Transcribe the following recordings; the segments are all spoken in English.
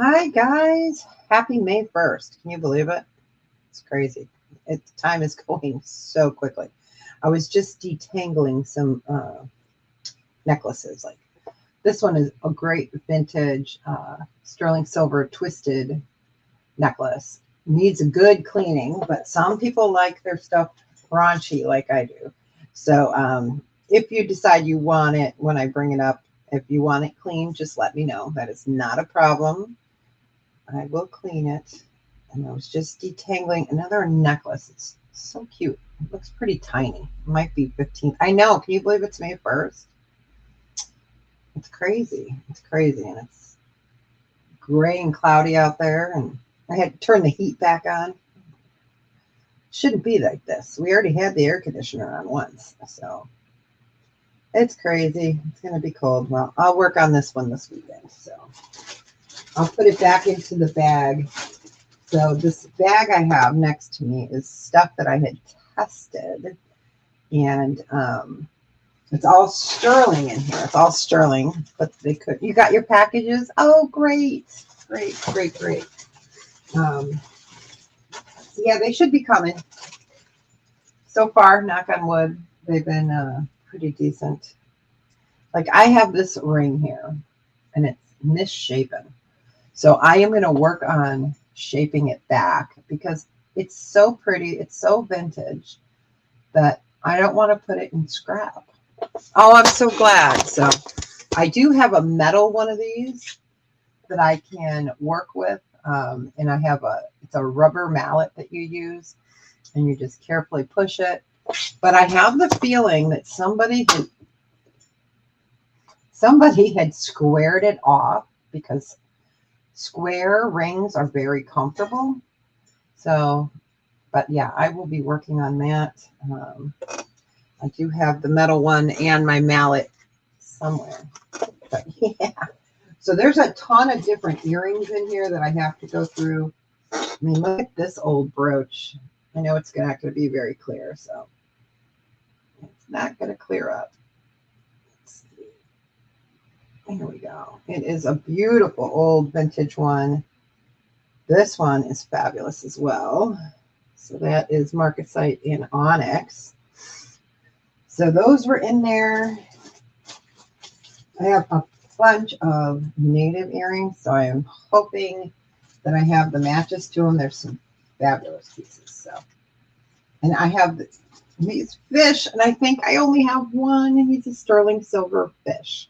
Hi guys, happy May 1st. Can you believe it? It's crazy. Time is going so quickly. I was just detangling some necklaces. Like this one is a great vintage sterling silver twisted necklace. Needs a good cleaning, but some people like their stuff raunchy like I do. So if you decide you want it when I bring it up, if you want it clean, just let me know. That is not a problem. I will clean it. And I was just detangling another necklace. It's so cute. It looks pretty tiny. It might be 15th. I know. Can you believe it's May 1st? It's crazy. It's crazy. And it's gray and cloudy out there. And I had to turn the heat back on. Shouldn't be like this. We already had the air conditioner on once. So it's crazy. It's going to be cold. Well, I'll work on this one this weekend. So I'll put it back into the bag. So this bag I have next to me is stuff that I had tested. And it's all sterling in here. It's all sterling, but they could. You got your packages? Oh, great. Great, great, great. So yeah, they should be coming. So far, knock on wood, they've been pretty decent. Like I have this ring here, and it's misshapen. So I am going to work on shaping it back because it's so pretty. It's so vintage that I don't want to put it in scrap. Oh, I'm so glad. So I do have a metal one of these that I can work with. And I have it's a rubber mallet that you use and you just carefully push it. But I have the feeling that somebody had squared it off because square rings are very comfortable. So, but yeah, I will be working on that. I do have the metal one and my mallet somewhere. But yeah. So there's a ton of different earrings in here that I have to go through. I mean, look at this old brooch. I know it's not going to be very clear, so it's not going to clear up. Let's see. Here we go. It is a beautiful old vintage one. This one is fabulous as well. So that is marcasite in onyx. So those were in there. I have a bunch of native earrings, so I am hoping that I have the matches to them. There's some fabulous pieces. So, and I have these fish, and I think I only have one, and he's a sterling silver fish.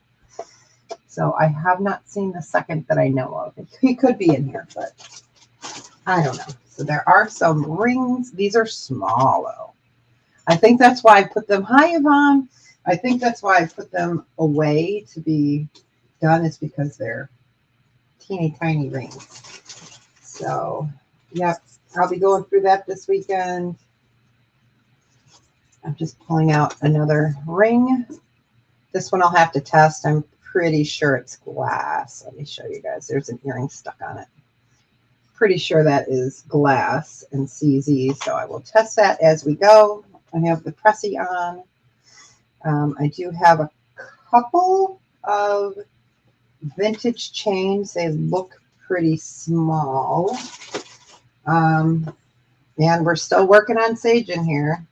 So I have not seen the second that I know of. He could be in here, but I don't know. So there are some rings. These are small, though. I think that's why I put them. Hi, Yvonne. I think that's why I put them away to be done is because they're teeny tiny rings. So, yep, I'll be going through that this weekend. I'm just pulling out another ring. This one I'll have to test. I'm pretty sure it's glass. Let me show you guys. There's an earring stuck on it. Pretty sure that is glass and CZ, so I will test that as we go. I have the pressy on. I do have a couple of vintage chains. They look pretty small. And we're still working on sage in here.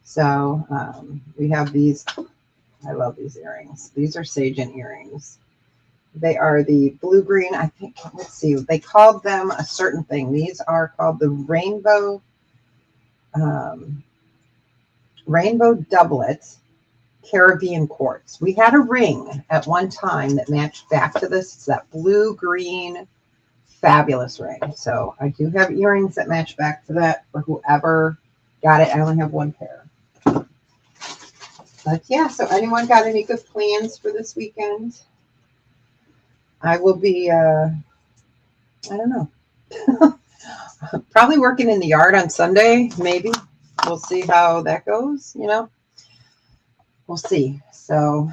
So we have these. I love these earrings. These are Sagen earrings. They are the blue-green. I think, let's see, they called them a certain thing. These are called the Rainbow Doublet Caribbean Quartz. We had a ring at one time that matched back to this. It's that blue-green fabulous ring. So I do have earrings that match back to that for whoever got it. I only have one pair. But yeah, so anyone got any good plans for this weekend? I will be, I don't know, probably working in the yard on Sunday, maybe. We'll see how that goes, you know. We'll see. So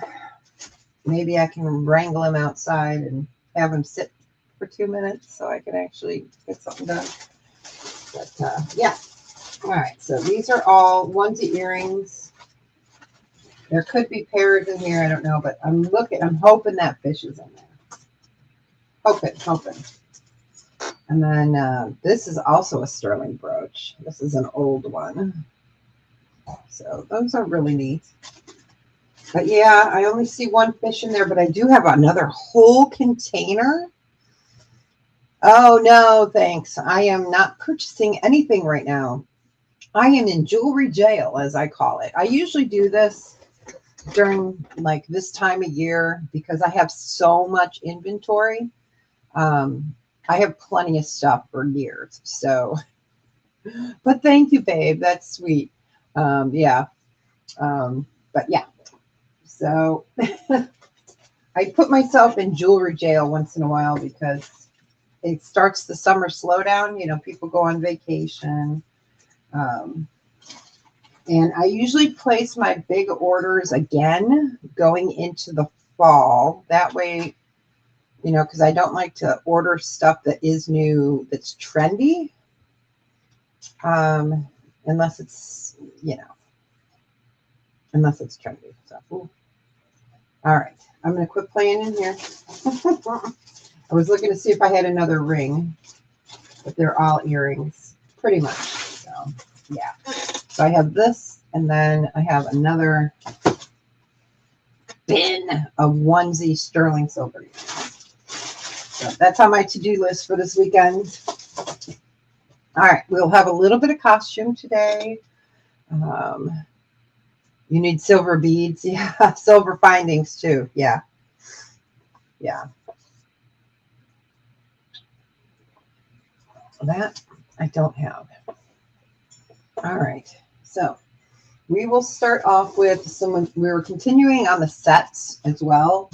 maybe I can wrangle him outside and have him sit for 2 minutes so I can actually get something done. But yeah. All right. So these are all onesie earrings. There could be pairs in here. I don't know, but I'm hoping that fish is in there. Open. And then this is also a sterling brooch. This is an old one. So those are really neat. But yeah, I only see one fish in there, but I do have another whole container. Oh, no, thanks. I am not purchasing anything right now. I am in jewelry jail, as I call it. I usually do this during like this time of year because I have so much inventory. I have plenty of stuff for years. So, but thank you, babe. That's sweet. Yeah. But yeah. So I put myself in jewelry jail once in a while because it starts the summer slowdown. You know, people go on vacation. And I usually place my big orders again going into the fall. That way, you know, because I don't like to order stuff that is new, that's trendy, unless it's, you know, unless it's trendy. So, ooh. All right, I'm going to quit playing in here. I was looking to see if I had another ring, but they're all earrings, pretty much. So, yeah. So I have this, and then I have another bin of onesie sterling silver. So that's on my to-do list for this weekend. All right, we'll have a little bit of costume today. You need silver beads. Yeah, silver findings too. Yeah. Yeah. That I don't have. All right. So we will start off with some, we were continuing on the sets as well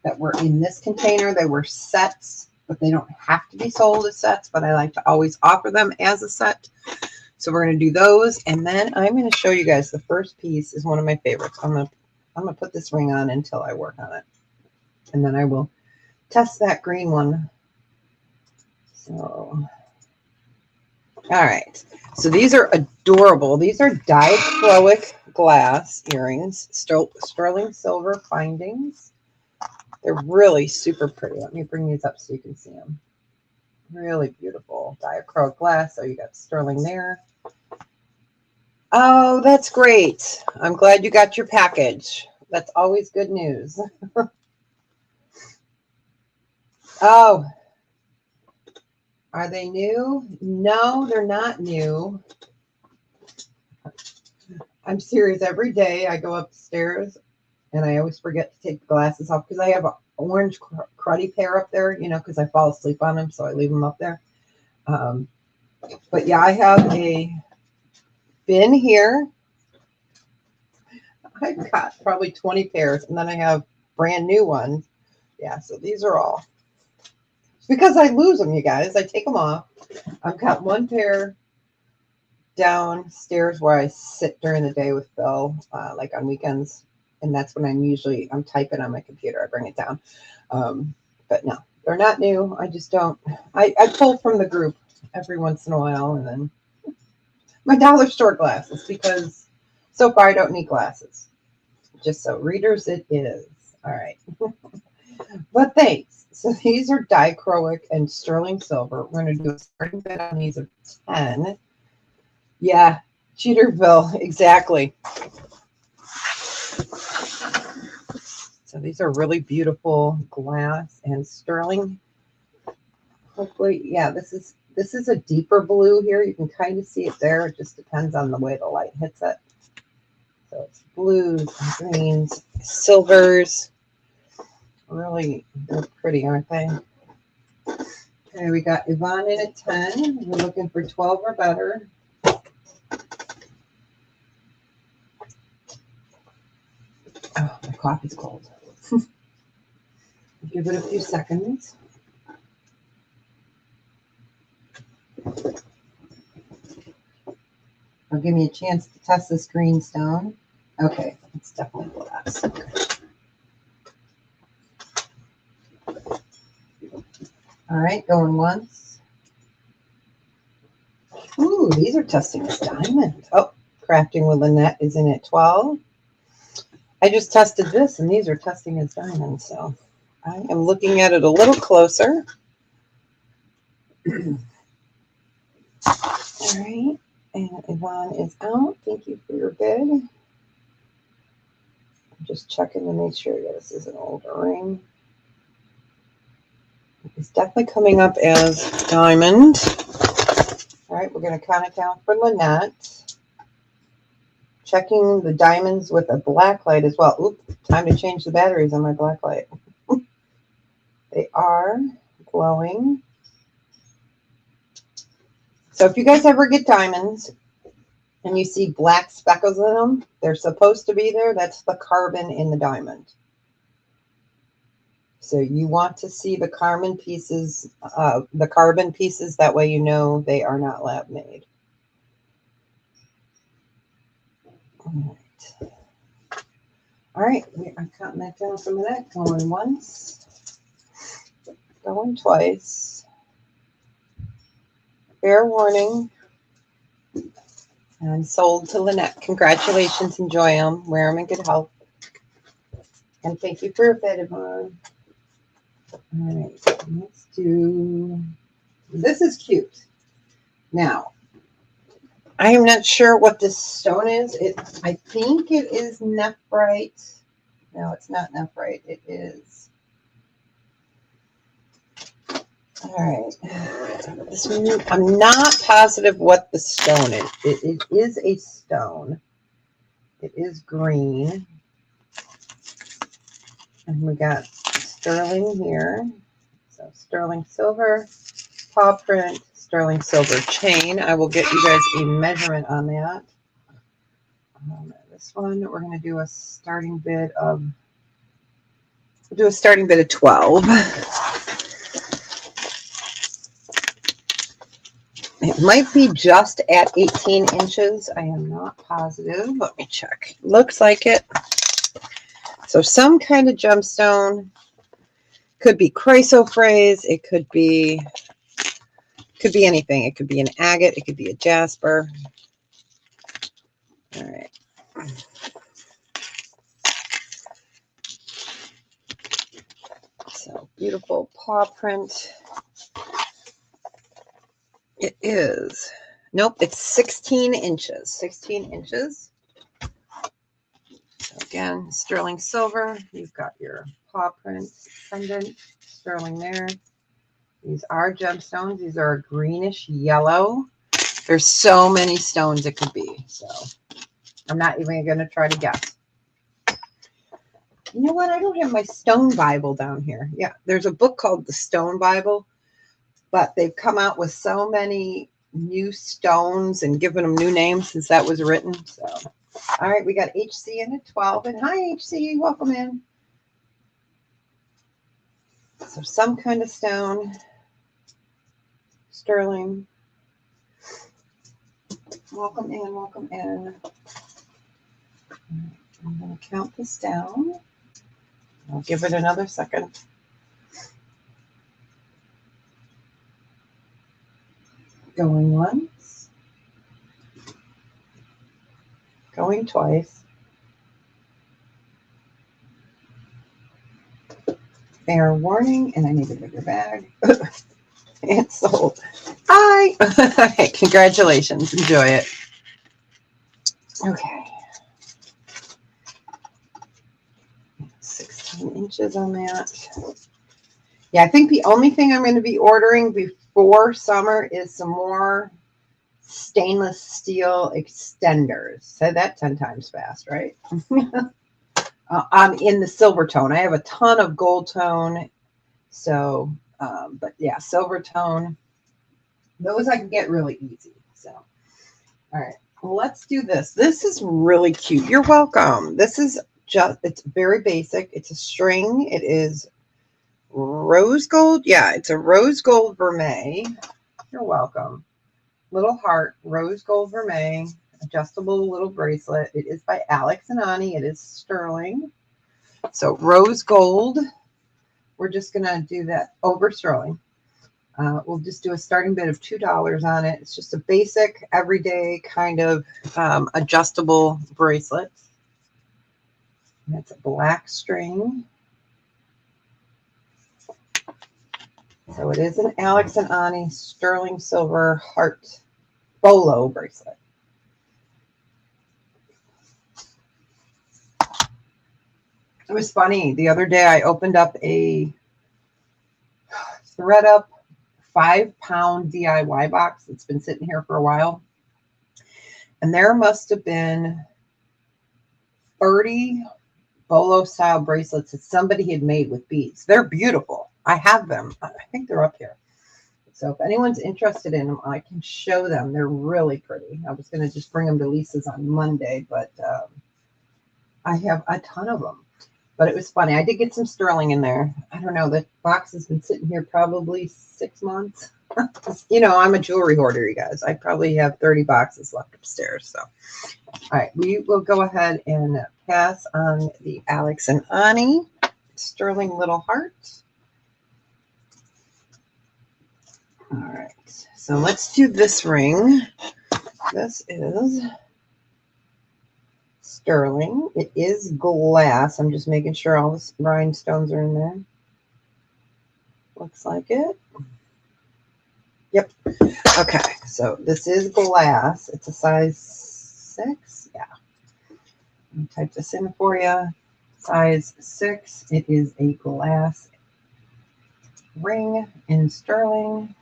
that were in this container. They were sets, but they don't have to be sold as sets, but I like to always offer them as a set. So we're going to do those. And then I'm going to show you guys the first piece is one of my favorites. I'm going to put this ring on until I work on it. And then I will test that green one. So, all right. So these are adorable. These are diachroic glass earrings, sterling silver findings. They're really super pretty. Let me bring these up so you can see them. Really beautiful diachroic glass. So you got sterling there. Oh, that's great. I'm glad you got your package. That's always good news. Oh, are they new? No, they're not new. I'm serious. Every day I go upstairs and I always forget to take the glasses off because I have an orange cruddy pair up there, you know, because I fall asleep on them. So I leave them up there. But yeah, I have a bin here. I've got probably 20 pairs, and then I have brand new ones. Yeah, so these are all. It's because I lose them, you guys. I take them off. I've got one pair downstairs where I sit during the day with Phil, like on weekends, and that's when I'm typing on my computer. I bring it down. But no, they're not new. I just don't. I pull from the group every once in a while, and then my dollar store glasses because so far I don't need glasses. Just so readers it is. All right. But thanks. So these are dichroic and sterling silver. We're going to do a starting bid on these of 10. Yeah, Cheaterville, exactly. So these are really beautiful glass and sterling. Hopefully, yeah, this is a deeper blue here. You can kind of see it there. It just depends on the way the light hits it. So it's blues, greens, silvers. Really, they're pretty, aren't they? Okay, we got Yvonne in at 10. We're looking for 12 or better. Oh, my coffee's cold. Give it a few seconds. It'll give me a chance to test this green stone. Okay, it's definitely glass. All right, going once. Ooh, these are testing as diamond. Oh, crafting with Lynette is in at 12. I just tested this, and these are testing as diamonds. So, I am looking at it a little closer. All right. And Yvonne is out. Thank you for your bid. I'm just checking to make sure. Yeah, this is an older ring. It's definitely coming up as diamond. All right, we're going to count it down for Lynette. Checking the diamonds with a black light as well. Oop, time to change the batteries on my black light. They are glowing. So if you guys ever get diamonds and you see black speckles in them, they're supposed to be there. That's the carbon in the diamond. So you want to see the carbon pieces, that way you know they are not lab made. All right, I'm counting that down for a minute. Going once, going twice. Fair warning. And sold to Lynette. Congratulations. Enjoy them. Wear them in good health. And thank you for your bid, Yvonne. All right, let's do. This is cute. Now, I am not sure what this stone is. I think it is nephrite. No, it's not nephrite. It is. All right. I'm not positive what the stone is. It is a stone. It is green. And we got sterling here. So sterling silver, paw print, sterling silver chain. I will get you guys a measurement on that. This one, we're going to do a starting bid of, 12. It might be just at 18 inches. I am not positive. Let me check. Looks like it. So some kind of gemstone. Could be chrysoprase. It could be anything. It could be an agate. It could be a jasper. All right. So beautiful paw print. It is. Nope, it's 16 inches. 16 inches. So again, sterling silver. You've got your paw print pendant. Sterling there. These are gemstones. These are a greenish yellow. There's so many stones it could be. So I'm not even going to try to guess. You know what? I don't have my stone Bible down here. Yeah, there's a book called The Stone Bible, but they've come out with so many new stones and given them new names since that was written. So, all right, we got HC in at 12. And hi, HC, welcome in. So some kind of stone, sterling. Welcome in, welcome in. I'm going to count this down. I'll give it another second. Going once. Going twice. Fair warning, and I need a bigger bag. It's sold. Hi. Okay, congratulations. Enjoy it. Okay. 16 inches on that. Yeah, I think the only thing I'm going to be ordering before summer is some more stainless steel extenders. Say that 10 times fast, right? I'm in the silver tone. I have a ton of gold tone. So, but yeah, silver tone. Those I can get really easy. So, all right, well, let's do this. This is really cute. You're welcome. This is just, it's very basic. It's a string. It is rose gold. Yeah, it's a rose gold vermeil. You're welcome. Little heart, rose gold vermeil, adjustable little bracelet. It is by Alex and Ani. It is sterling. So rose gold. We're just going to do that over sterling. We'll just do a starting bid of $2 on it. It's just a basic, everyday kind of adjustable bracelet. And it's a black string. So it is an Alex and Ani sterling silver heart bolo bracelet. It was funny. The other day I opened up a ThredUp 5-pound DIY box that's been sitting here for a while. And there must have been 30 bolo style bracelets that somebody had made with beads. They're beautiful. I have them. I think they're up here. So if anyone's interested in them, I can show them. They're really pretty. I was going to just bring them to Lisa's on Monday, but I have a ton of them. But it was funny. I did get some sterling in there. I don't know. The box has been sitting here probably 6 months. You know, I'm a jewelry hoarder, you guys. I probably have 30 boxes left upstairs. So, all right. We will go ahead and pass on the Alex and Ani sterling little heart. All right. So let's do this ring. This is sterling. It is glass. I'm just making sure all the rhinestones are in there. Looks like it. Yep. Okay. So this is glass. It's a size 6. Yeah. Let me type this in for you. Size 6. It is a glass ring in sterling.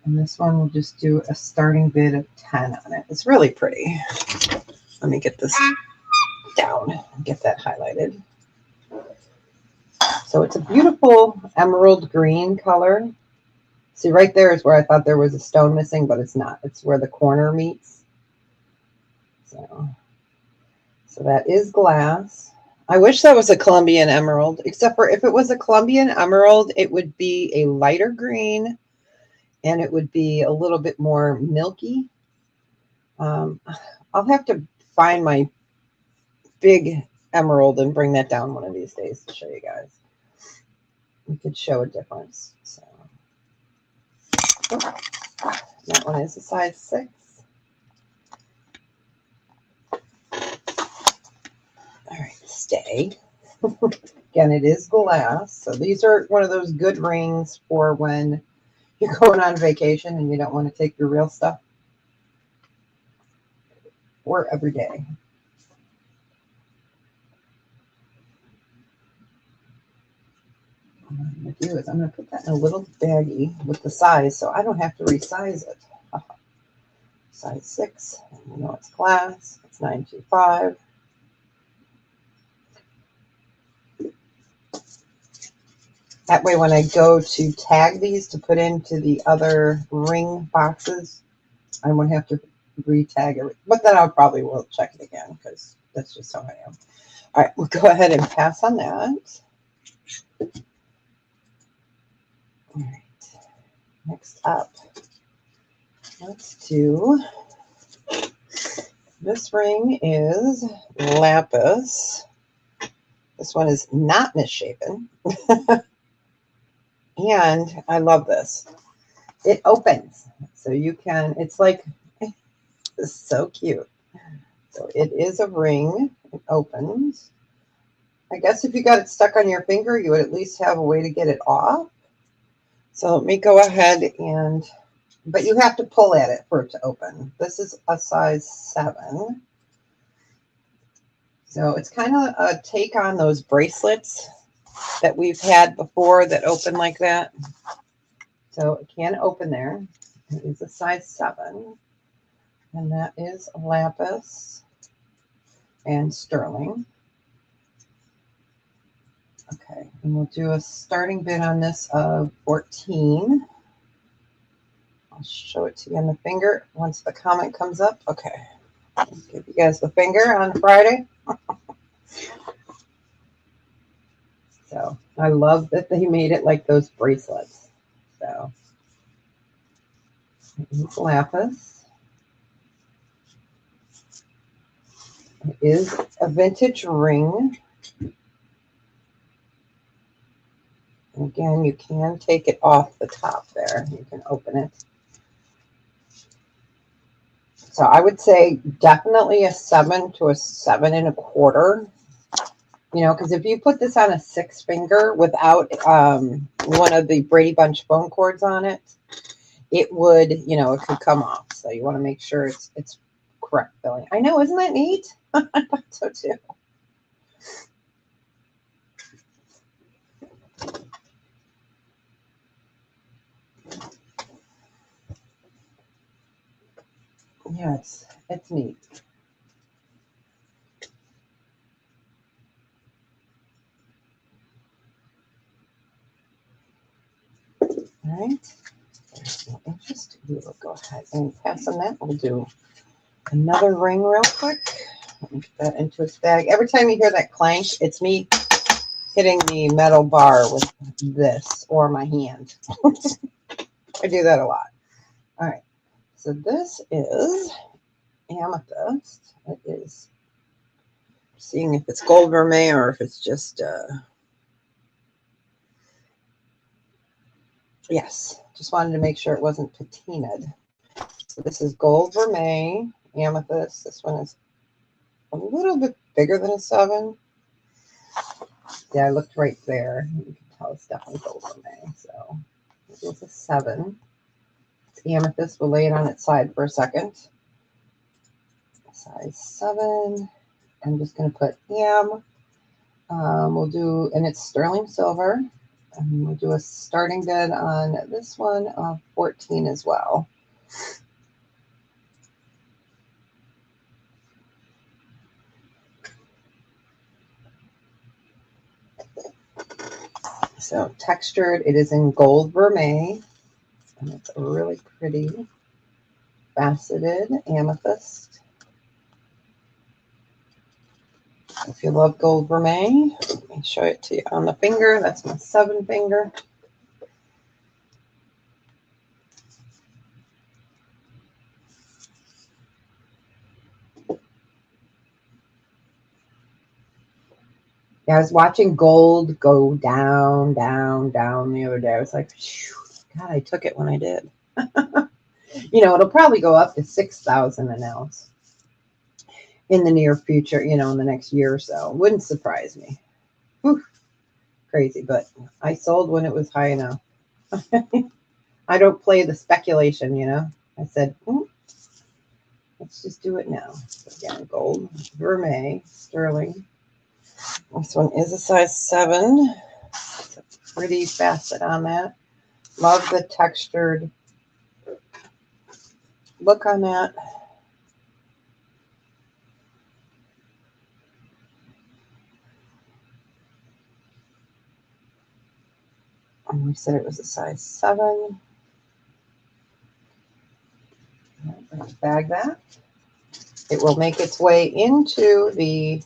And this one will just do a starting bid of 10 on it. It's really pretty. Let me get this down and get that highlighted. So it's a beautiful emerald green color. See, right there is where I thought there was a stone missing, but it's not. It's where the corner meets. So that is glass. I wish that was a Colombian emerald, except for if it was a Colombian emerald, it would be a lighter green and it would be a little bit more milky. I'll have to find my big emerald and bring that down one of these days to show you guys. We could show a difference. So that one is a size 6. All right, stay. Again, it is glass. So these are one of those good rings for when you're going on vacation and you don't want to take your real stuff. Or every day. What I'm going to do is I'm going to put that in a little baggie with the size so I don't have to resize it. Size 6. You know it's glass. It's 925. That way when I go to tag these to put into the other ring boxes, I won't have to re-tag it. But then I probably will check it again because that's just how I am. All right, we'll go ahead and pass on that. All right, next up, let's do, this ring is lapis. This one is not misshapen. And I love this. It opens. So you can, it's like, it's so cute. So it is a ring. It opens. I guess if you got it stuck on your finger, you would at least have a way to get it off. So let me go ahead and, but you have to pull at it for it to open. This is a size 7. So it's kind of a take on those bracelets that we've had before that open like that. So it can open there. It is a size 7. And that is lapis and sterling. Okay, and we'll do a starting bid on this of 14. I'll show it to you on the finger once the comment comes up. Okay, I'll give you guys the finger on Friday. So I love that they made it like those bracelets. So it's lapis. It is a vintage ring. And again, you can take it off the top there. You can open it. So I would say definitely a 7 to a 7 1/4. You know, because if you put this on a 6 finger without one of the Brady Bunch foam cords on it, it would, you know, it could come off. So you want to make sure it's correct filling. I know, isn't that neat? I thought so too. Yeah, it's neat. All right. There's no interest. We will go ahead and pass on that. We'll do another ring real quick. Let me get that into its bag. Every time you hear that clank, it's me hitting the metal bar with this or my hand. I do that a lot. All right. So this is amethyst. It is seeing if it's gold vermeil or if it's just yes. Just wanted to make sure it wasn't patinaed. So this is gold vermeil amethyst. This one is a little bit bigger than a 7. Yeah, I looked right there. You can tell it's definitely gold vermeil. So it is a 7. It's amethyst. We'll lay it on its side for a second. Size 7. I'm just going to put am. We'll do, and it's sterling silver. And we'll do a starting bid on this one of 14 as well. So textured, it is in gold vermeil, and it's a really pretty faceted amethyst. If you love gold vermeil, let me show it to you on the finger. That's my 7 finger. Yeah, I was watching gold go down, down, down the other day. I was like, God, I took it when I did. You know, it'll probably go up to 6,000 an ounce in the near future, you know, in the next year or so. Wouldn't surprise me. Whew, crazy, but I sold when it was high enough. I don't play the speculation, you know. I said, let's just do it now. So again, gold, vermeil, sterling. This one is a size 7. It's a pretty facet on that. Love the textured look on that. And we said it was a size 7. Let's bag that. It will make its way into the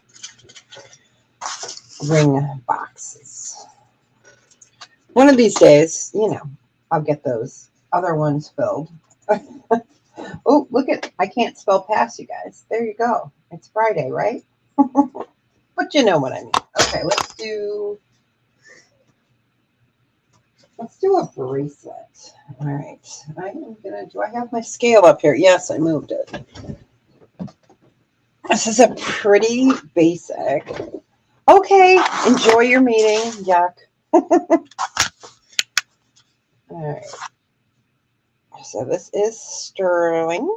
ring boxes. One of these days, you know, I'll get those other ones filled. Oh, look at, I can't spell pass, you guys. There you go. It's Friday, right? But you know what I mean. Okay, let's do a bracelet. All right. Do I have my scale up here? Yes, I moved it. This is a pretty basic. Okay, enjoy your meeting, Yuck. All right. So this is sterling.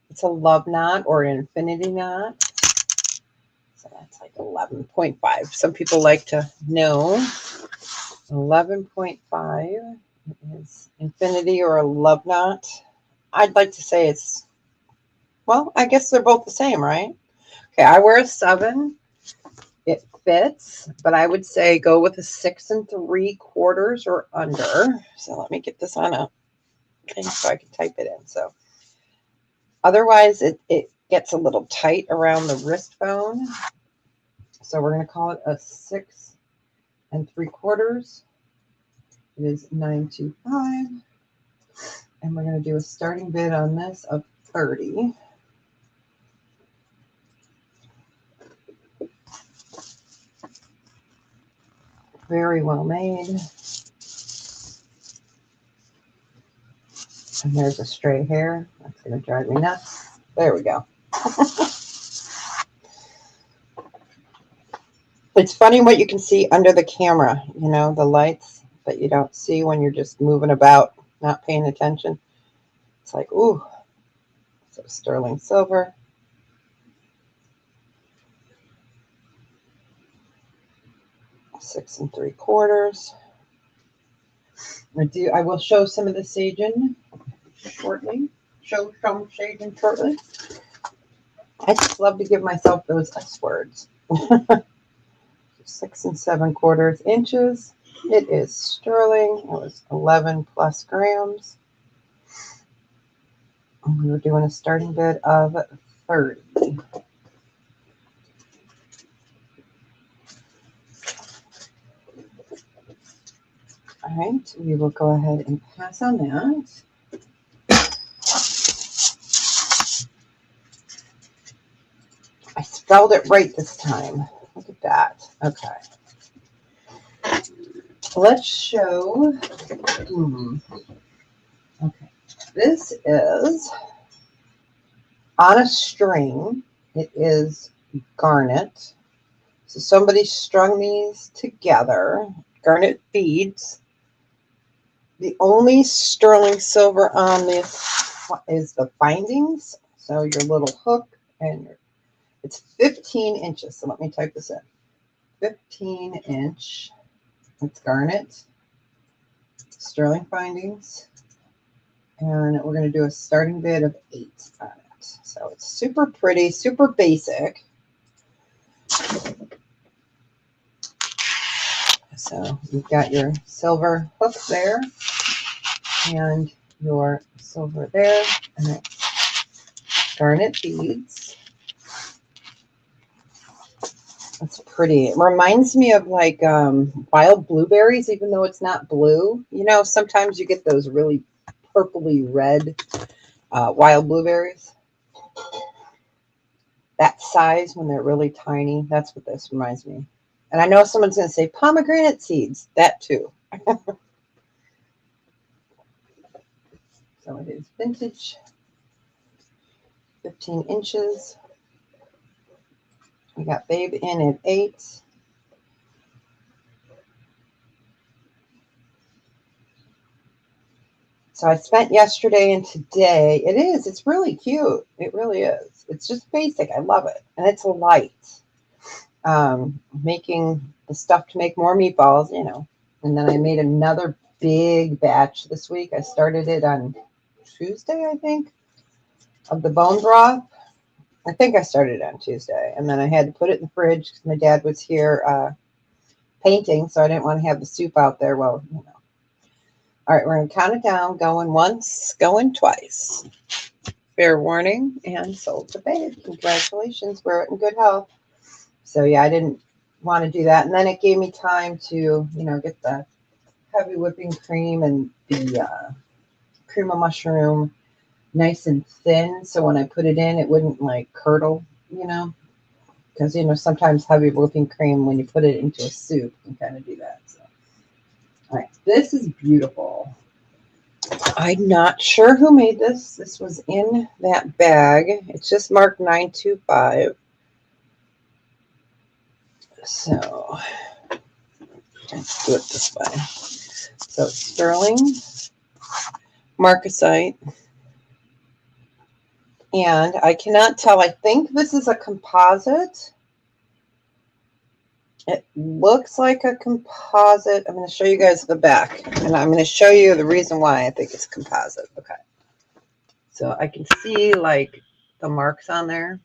It's a love knot or an infinity knot. So that's like 11.5. Some people like to know 11.5 is infinity or a love knot. I'd like to say it's, well, I guess they're both the same, right? Okay, I wear a 7. It fits, but I would say go with a 6 3/4 or under. So let me get this on a thing so I can type it in. So otherwise it gets a little tight around the wrist bone. So we're going to call it a 6 3/4. It is 925. And we're going to do a starting bid on this of 30. Very well made. And there's a stray hair. That's going to drive me nuts. There we go. It's funny what you can see under the camera, you know, the lights that you don't see when you're just moving about, not paying attention. It's like, ooh, so sterling silver. Six and 3/4. I will show some of the sagin shortly. Show some sagin shortly. I just love to give myself those S words. 6 and 7/4 inches. It is sterling. It was 11 plus grams. And we were doing a starting bid of 30. All right, we will go ahead and pass on that. I spelled it right this time. Look at that. Okay. Let's show. Okay. This is on a string. It is garnet. So somebody strung these together. Garnet beads. The only sterling silver on this is the findings. So your little hook, and it's 15 inches. So let me type this in. 15-inch. It's garnet. Sterling findings. And we're going to do a starting bid of 8 on it. So it's super pretty, super basic. So you've got your silver hook there and your silver there, and it's garnet beads. It's pretty. It reminds me of like wild blueberries, even though it's not blue. You know, sometimes you get those really purpley red wild blueberries. That size when they're really tiny, that's what this reminds me. And I know someone's going to say pomegranate seeds. That too. So it is vintage. 15 inches. We got Babe in at 8. So I spent yesterday and today. It's really cute. It really is. It's just basic. I love it. And it's light. Making the stuff to make more meatballs, you know. And then I made another big batch this week. I started it on Tuesday, I think, of the bone broth. I think I started it on Tuesday. And then I had to put it in the fridge because my dad was here painting, so I didn't want to have the soup out there. Well, you know. All right, we're going to count it down, going once, going twice. Fair warning, and sold to Babe. Congratulations, we're in good health. So yeah, I didn't want to do that. And then it gave me time to, you know, get the heavy whipping cream and the cream of mushroom nice and thin. So when I put it in, it wouldn't like curdle, you know, because, you know, sometimes heavy whipping cream, when you put it into a soup, can kind of do that. So, all right, this is beautiful. I'm not sure who made this. This was in that bag. It's just marked 925. So let's do it this way. So it's sterling, marcasite, and I cannot tell. I think this is a composite. It looks like a composite. I'm going to show you guys the back, and I'm going to show you the reason why I think it's composite. Okay. So I can see like the marks on there.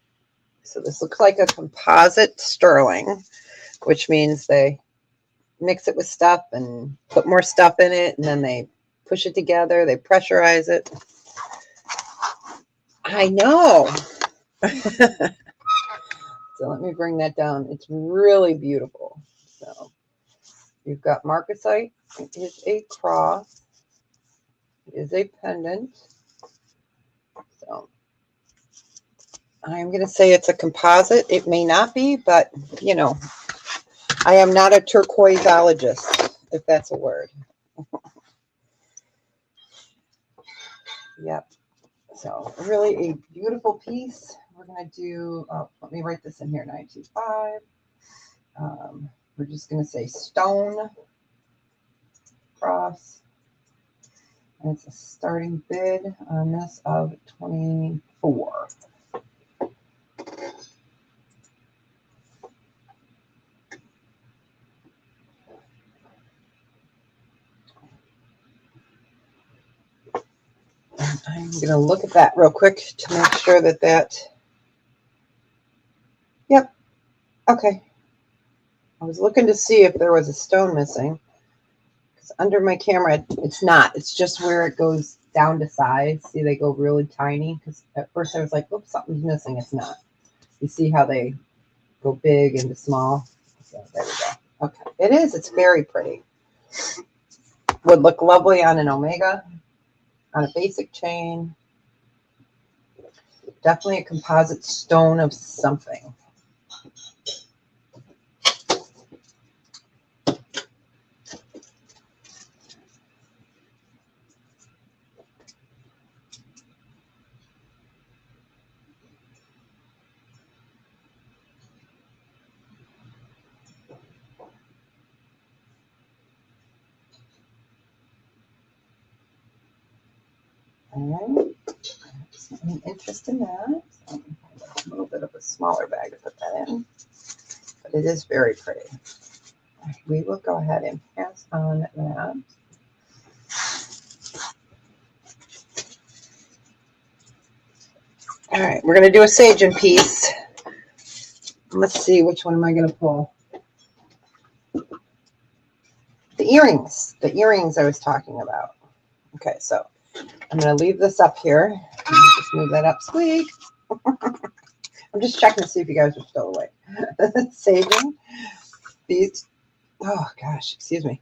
So this looks like a composite sterling, which means they mix it with stuff and put more stuff in it, and then they push it together. They pressurize it. I know. So let me bring that down. It's really beautiful. So you've got marcasite. It is a cross. It is a pendant. So I'm going to say it's a composite. It may not be, but, you know, I am not a turquoiseologist, if that's a word. Yep. So really a beautiful piece. We're going to do, let me write this in here, 925. We're just going to say stone cross. And it's a starting bid on this of 24. I'm going to look at that real quick to make sure that, yep, okay. I was looking to see if there was a stone missing. Because under my camera, it's not. It's just where it goes down to size. See, they go really tiny. Because at first I was like, oops, something's missing. It's not. You see how they go big into small? So there we go. Okay, it is. It's very pretty. Would look lovely on an omega, on a basic chain. Definitely a composite stone of something. All right. Any interest in that? So a little bit of a smaller bag to put that in, but it is very pretty. We will go ahead and pass on that. All right, we're going to do a Sagen piece. Let's see, which one am I going to pull? The earrings I was talking about. Okay, so I'm going to leave this up here. Just move that up, squeak. I'm just checking to see if you guys are still awake. Sagen. These, oh gosh, excuse me.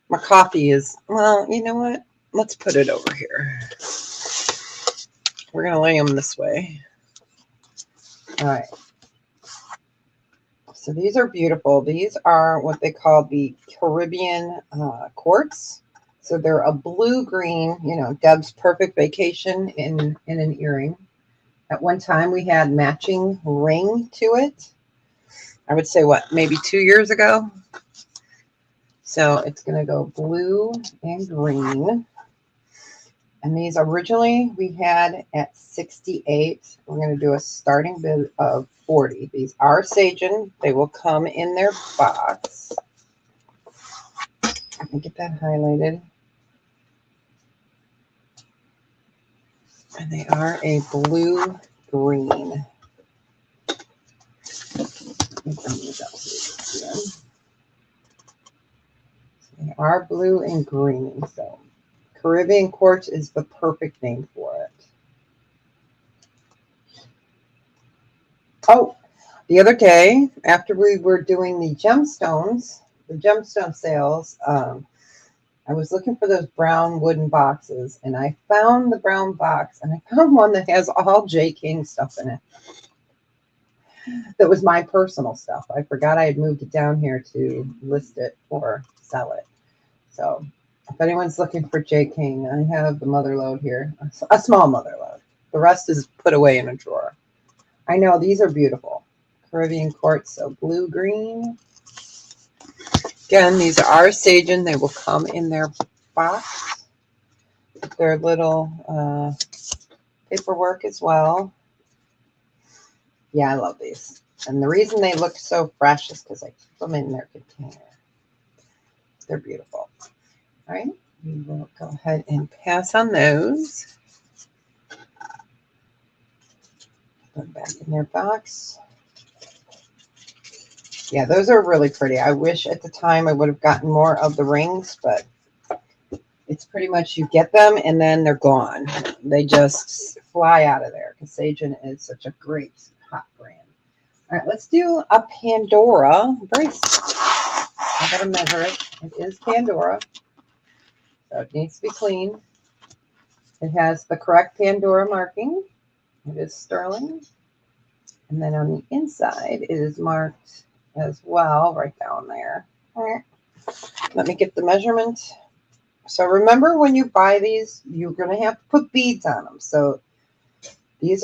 My coffee is, well, you know what? Let's put it over here. We're going to lay them this way. All right. So these are beautiful. These are what they call the Caribbean quartz. So they're a blue-green, you know, Deb's Perfect Vacation in an earring. At one time, we had matching ring to it. I would say, what, maybe 2 years ago? So it's going to go blue and green. And these originally we had at 68. We're going to do a starting bid of 40. These are Sagen. They will come in their box. Let me get that highlighted. And they are a blue-green. Let me bring these up so you can see them. So they are blue and green. So Caribbean quartz is the perfect name for it. Oh, the other day, after we were doing the gemstone sales, I was looking for those brown wooden boxes, and I found the brown box, and I found one that has all J. King stuff in it. That was my personal stuff. I forgot I had moved it down here to list it or sell it. So if anyone's looking for J. King, I have the mother load here, a small mother load. The rest is put away in a drawer. I know these are beautiful. Caribbean quartz, so blue-green. Again, these are Sagen. They will come in their box. Their little paperwork as well. Yeah, I love these. And the reason they look so fresh is because I keep them in their container. They're beautiful. All right, we will go ahead and pass on those. Put them back in their box. Yeah, those are really pretty. I wish at the time I would have gotten more of the rings, but it's pretty much you get them and then they're gone. They just fly out of there because Sagen is such a great hot brand. All right, let's do a Pandora bracelet. I gotta measure it. It is Pandora, so it needs to be clean. It has the correct Pandora marking. It is sterling. And then on the inside, it is marked as well, right down there. Let me get the measurement. So remember, when you buy these, you're going to have to put beads on them. So these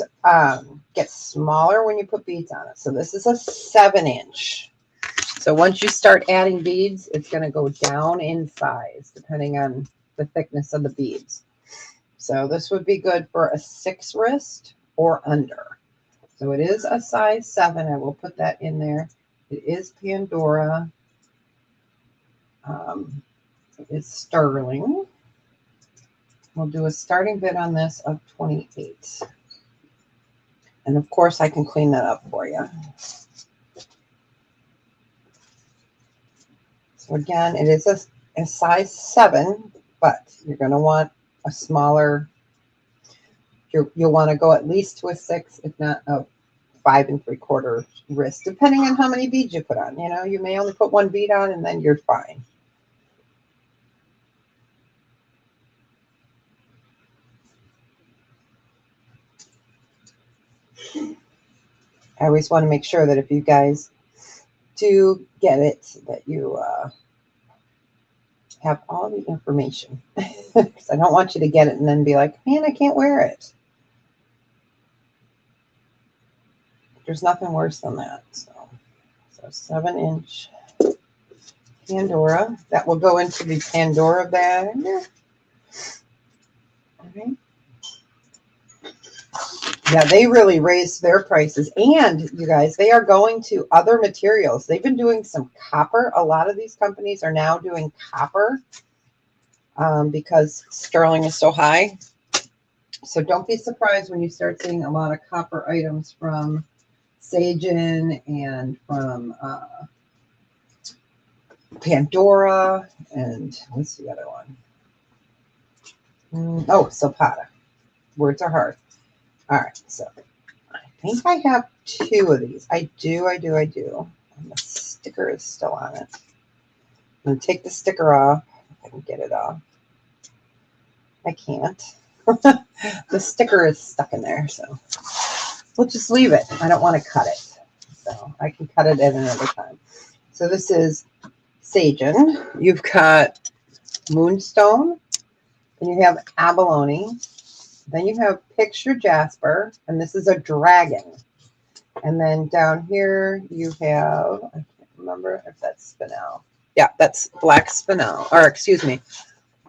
get smaller when you put beads on it. So this is a 7-inch. So once you start adding beads, it's going to go down in size depending on the thickness of the beads. So this would be good for a 6 wrist or under. So it is a size 7. I will put that in there. It is Pandora. It is sterling. We'll do a starting bid on this of 28. And of course, I can clean that up for you. So again, it is a size 7, but you're going to want a smaller. You'll want to go at least to a 6, if not a 5 3/4 wrist, depending on how many beads you put on. You know, you may only put 1 bead on and then you're fine. I always want to make sure that if you guys do get it, that you have all the information. Because I don't want you to get it and then be like, man, I can't wear it. There's nothing worse than that. So 7-inch Pandora. That will go into the Pandora bag. All right. Yeah, they really raised their prices. And you guys, they are going to other materials. They've been doing some copper. A lot of these companies are now doing copper because sterling is so high. So don't be surprised when you start seeing a lot of copper items from Sagen and from Pandora. And what's the other one? Oh, Zapata. Words are hard. All right, so I think I have 2 of these. I do. And the sticker is still on it. I'm going to take the sticker off. If I can get it off. I can't. The sticker is stuck in there, so we'll just leave it. I don't want to cut it, so I can cut it at another time. So this is Sagen. You've got Moonstone, and you have Abalone. Then you have Picture Jasper, and this is a dragon. And then down here you have, I can't remember if that's spinel. Yeah, that's black spinel, or excuse me.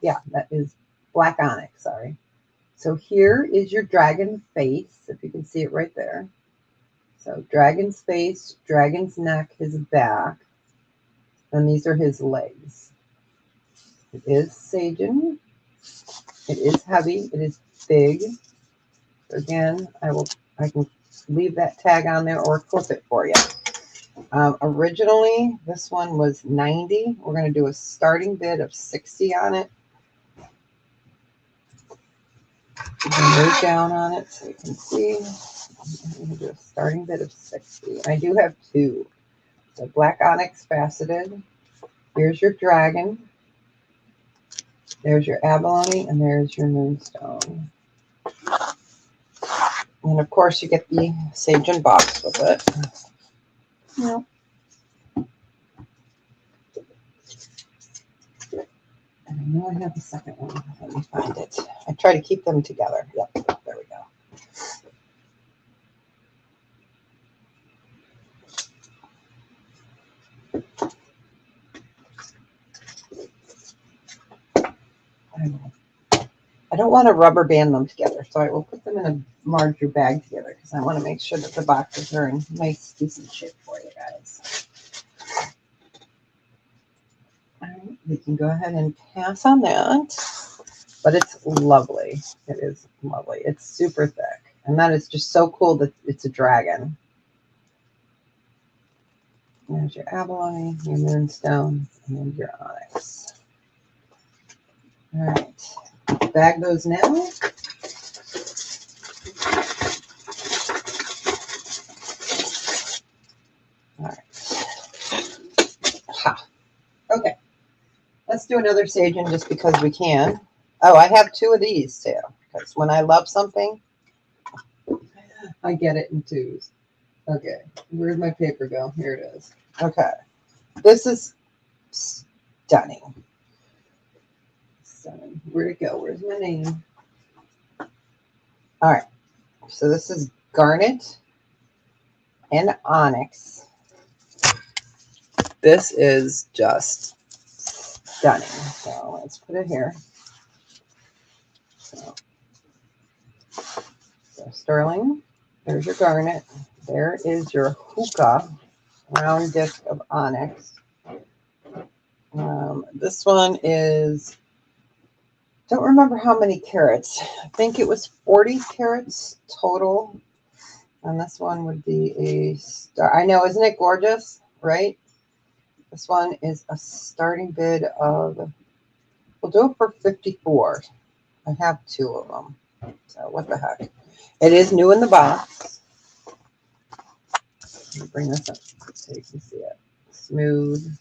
Yeah, that is black onyx, sorry. So here is your dragon face, if you can see it right there. So dragon's face, dragon's neck, his back, and these are his legs. It is Sagen. It is heavy. It is big. So again, I can leave that tag on there or clip it for you. Originally, this one was 90. We're going to do a starting bid of 60 on it. Right down on it so you can see. I'm going to do a starting bid of 60. I do have 2. So black onyx faceted. Here's your dragon. There's your abalone, and there's your moonstone. And of course, you get the Sagen box with it. Yeah. And I know I have the second one. Let me find it. I try to keep them together. Yep, there we go. I don't want to rubber band them together, so I will put them in a larger bag together because I want to make sure that the boxes are in nice, decent shape for you guys. All right, we can go ahead and pass on that, but it's lovely. It is lovely. It's super thick, and that is just so cool that it's a dragon. There's your abalone, your moonstone, and your onyx. All right, bag those now. All right. Ha. Okay. Let's do another Sagen just because we can. Oh, I have 2 of these too. Because when I love something, I get it in 2s. Okay. Where'd my paper go? Here it is. Okay. This is stunning. Where'd it go? Where's my name? All right. So this is garnet and onyx. This is just stunning. So let's put it here. So sterling, there's your garnet. There is your hookah round disc of onyx. This one is, don't remember how many carats. I think it was 40 carats total. And this one would be a star. I know, isn't it gorgeous? Right? This one is a starting bid of, we'll do it for 54. I have 2 of them. So what the heck? It is new in the box. Let me bring this up so you can see it. Smooth.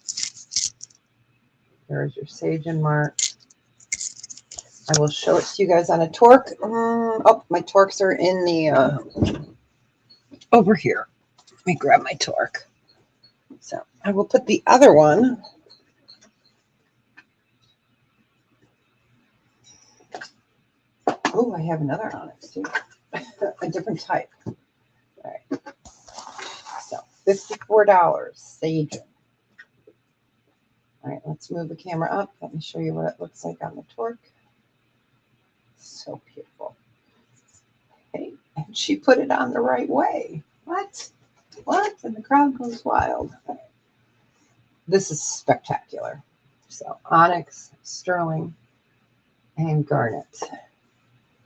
There's your sage and mark. I will show it to you guys on a torque. Oh, my torques are in the over here. Let me grab my torque. So I will put the other one. Oh, I have another onyx too. A different type. All right. So $54, sage. All right, let's move the camera up. Let me show you what it looks like on the torque. So beautiful. Okay, and she put it on the right way. What? What? And the crowd goes wild. This is spectacular. So onyx, sterling, and garnet.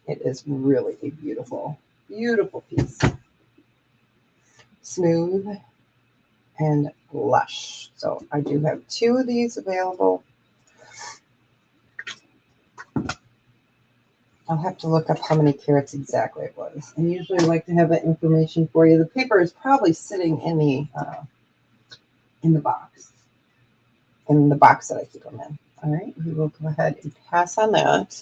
It is really a beautiful, beautiful piece. Smooth and lush. So I do have 2 of these available. I'll have to look up how many carats exactly it was. I usually like to have that information for you. The paper is probably sitting in the box, that I keep them in. All right, we will go ahead and pass on that.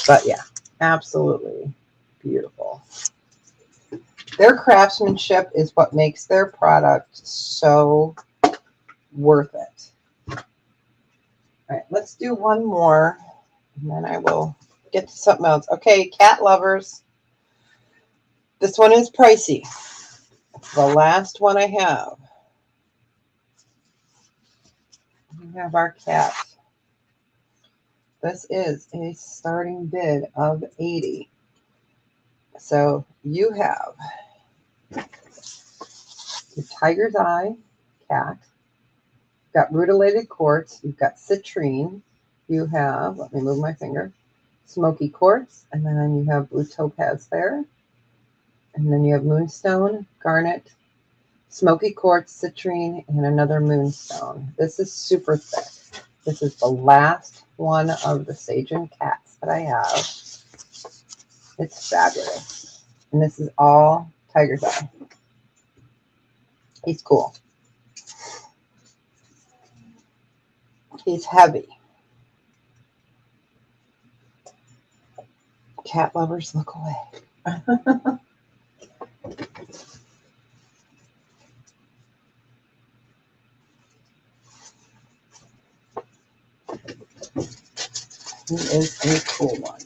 But yeah, absolutely beautiful. Their craftsmanship is what makes their product so worth it. All right, let's do one more, and then I will get to something else. Okay, cat lovers. This one is pricey. It's the last one I have. We have our cat. This is a starting bid of 80. So you have your tiger's eye cat. You've got rutilated quartz. You've got citrine. You have, let me move my finger, smoky quartz. And then you have blue topaz there. And then you have moonstone, garnet, smoky quartz, citrine, and another moonstone. This is super thick. This is the last one of the sage and cats that I have. It's fabulous. And this is all tiger's eye. He's cool. He's heavy. Cat lovers, look away. He is a cool one.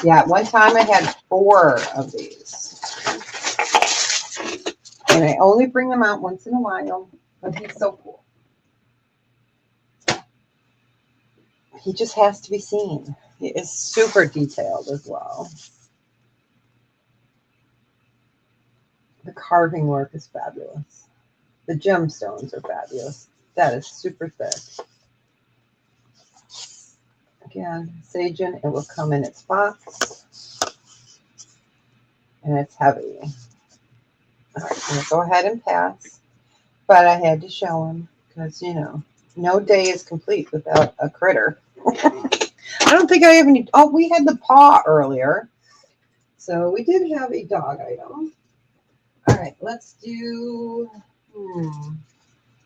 Yeah, one time I had 4 of these. And I only bring them out once in a while, but he's so cool. He just has to be seen. He is super detailed as well. The carving work is fabulous. The gemstones are fabulous. That is super thick. Again, Sagen, it will come in its box. And it's heavy. All right, I'm going to go ahead and pass. But I had to show him because, you know, no day is complete without a critter. I don't think I have any. Oh, we had the paw earlier. So we did have a dog item. All right, let's do.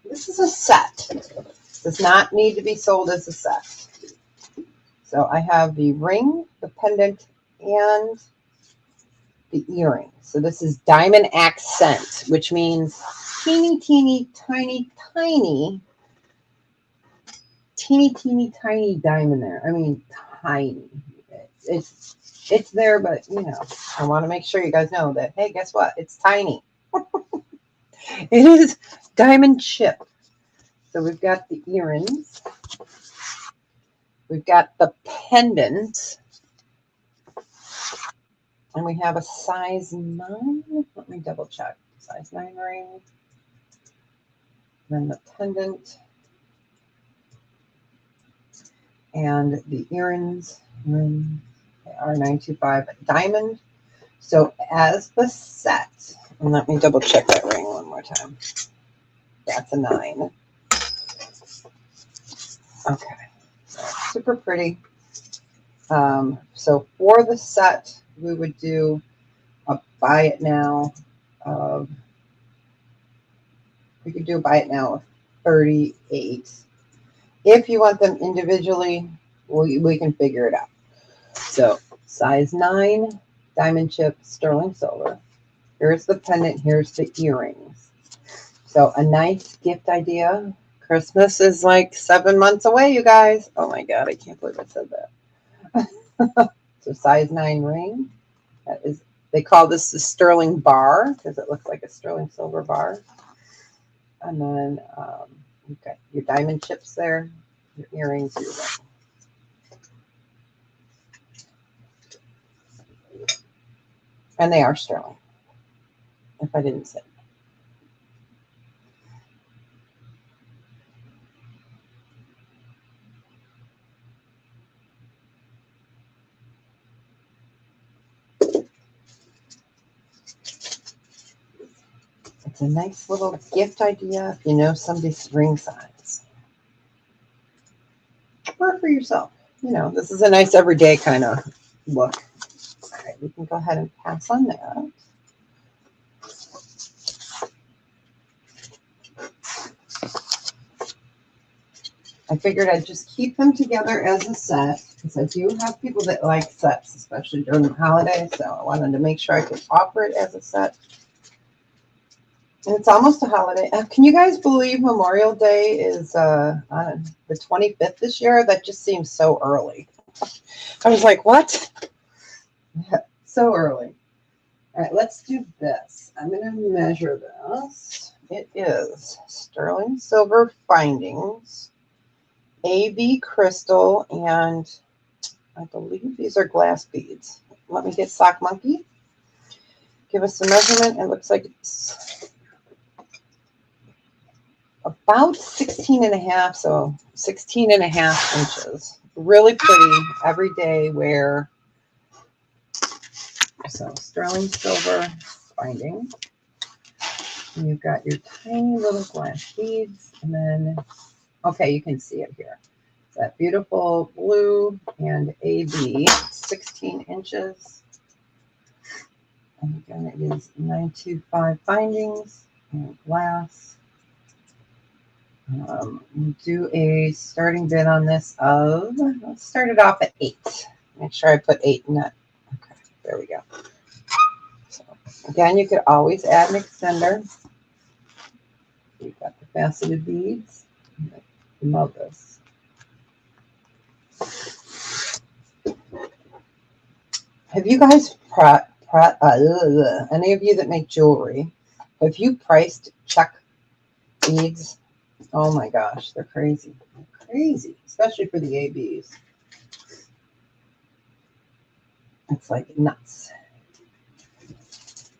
This is a set. Does not need to be sold as a set. So I have the ring, the pendant, and the earring. So this is diamond accent, which means teeny, teeny, tiny, tiny, teeny, teeny, tiny diamond there. I mean, tiny. It's there, but, you know, I want to make sure you guys know that, hey, guess what? It's tiny. It is diamond chip. So we've got the earrings. We've got the pendant. And we have a size 9. Let me double check. Size 9 ring. Then the pendant. And the earrings. They are 925 diamond. So as the set, and let me double check that ring one more time. That's a 9. Okay, so super pretty. So for the set, we would do a buy it now of, we could do a buy it now of 38. If you want them individually, we can figure it out. So size 9, diamond chip, sterling silver. Here's the pendant, here's the earrings. So a nice gift idea. Christmas is like 7 months away, you guys. Oh my God, I can't believe I said that. So size 9 ring. That is, they call this the sterling bar because it looks like a sterling silver bar. And then you've got your diamond chips there, your earrings, your ring. And they are sterling, if I didn't say. It's a nice little gift idea if you know somebody's ring size. Or for yourself. You know, this is a nice everyday kind of look. All right, we can go ahead and pass on that. I figured I'd just keep them together as a set because I do have people that like sets, especially during the holidays. So I wanted to make sure I could offer it as a set. And it's almost a holiday. Can you guys believe Memorial Day is on the 25th this year? That just seems so early. I was like, what? So early. All right, let's do this. I'm going to measure this. It is sterling silver findings, AB crystal, and I believe these are glass beads. Let me get Sock Monkey. Give us the measurement. It looks like it's about 16 and a half, so 16 and a half inches. Really pretty everyday wear. So sterling silver binding. And you've got your tiny little glass beads, and then, okay, you can see it here. It's that beautiful blue and AB, 16 inches. And again, it is 925 bindings and glass. We'll do a starting bid on this of, let's start it off at 8. Make sure I put 8 in that. Okay, there we go. So again, you could always add an extender. You've got the faceted beads. I love this. Have you guys, any of you that make jewelry, have you priced check beads? Oh my gosh, they're crazy. They're crazy, especially for the ABs. It's like nuts.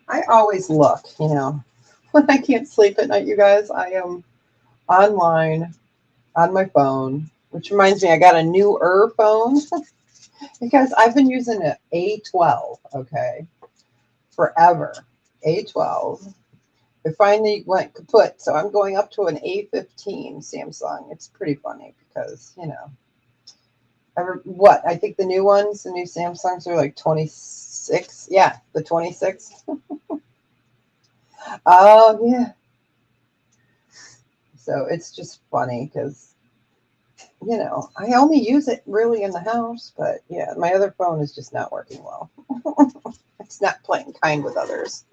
I always look, you know, when I can't sleep at night, you guys, I am online on my phone, which reminds me, I got a newer phone because I've been using an A12, okay, forever. A12. I finally went kaput, so I'm going up to an A15 Samsung. It's pretty funny because, you know, I think the new ones, the new Samsungs are like 26. Yeah, the 26. Oh, yeah. So it's just funny because, you know, I only use it really in the house, but yeah, my other phone is just not working well. It's not playing kind with others.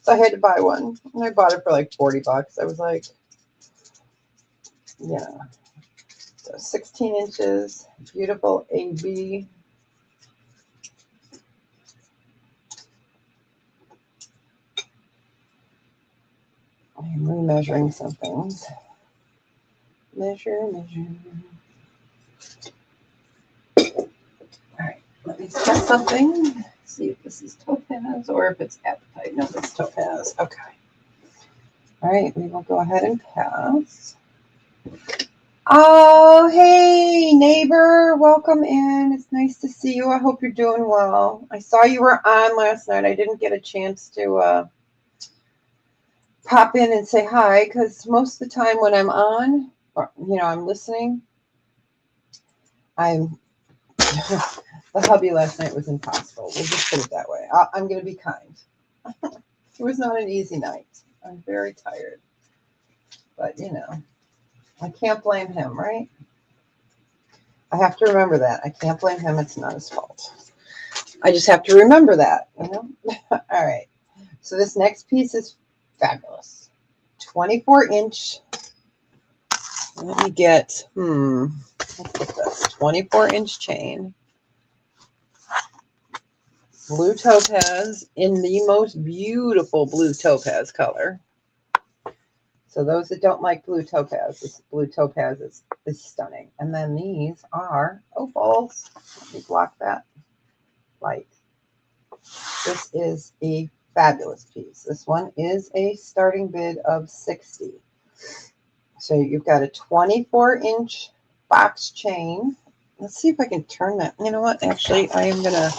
So I had to buy one, and I bought it for like $40. I was like, yeah. So 16 inches, beautiful AB. measuring something. Measure. All right, let me test something. See if this is topaz or if it's apatite. No, it's topaz. Okay. All right, we will go ahead and pass. Oh, hey, neighbor. Welcome in. It's nice to see you. I hope you're doing well. I saw you were on last night. I didn't get a chance to pop in and say hi because most of the time when I'm on, or, I'm listening, I'm the hubby last night was impossible. We'll just put it that way. I'm going to be kind. It was not an easy night. I'm very tired. But, I can't blame him, right? I have to remember that. I can't blame him. It's not his fault. I just have to remember that, All right. So this next piece is fabulous. 24-inch. Let me get, let's put this. 24-inch chain. Blue topaz in the most beautiful blue topaz color. So those that don't like blue topaz, this blue topaz is stunning. And then these are opals. Let me block that light. This is a fabulous piece. This one is a starting bid of $60. So you've got a 24-inch box chain. Let's see if I can turn that. You know what? Actually, I am going to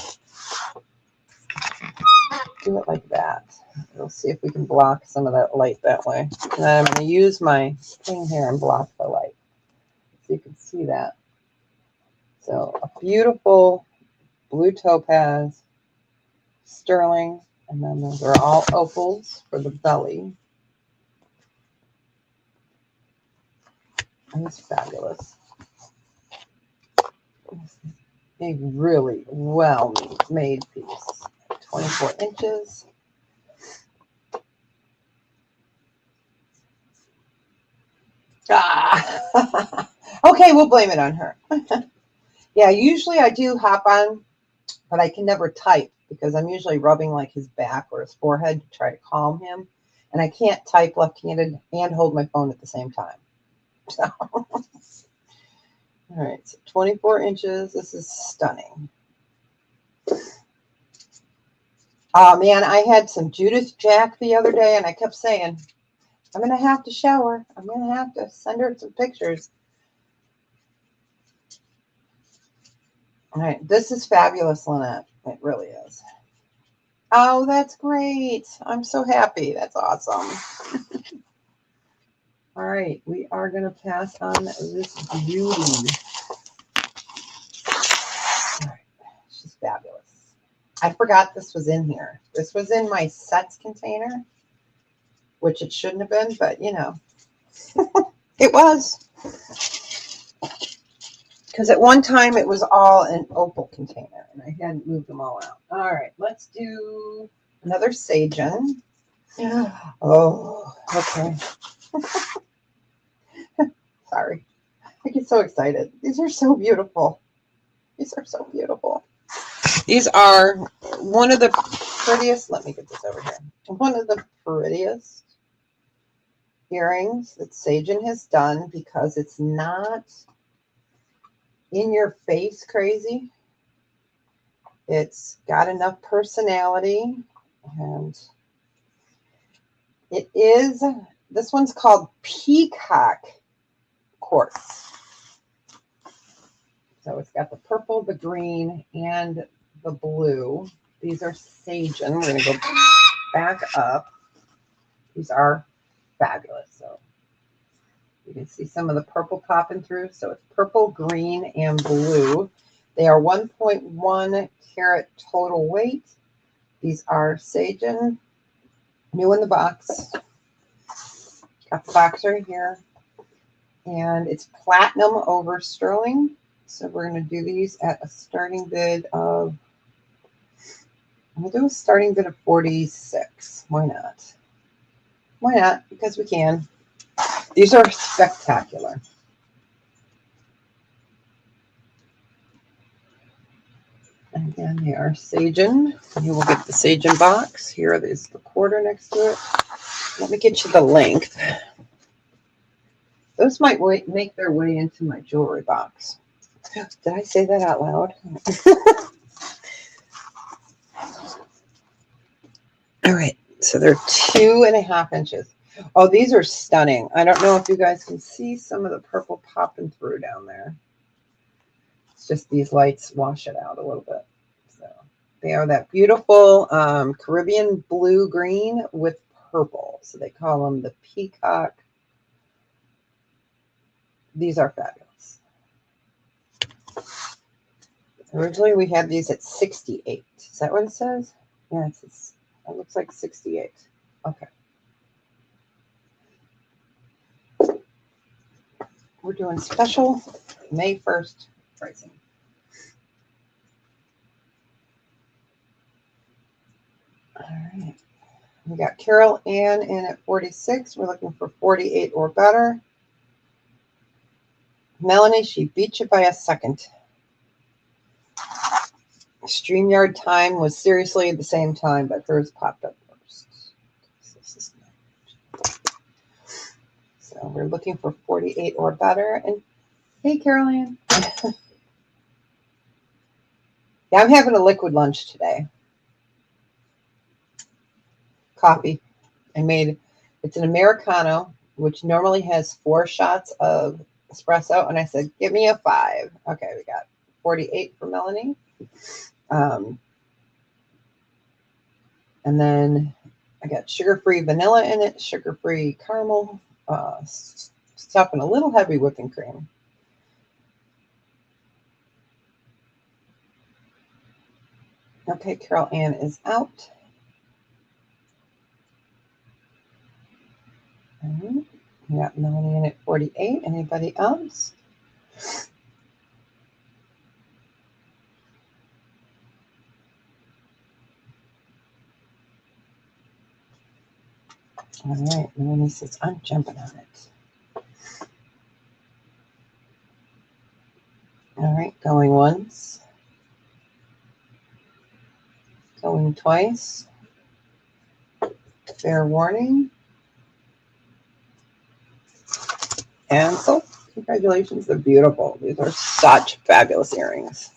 do it like that. We'll see if we can block some of that light that way. And then I'm going to use my thing here and block the light so you can see that. So a beautiful blue topaz, sterling, and then those are all opals for the belly. And it's fabulous. A really well-made piece. 24 inches. Okay, we'll blame it on her. Yeah, usually I do hop on, but I can never type because I'm usually rubbing like his back or his forehead to try to calm him. And I can't type left-handed and hold my phone at the same time. So, all right, so 24 inches. This is stunning. Oh, man, I had some Judith Jack the other day, and I kept saying, I'm going to have to show her. I'm going to have to send her some pictures. All right, this is fabulous, Lynette. It really is. Oh, that's great. I'm so happy. That's awesome. All right, we are going to pass on this beauty. All right, she's fabulous. I forgot this was in here. This was in my sets container, which it shouldn't have been, but it was. Because at one time it was all an opal container and I hadn't moved them all out. All right, let's do another Sagen. Oh, okay. Sorry. I get so excited. These are so beautiful. These are so beautiful. These are one of the prettiest. Let me get this over here. One of the prettiest earrings that Sagen has done because it's not in your face crazy. It's got enough personality, and it is, this one's called Peacock Quartz. So it's got the purple, the green, and the blue. These are Sagen. We're going to go back up. These are fabulous. So you can see some of the purple popping through. So it's purple, green, and blue. They are 1.1 carat total weight. These are Sagen, new in the box. Got the box right here. And it's platinum over sterling. So we're going to do these at a starting bid of, I'm going to do a starting bid of 46. Why not? Why not? Because we can. These are spectacular. And again, they are Sagen. You will get the Sagen box. Here is the quarter next to it. Let me get you the length. Those might make their way into my jewelry box. Did I say that out loud? All right, so they're 2.5 inches. Oh, these are stunning. I don't know if you guys can see some of the purple popping through down there. It's just these lights wash it out a little bit. So they are that beautiful Caribbean blue green with purple. So they call them the peacock. These are fabulous. Originally we had these at 68. Is that what it says? Yeah, it looks like 68. Okay. We're doing special May 1st pricing. All right. We got Carol Ann in at 46. We're looking for 48 or better. Melanie, she beat you by a second. StreamYard time was seriously at the same time, but hers popped up first. So we're looking for 48 or better. And hey, Carol Ann. Yeah, I'm having a liquid lunch today. Coffee. It's an Americano, which normally has 4 shots of espresso. And I said, give me a 5. Okay, we got 48 for Melanie. And then I got sugar-free vanilla in it, sugar-free caramel, stuff, and a little heavy whipping cream. Okay, Carol Ann is out. We got Melanie in at 48. Anybody else? All right, Melanie says, I'm jumping on it. All right, going once. Going twice. Fair warning. And so, congratulations, they're beautiful. These are such fabulous earrings.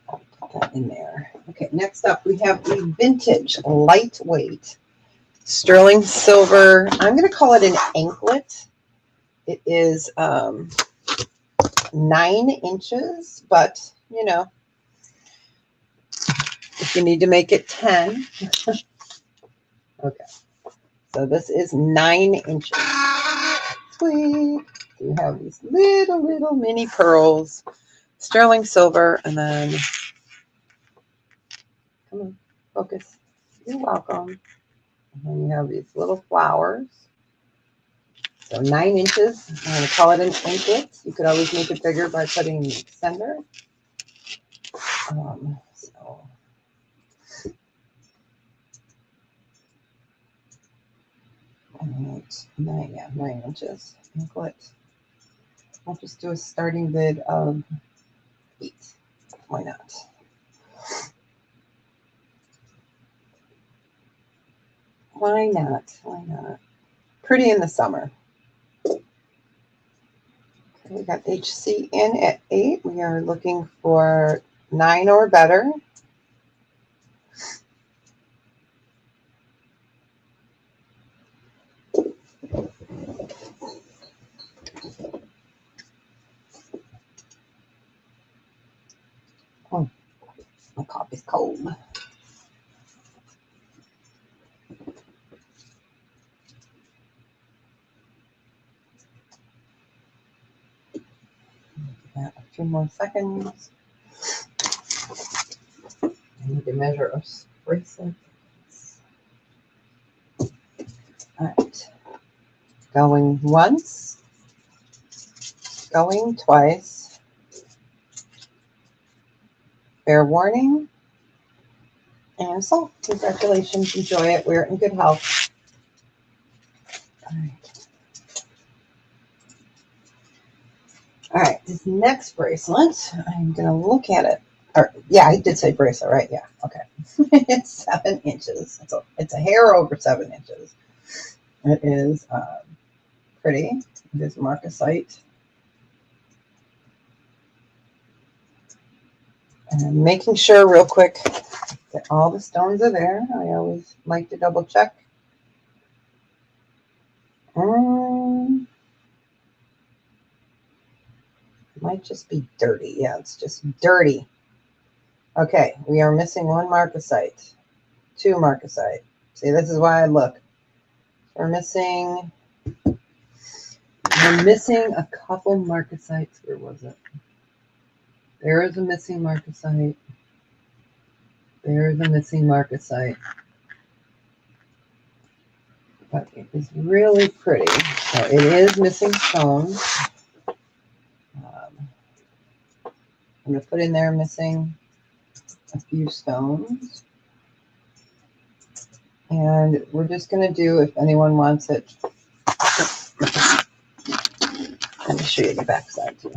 I'll put that in there. Okay, next up we have the vintage lightweight sterling silver. I'm going to call it an anklet. It is 9 inches, but you know, if you need to make it 10. Okay, so this is 9 inches. Sweet. You have these little mini pearls, sterling silver, and then come on, focus. You're welcome. And then you have these little flowers. So 9 inches. I'm going to call it an anklet. You could always make it bigger by putting the extender. So right, 9 inches anklet. I'll just do a starting bid of 8. Why not? Why not? Why not? Pretty in the summer. Okay, we got HC in at 8. We are looking for 9 or better. Oh, my coffee's cold. A few more seconds. I need to measure a bracelet. All right. Going once. Going twice. Fair warning. And so, congratulations. Enjoy it. We're in good health. All right. All right, this next bracelet, I'm going to look at it Or, yeah, I did say bracelet, right? Yeah, okay. It's 7 inches. It's a hair over 7 inches. It is pretty. It is marcasite. And making sure real quick that all the stones are there. I always like to double check. Might just be dirty. Yeah, it's just dirty. Okay, we are missing 1 marcasite, 2 marcasite. See, this is why I look. We're missing a couple marcasites. Where was it? There is a missing marcasite. There is a missing marcasite. But it is really pretty. So it is missing stones. I'm going to put in there missing a few stones. And we're just going to do, if anyone wants it, let me show you the backside too.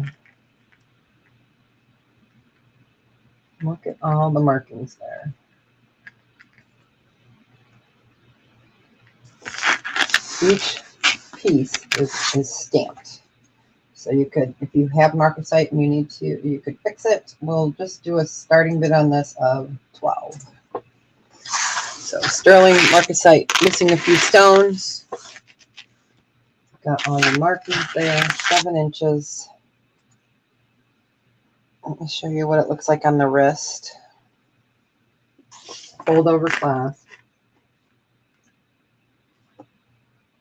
Look at all the markings there. Each piece is stamped. So you could, if you have marcasite and you need to, you could fix it. We'll just do a starting bid on this of 12. So sterling marcasite, missing a few stones. Got all your markings there, 7 inches. Let me show you what it looks like on the wrist. Fold over clasp.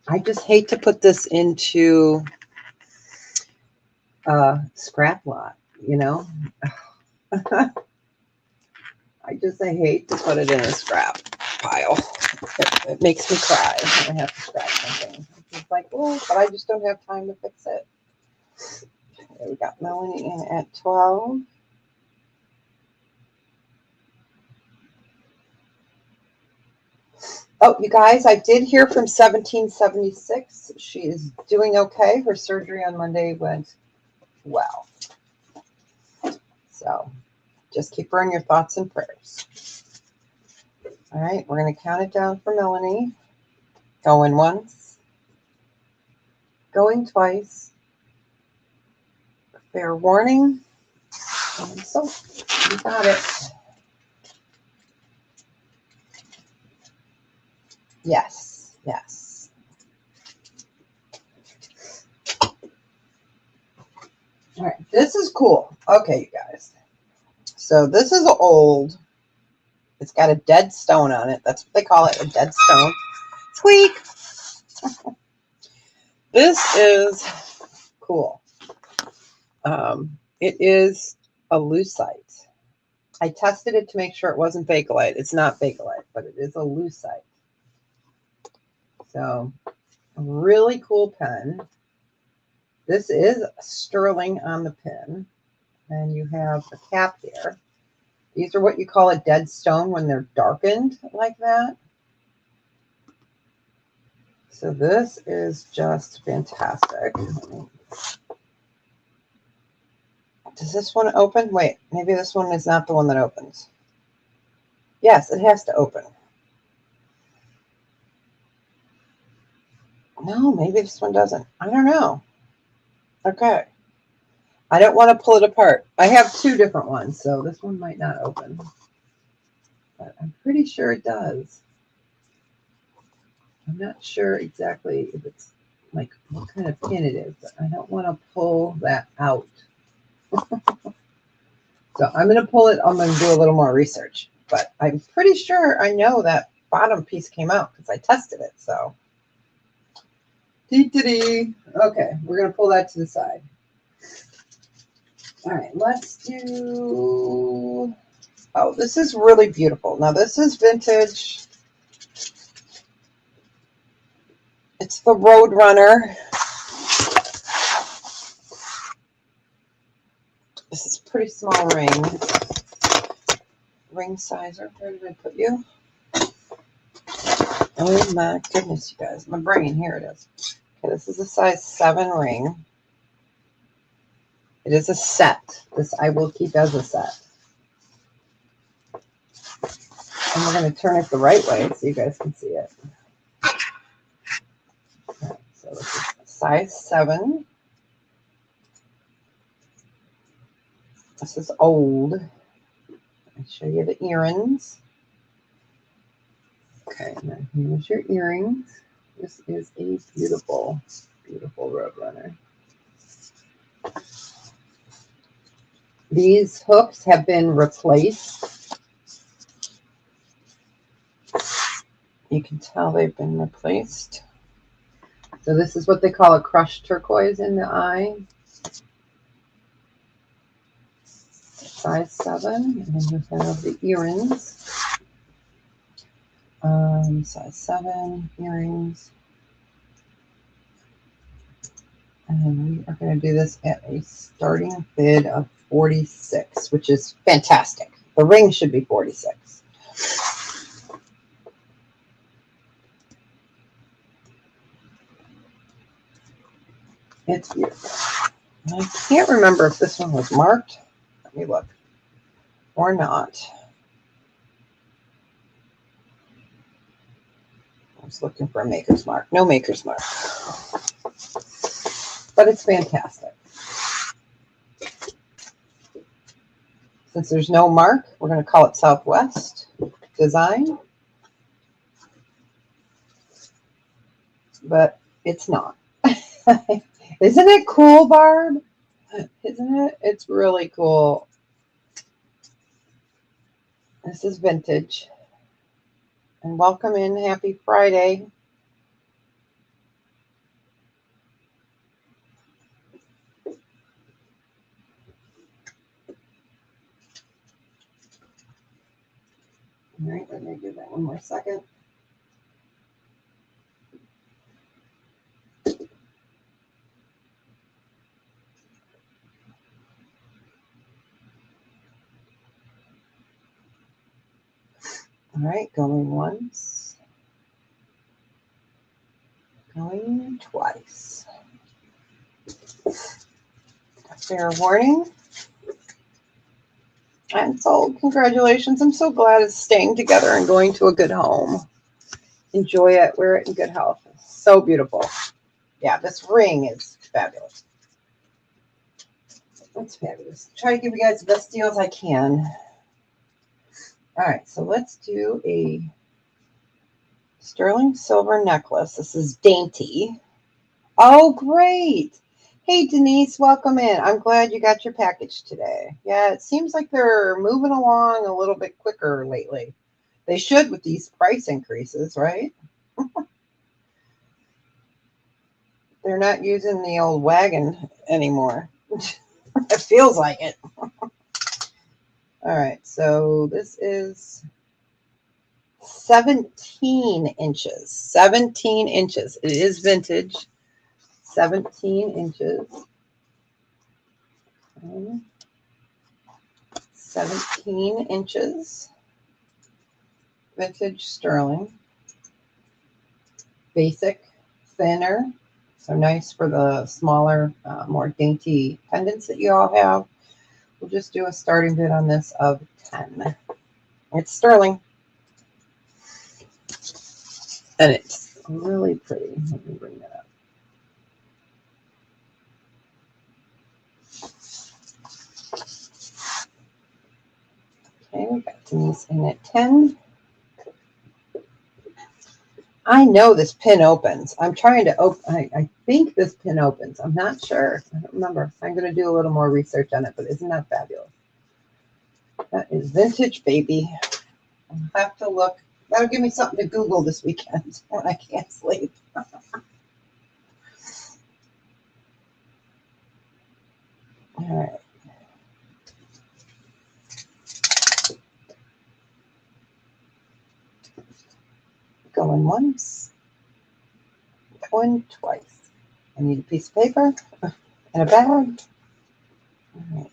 I just hate to put this into a scrap lot, you know. I hate to put it in a scrap pile. It makes me cry when I have to scrap something. It's like, oh, but I just don't have time to fix it. Okay, we got Melanie in at 12. Oh, you guys, I did hear from 1776. She is doing okay. Her surgery on Monday went well. So just keep her in your thoughts and prayers. All right, we're going to count it down for Melanie. Going once. Going twice. Fair warning. And so you got it. Yes, yes. All right, this is cool. Okay, you guys. So this is old. It's got a dead stone on it. That's what they call it, a dead stone. Squeak! This is cool. It is a lucite. I tested it to make sure it wasn't bakelite. It's not bakelite, but it is a lucite. So, a really cool pen. This is sterling on the pin. And you have a cap here. These are what you call a dead stone when they're darkened like that. So this is just fantastic. Does this one open? Wait, maybe this one is not the one that opens. Yes, it has to open. No, maybe this one doesn't. I don't know. Okay. I don't want to pull it apart. I have 2 different ones, so this one might not open. But I'm pretty sure it does. I'm not sure exactly if it's like what kind of pin it is, but I don't want to pull that out. So I'm going to pull it. I'm going to do a little more research, but I'm pretty sure I know that bottom piece came out because I tested it. So, okay, we're going to pull that to the side. All right, let's do, oh, this is really beautiful. Now this is vintage. It's the Roadrunner. This is a pretty small ring. Ring sizer. Where did I put you? Oh my goodness, you guys. My brain. Here it is. Okay, this is a size 7 ring. It is a set. This I will keep as a set. And we're going to turn it the right way so you guys can see it. Right, so this is size 7. This is old. I'll show you the earrings. Okay, and then here's your earrings. This is a beautiful, beautiful Roadrunner. These hooks have been replaced. You can tell they've been replaced. So this is what they call a crushed turquoise in the eye. Size 7. And then you have the earrings. Size 7 earrings. And we are going to do this at a starting bid of 46, which is fantastic. The ring should be 46. It's beautiful. I can't remember if this one was marked. Let me look. Or not. I was looking for a maker's mark. No maker's mark. But it's fantastic. Since there's no mark, we're going to call it Southwest Design. But it's not. Isn't it cool, Barb? Isn't it? It's really cool. This is vintage. And welcome in. Happy Friday. All right, let me give that one more second. All right, going once. Going twice. Fair warning. I'm sold. Congratulations. I'm so glad it's staying together and going to a good home. Enjoy it. Wear it in good health. It's so beautiful. Yeah, this ring is fabulous. It's fabulous. Try to give you guys the best deals I can. All right, so let's do a sterling silver necklace. This is dainty. Oh, great. Hey, Denise, welcome in. I'm glad you got your package today. Yeah, it seems like they're moving along a little bit quicker lately. They should with these price increases, right? They're not using the old wagon anymore. It feels like it. All right, so this is 17 inches. 17 inches. It is vintage. 17 inches. 17 inches. Vintage sterling. Basic, thinner. So nice for the smaller, more dainty pendants that you all have. We'll just do a starting bid on this of 10. It's sterling. And it's really pretty. Let me bring that up. Okay, we got Denise in at 10. I know this pin opens. I'm trying to open. I think this pin opens. I'm not sure. I don't remember. I'm going to do a little more research on it, but isn't that fabulous? That is vintage, baby. I'll have to look. That'll give me something to Google this weekend when I can't sleep. All right. Going once. Going twice. I need a piece of paper and a bag. All right.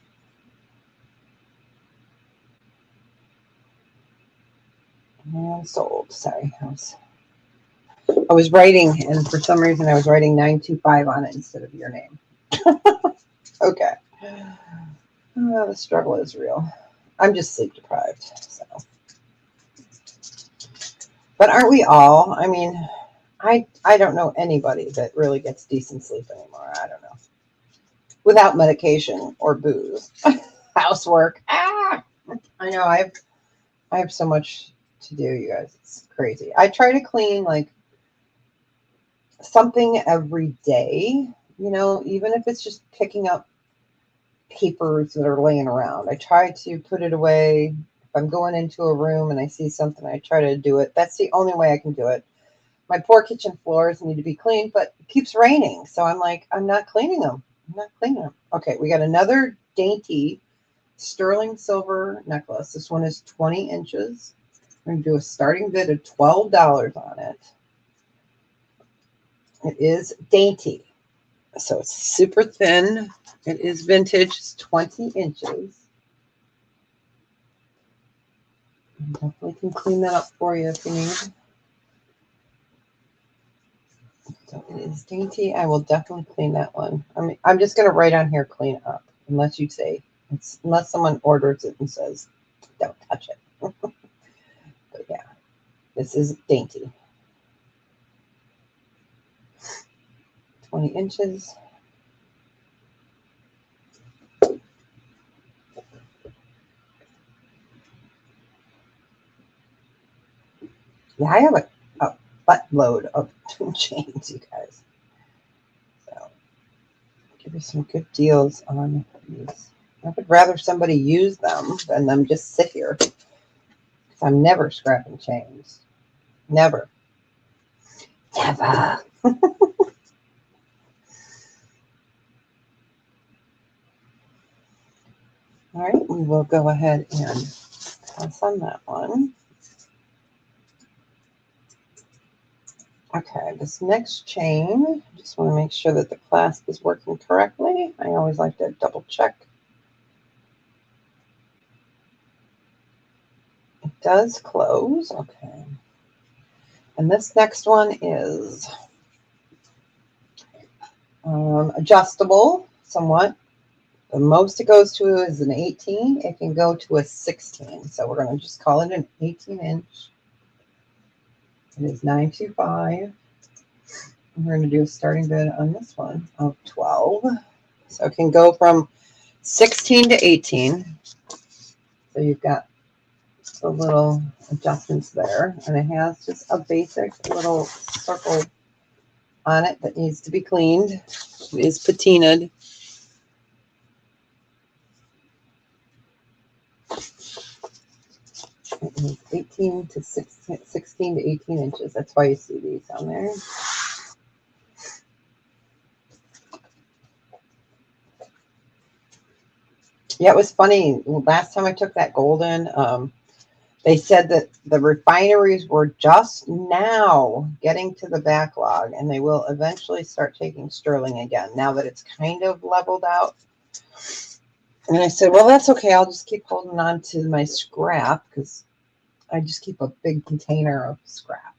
And sold. Sorry. I was writing, and for some reason I was writing 925 on it instead of your name. Okay. The struggle is real. I'm just sleep deprived. So But aren't we all? I mean, I don't know anybody that really gets decent sleep anymore. I don't know. Without medication or booze. Housework. Ah, I know I have so much to do, you guys. It's crazy. I try to clean like something every day, even if it's just picking up papers that are laying around. I try to put it away. If I'm going into a room and I see something, I try to do it. That's the only way I can do it. My poor kitchen floors need to be cleaned, but it keeps raining. So I'm like, I'm not cleaning them. I'm not cleaning them. Okay, we got another dainty sterling silver necklace. This one is 20 inches. We're going to do a starting bid of $12 on it. It is dainty. So it's super thin. It is vintage. It's 20 inches. I definitely can clean that up for you if you need. So it is dainty. I will definitely clean that one. I'm just going to write on here, clean up, unless you say, unless someone orders it and says, don't touch it. But yeah, this is dainty. 20 inches. Yeah, I have a buttload of chains, you guys. So I'll give you some good deals on these. I would rather somebody use them than them just sit here. Because I'm never scrapping chains. Never. Never. All right, we will go ahead and pass on that one. Okay, this next chain, just want to make sure that the clasp is working correctly. I always like to double check. It does close, okay. And this next one is adjustable somewhat. The most it goes to is an 18. It can go to a 16. So we're going to just call it an 18 inch. It is $925. We're going to do a starting bid on this one of 12. So it can go from 16 to 18. So you've got the little adjustments there. And it has just a basic little circle on it that needs to be cleaned. It is patinaed. It is 18 to 16 to 18 inches. That's why you see these on there. Yeah, it was funny. Last time I took that golden, they said that the refineries were just now getting to the backlog, and they will eventually start taking sterling again now that it's kind of leveled out. And I said, well, that's okay. I'll just keep holding on to my scrap because I just keep a big container of scrap.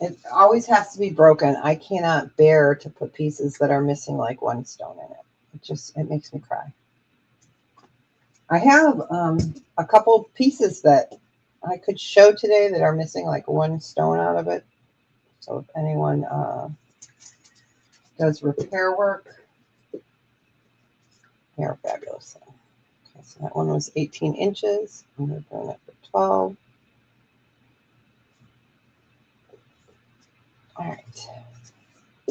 It always has to be broken. I cannot bear to put pieces that are missing like one stone in it. It makes me cry. I have a couple pieces that I could show today that are missing like one stone out of it. So if anyone does repair work, they are fabulous. Okay, so that one was 18 inches. And we're doing it for 12. All right.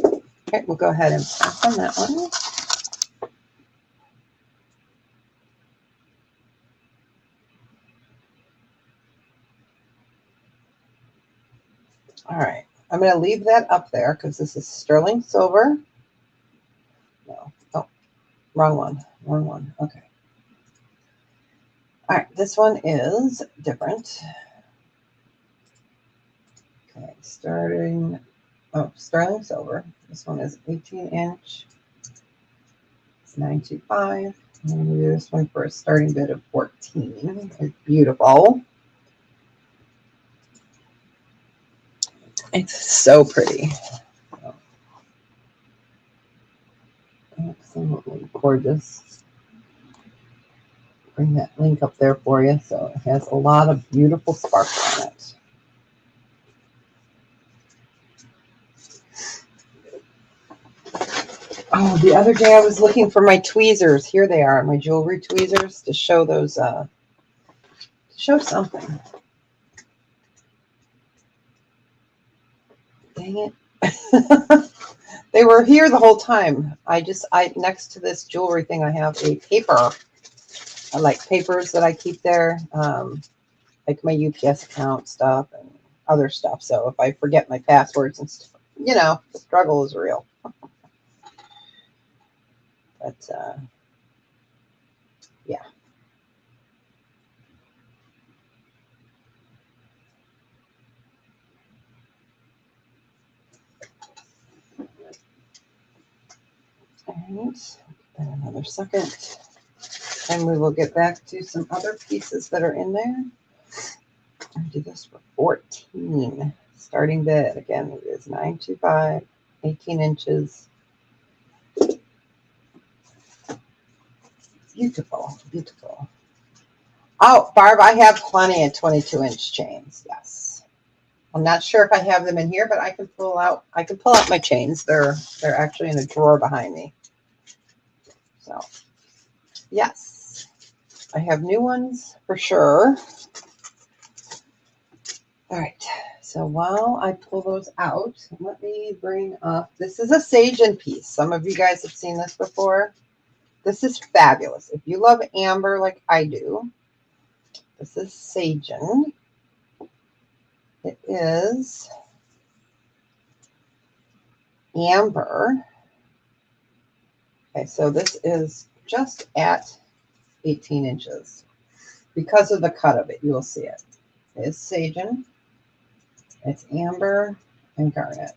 All right, we'll go ahead and pass on that one. All right. I'm going to leave that up there because this is sterling silver. No. Oh, wrong one. Wrong one. Okay. All right. This one is different. Okay. Sterling silver. This one is 18 inch. It's $925. I'm going to do this one for a starting bid of 14. It's beautiful. It's so pretty. Absolutely gorgeous. bring that link up there for you. So it has a lot of beautiful sparkle on it. Oh, the other day I was looking for my tweezers. Here they are, my jewelry tweezers, to show those, show something. Dang it. They were here the whole time. Next to this jewelry thing, I have a paper. I like papers that I keep there, like my UPS account stuff and other stuff. So if I forget my passwords and stuff, you know, the struggle is real. But yeah. All right, another second, and we will get back to some other pieces that are in there. I do this for 14. Starting bid again, it is 925, 18 inches. Beautiful, beautiful. Oh, Barb, I have plenty of 22-inch chains. Yes, I'm not sure if I have them in here, but I can pull out my chains. They're actually in a drawer behind me. So yes, I have new ones for sure. All right, so while I pull those out, let me bring up, this is a Sagen piece. Some of you guys have seen this before. This is fabulous. If you love amber like I do, this is Sagen. It is amber. Okay, so this is just at 18 inches. Because of the cut of it, you will see it. It is Sagen. It's amber and garnet.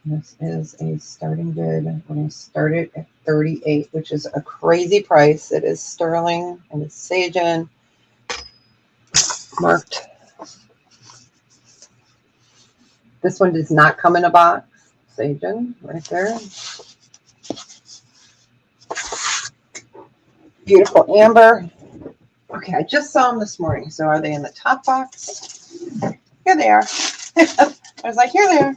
This is a starting bid. We're going to start it at 38, which is a crazy price. It is sterling and it's Sagen marked. This one does not come in a box. Sagen right there. Beautiful amber. Okay, I just saw them this morning. So are they in the top box? Here they are. I was like, here they are.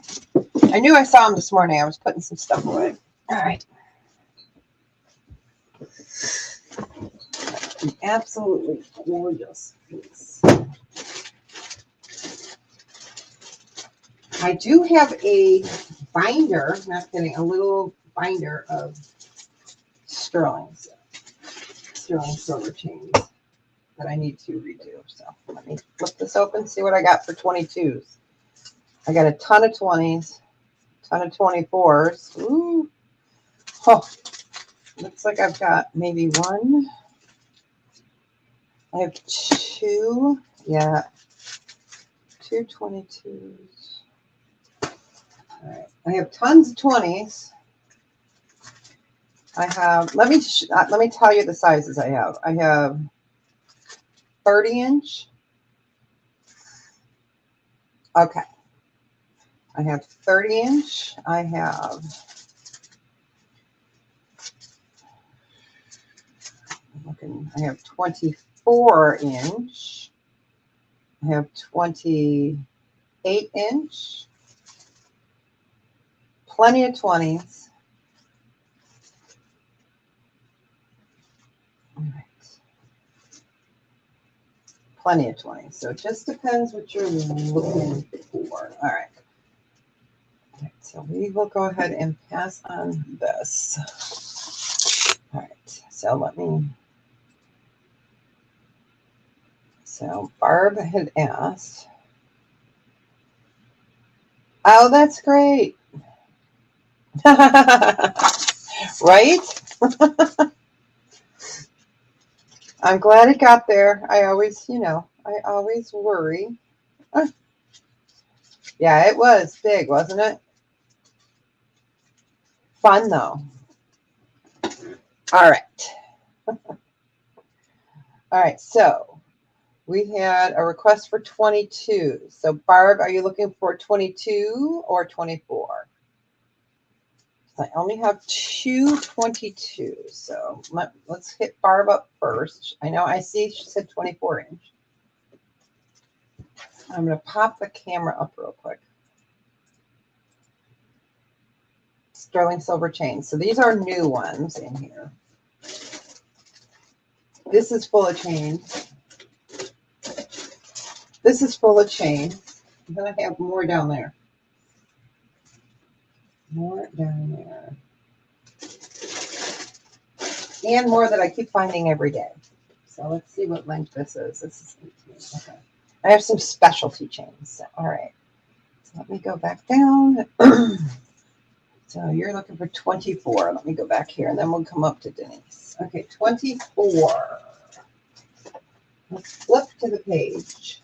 I knew I saw them this morning. I was putting some stuff away. All right. An absolutely gorgeous piece. I do have a binder, not kidding, a little binder of sterling silver chains that I need to redo. So let me flip this open, see what I got for 22s. I got a ton of 20s, ton of 24s. Ooh. Oh, looks like I've got maybe one. I have two. Yeah, two 22s. All right. I have tons of 20s. I have, let me tell you the sizes I have. I have 30-inch. Okay. I have 30-inch. I have, I have 24-inch. I have 28-inch. Plenty of 20s. All right. Plenty of 20s. So it just depends what you're looking for. All right. So we will go ahead and pass on this. All right. So let me. So Barb had asked. Oh, that's great. Right? I'm glad it got there. I always, I always worry. Yeah, it was big, wasn't it? Fun, though. All right. All right, so we had a request for 22. So, Barb, are you looking for 22 or 24? I only have 222, so let's hit Barb up first. I know I see she said 24 inch. I'm going to pop the camera up real quick. Sterling silver chains. So these are new ones in here. This is full of chains. This is full of chains. And then I have more down there. More down there. And more that I keep finding every day. So let's see what length this is. This is 18. Okay. I have some specialty chains. All right. So let me go back down. So you're looking for 24. Let me go back here and then we'll come up to Denise. Okay, 24. Let's flip to the page.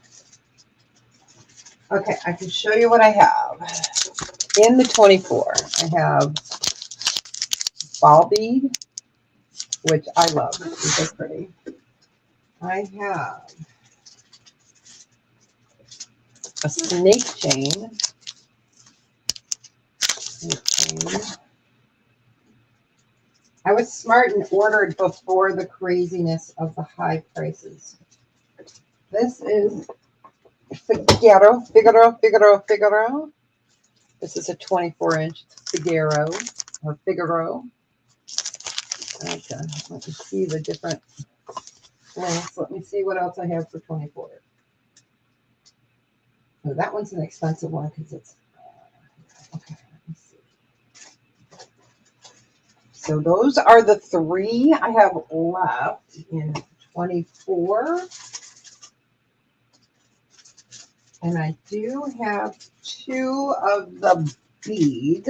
Okay, I can show you what I have. In the 24, I have ball bead, which I love. These are pretty. I have a snake chain. I was smart and ordered before the craziness of the high prices. This is Figaro. This is a 24-inch Figaro or Figaro. Okay, let me see the different lengths. Let me see what else I have for 24. Oh, that one's an expensive one because it's okay. Let me see. So those are the three I have left in 24. And I do have two of the bead.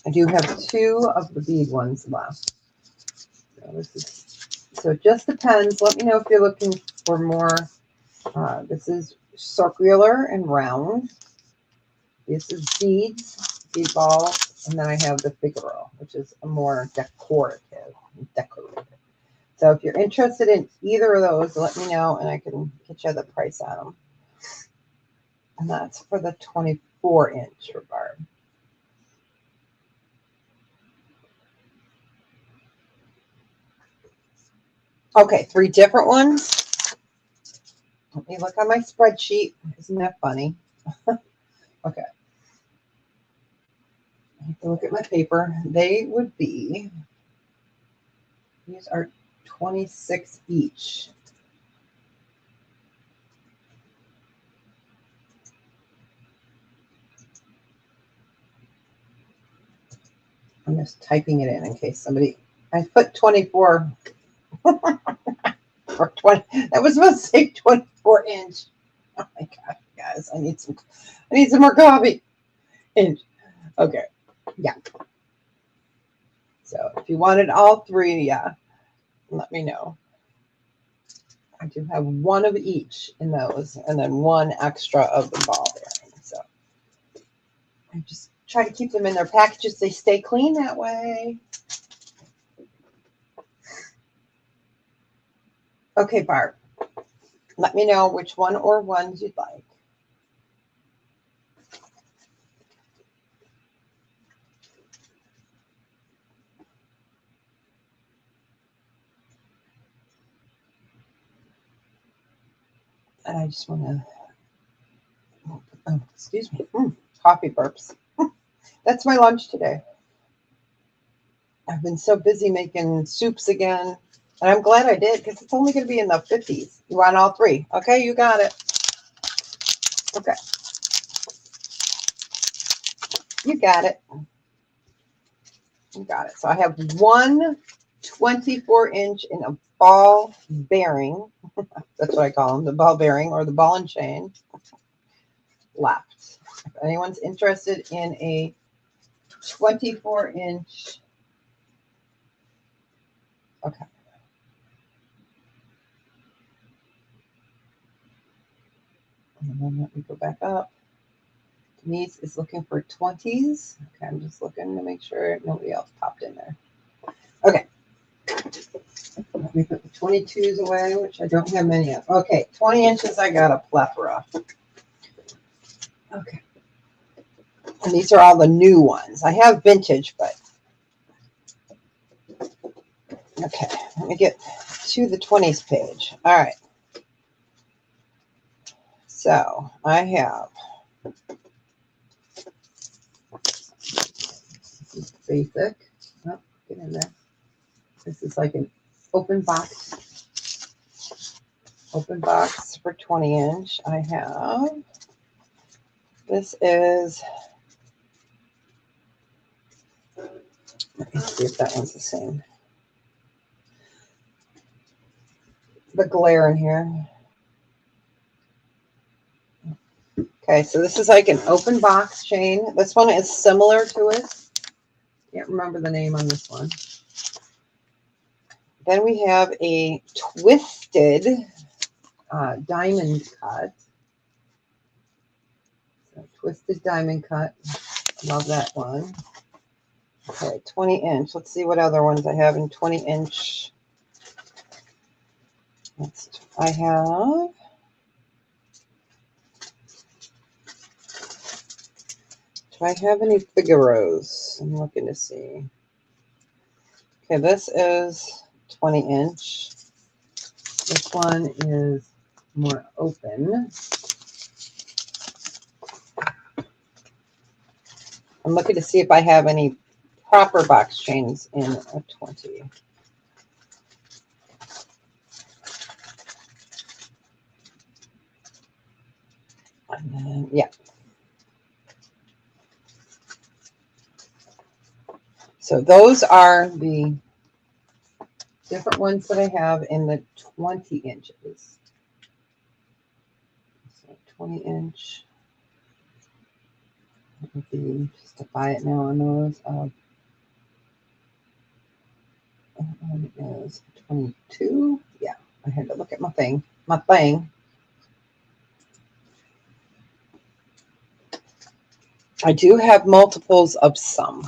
I do have two of the bead ones left. So it just depends. Let me know if you're looking for more. This is circular and round. This is beads, bead balls, and then I have the Figaro, which is a more decorative. So if you're interested in either of those, let me know and I can get you the price on them. And that's for the 24-inch for Barb. Okay, three different ones. Let me look on my spreadsheet. Isn't that funny? Okay. I have to look at my paper. They would be, these are 26 each. I'm just typing it in case somebody, I put 24 or 20. That was supposed to say 24 inch. Oh my gosh, guys, I need some more coffee. Inch. Okay. Yeah. So if you wanted all three, yeah, let me know. I do have one of each in those and then one extra of the ball bearing. So I just try to keep them in their packages. They stay clean that way. Okay, Barb. Let me know which one or ones you'd like. And I just want to, oh, excuse me, coffee burps. That's my lunch today. I've been so busy making soups again. And I'm glad I did because it's only going to be in the 50s. You want all three? Okay, you got it. Okay. You got it. You got it. So I have one 24-inch in a ball bearing. That's what I call them, the ball bearing or the ball and chain left. If anyone's interested in a 24-inch, okay. And then let me go back up. Denise is looking for 20s. Okay, I'm just looking to make sure nobody else popped in there. Okay. Let me put the 22s away, which I don't have many of. Okay, 20 inches, I got a plethora. Okay. And these are all the new ones. I have vintage, but okay. Let me get to the 20s page. All right. So I have this is basic. Oh, get in there. This is like an open box. Open box for 20-inch. I have. This is. Let me see if that one's the same. The glare in here. Okay, so this is like an open box chain. This one is similar to it. Can't remember the name on this one. Then we have a twisted diamond cut. So twisted diamond cut. Love that one. Okay, 20-inch. Let's see what other ones I have in 20-inch. Next, I have. Do I have any Figaros? I'm looking to see. Okay, this is 20-inch. This one is more open. I'm looking to see if I have any proper box chains in a 20. And then, yeah. So those are the different ones that I have in the 20 inches. So 20-inch. Just to buy it now on those. One is 22. Yeah, I had to look at my thing. I do have multiples of some.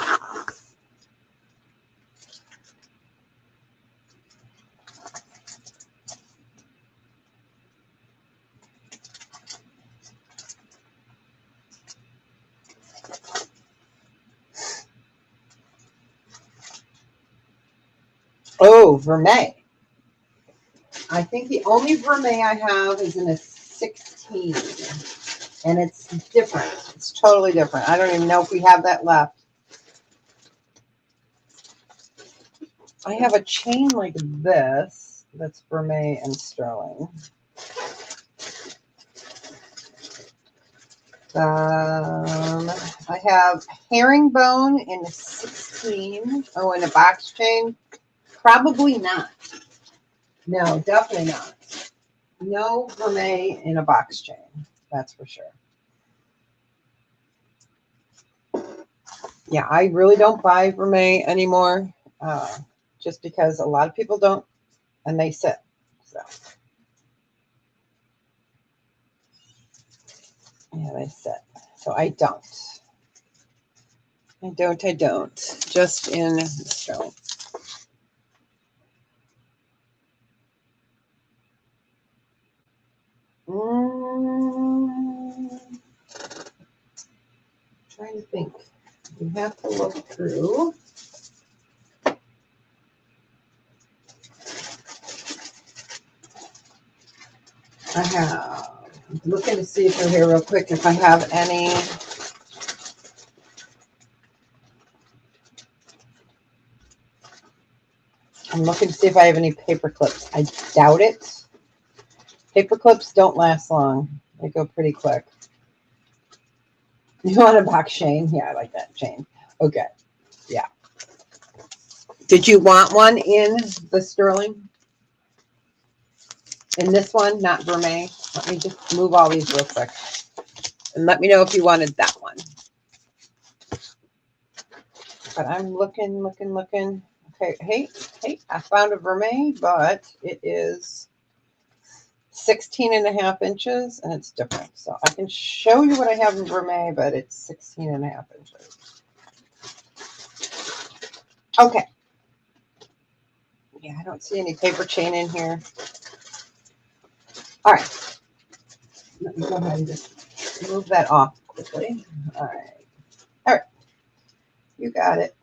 Oh, vermeil. I think the only vermeil I have is in a 16. And it's different. It's totally different. I don't even know if we have that left. I have a chain like this that's vermeil and sterling. I have herringbone in a 16. Oh, in a box chain? Probably not. No, definitely not. No vermeil in a box chain. That's for sure. Yeah, I really don't buy vermeil anymore, just because a lot of people don't, and they sit. So, yeah, they sit. So I don't. I don't. Just in stone. Trying to think. You have to look through. I have. I'm looking to see if they're here real quick. If I have any. I'm looking to see if I have any paper clips. I doubt it. Paper clips don't last long. They go pretty quick. You want a box chain? Yeah, I like that chain. Okay. Yeah. Did you want one in the sterling? In this one, not vermeil? Let me just move all these real quick. And let me know if you wanted that one. But I'm looking. Okay, hey, I found a vermeil, but it is 16.5 inches and it's different. So I can show you what I have in vermeil, but it's 16.5 inches. Okay. Yeah, I don't see any paper chain in here. All right. Let me go ahead and just move that off quickly. All right. You got it.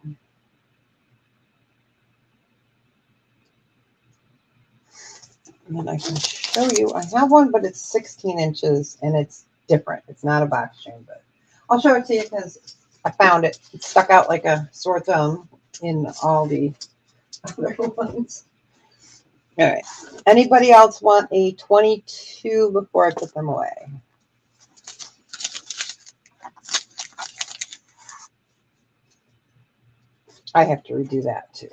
And then I can show you. I have one, but it's 16 inches and it's different. It's not a box chain, but I'll show it to you because I found it. It stuck out like a sore thumb in all the other ones. All right. Anybody else want a 22 before I put them away? I have to redo that too.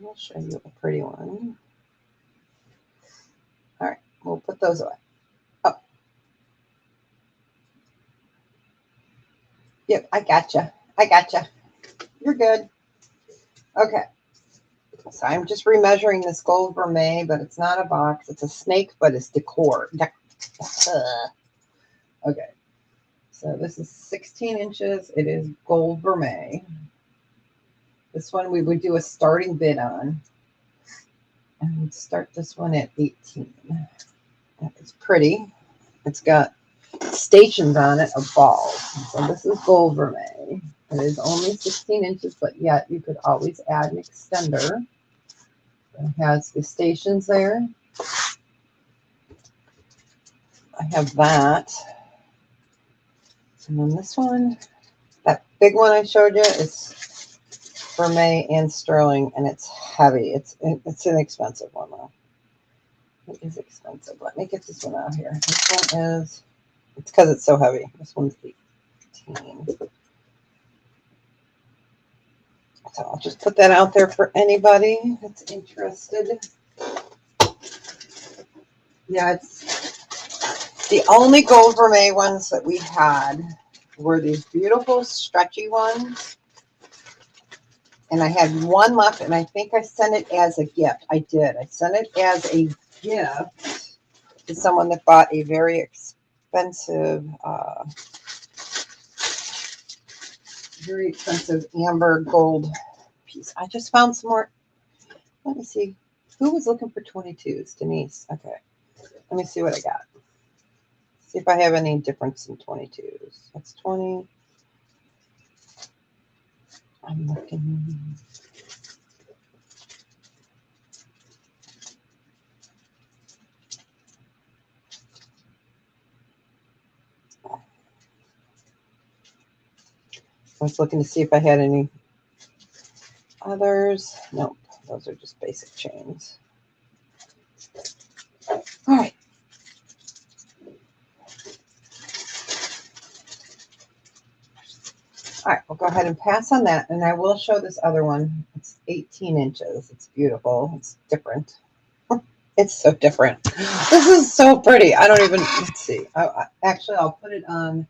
I'll show you a pretty one. All right, we'll put those away. Oh. Yep, I gotcha. I gotcha. You're good. Okay. So I'm just remeasuring this gold vermeil, but it's not a box. It's a snake, but it's decor. Okay. So this is 16 inches. It is gold vermeil. This one we would do a starting bid on. And we'd start this one at 18. It's pretty. It's got stations on it of balls. So this is gold vermeil. It is only 16 inches, but yet you could always add an extender. It has the stations there. I have that. And then this one, that big one I showed you, is vermeil and sterling, and it's heavy. It's an expensive one though. It is expensive. Let me get this one out here. This one is, it's because it's so heavy. This one's 18. So I'll just put that out there for anybody that's interested. Yeah, it's the only gold vermeil ones that we had were these beautiful stretchy ones. And I had one left, and I think I sent it as a gift. I did. I sent it as a gift to someone that bought a very expensive amber gold piece. I just found some more. Let me see. Who was looking for 22s? Denise. Okay. Let me see what I got. See if I have any difference in 22s. That's 20. I'm looking. I was looking to see if I had any others. Nope. Those are just basic chains. All right. All right, we'll go ahead and pass on that. And I will show this other one. It's 18 inches. It's beautiful. It's different. It's so different. This is so pretty. I don't even, let's see. Actually, I'll put it on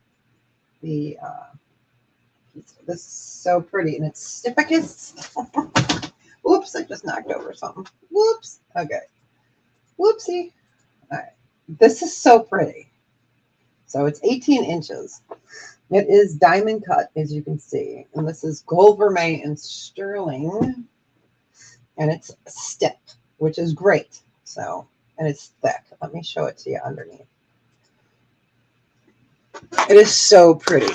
the, this is so pretty. And it's Stificus. Whoops, I just knocked over something. Whoops. Okay. Whoopsie. All right. This is so pretty. So it's 18 inches. It is diamond cut, as you can see. And this is gold vermeil and sterling. And it's stiff, which is great. So, and it's thick. Let me show it to you underneath. It is so pretty.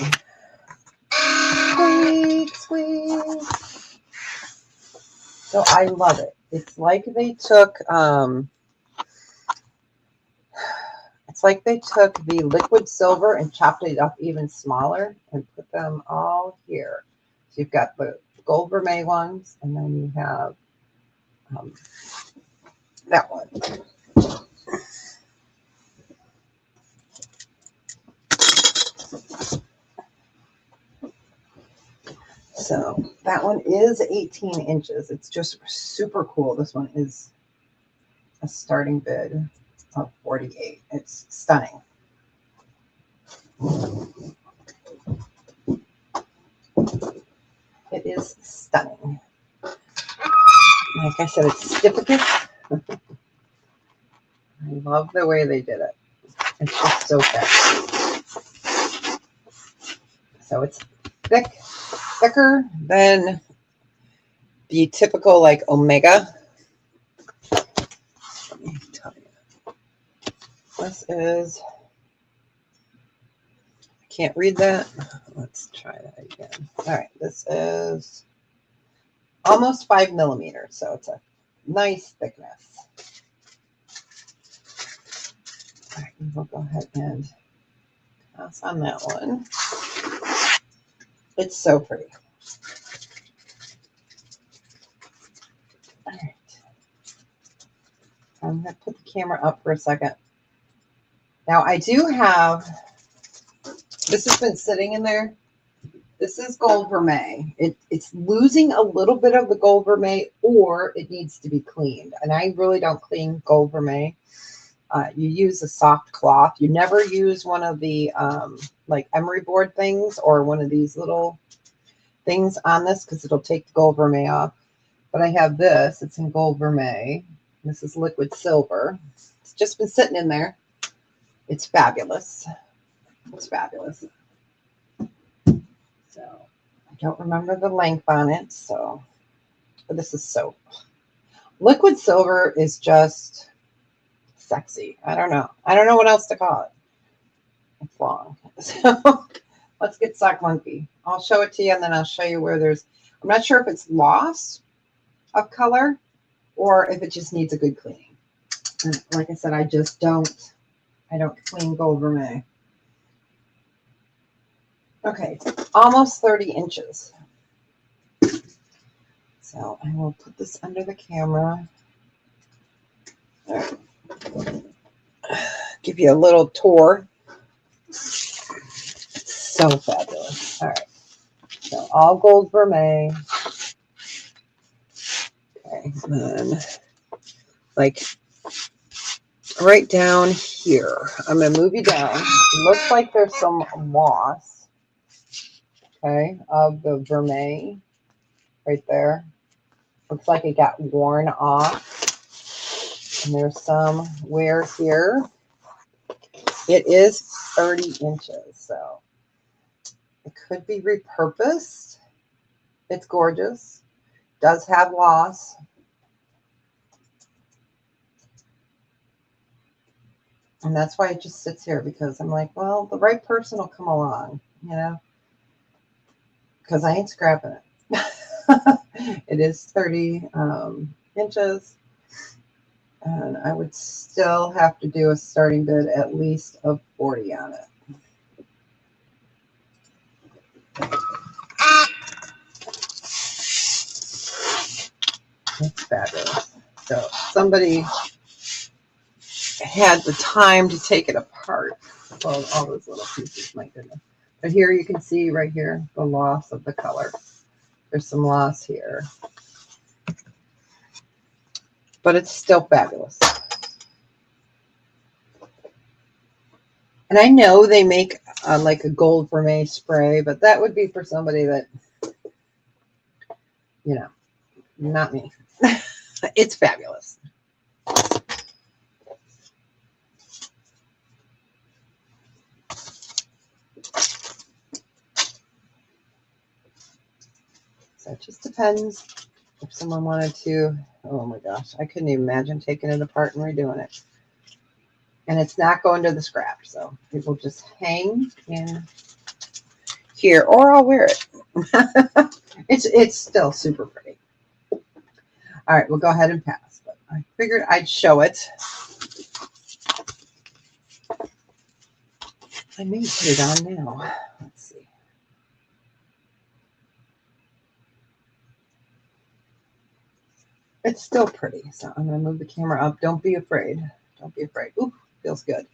Sweet, sweet. So I love it. It's like they took, the liquid silver and chopped it up even smaller and put them all here. So you've got the gold vermeil ones, and then you have that one. So that one is 18 inches. It's just super cool. This one is a starting bid of 48. It's stunning. It is stunning. Like I said, it's Stificus. I love the way they did it. It's just so thick. So it's thicker than the typical like Omega. Let me tell you. This is, I can't read that. Let's try that again. All right, this is almost 5 millimeters, so it's a nice thickness. All right, we'll go ahead and pass on that one. It's so pretty. All right. I'm going to put the camera up for a second. Now, I do have, this has been sitting in there. This is gold vermeil. It's losing a little bit of the gold vermeil, or it needs to be cleaned. And I really don't clean gold vermeil. You use a soft cloth. You never use one of the like emery board things or one of these little things on this because it'll take the gold vermeil off. But I have this. It's in gold vermeil. This is liquid silver. It's just been sitting in there. It's fabulous. It's fabulous. So I don't remember the length on it. So, but this is so. Liquid silver is just sexy. I don't know. I don't know what else to call it. It's long. So let's get Sock Monkey. I'll show it to you and then I'll show you where there's, I'm not sure if it's loss of color or if it just needs a good cleaning. And like I said, I don't clean gold vermeil. Okay, almost 30 inches. So I will put this under the camera. All right. Give you a little tour. It's so fabulous. All right. So all gold vermeil. Okay, and then like right down here. I'm going to move you down. It looks like there's some loss, okay, of the vermeil right there. Looks like it got worn off. And there's some wear here. It is 30 inches, so it could be repurposed. It's gorgeous. Does have loss. And that's why it just sits here, because I'm like, well, the right person will come along, you know, because I ain't scrapping it. It is 30 inches. And I would still have to do a starting bid at least of 40 on it. It's fabulous. So somebody had the time to take it apart. Well, all those little pieces, my goodness. But here you can see right here the loss of the color. There's some loss here. But it's still fabulous. And I know they make like a gold vermeil spray, but that would be for somebody that, you know, not me. It's fabulous. So it just depends if someone wanted to. Oh my gosh, I couldn't even imagine taking it apart and redoing it. And it's not going to the scrap, so it will just hang in here, or I'll wear it. It's still super pretty. All right, we'll go ahead and pass. But I figured I'd show it. I may put it on now. Let's see. It's still pretty, so I'm going to move the camera up. Don't be afraid. Don't be afraid. Ooh, feels good.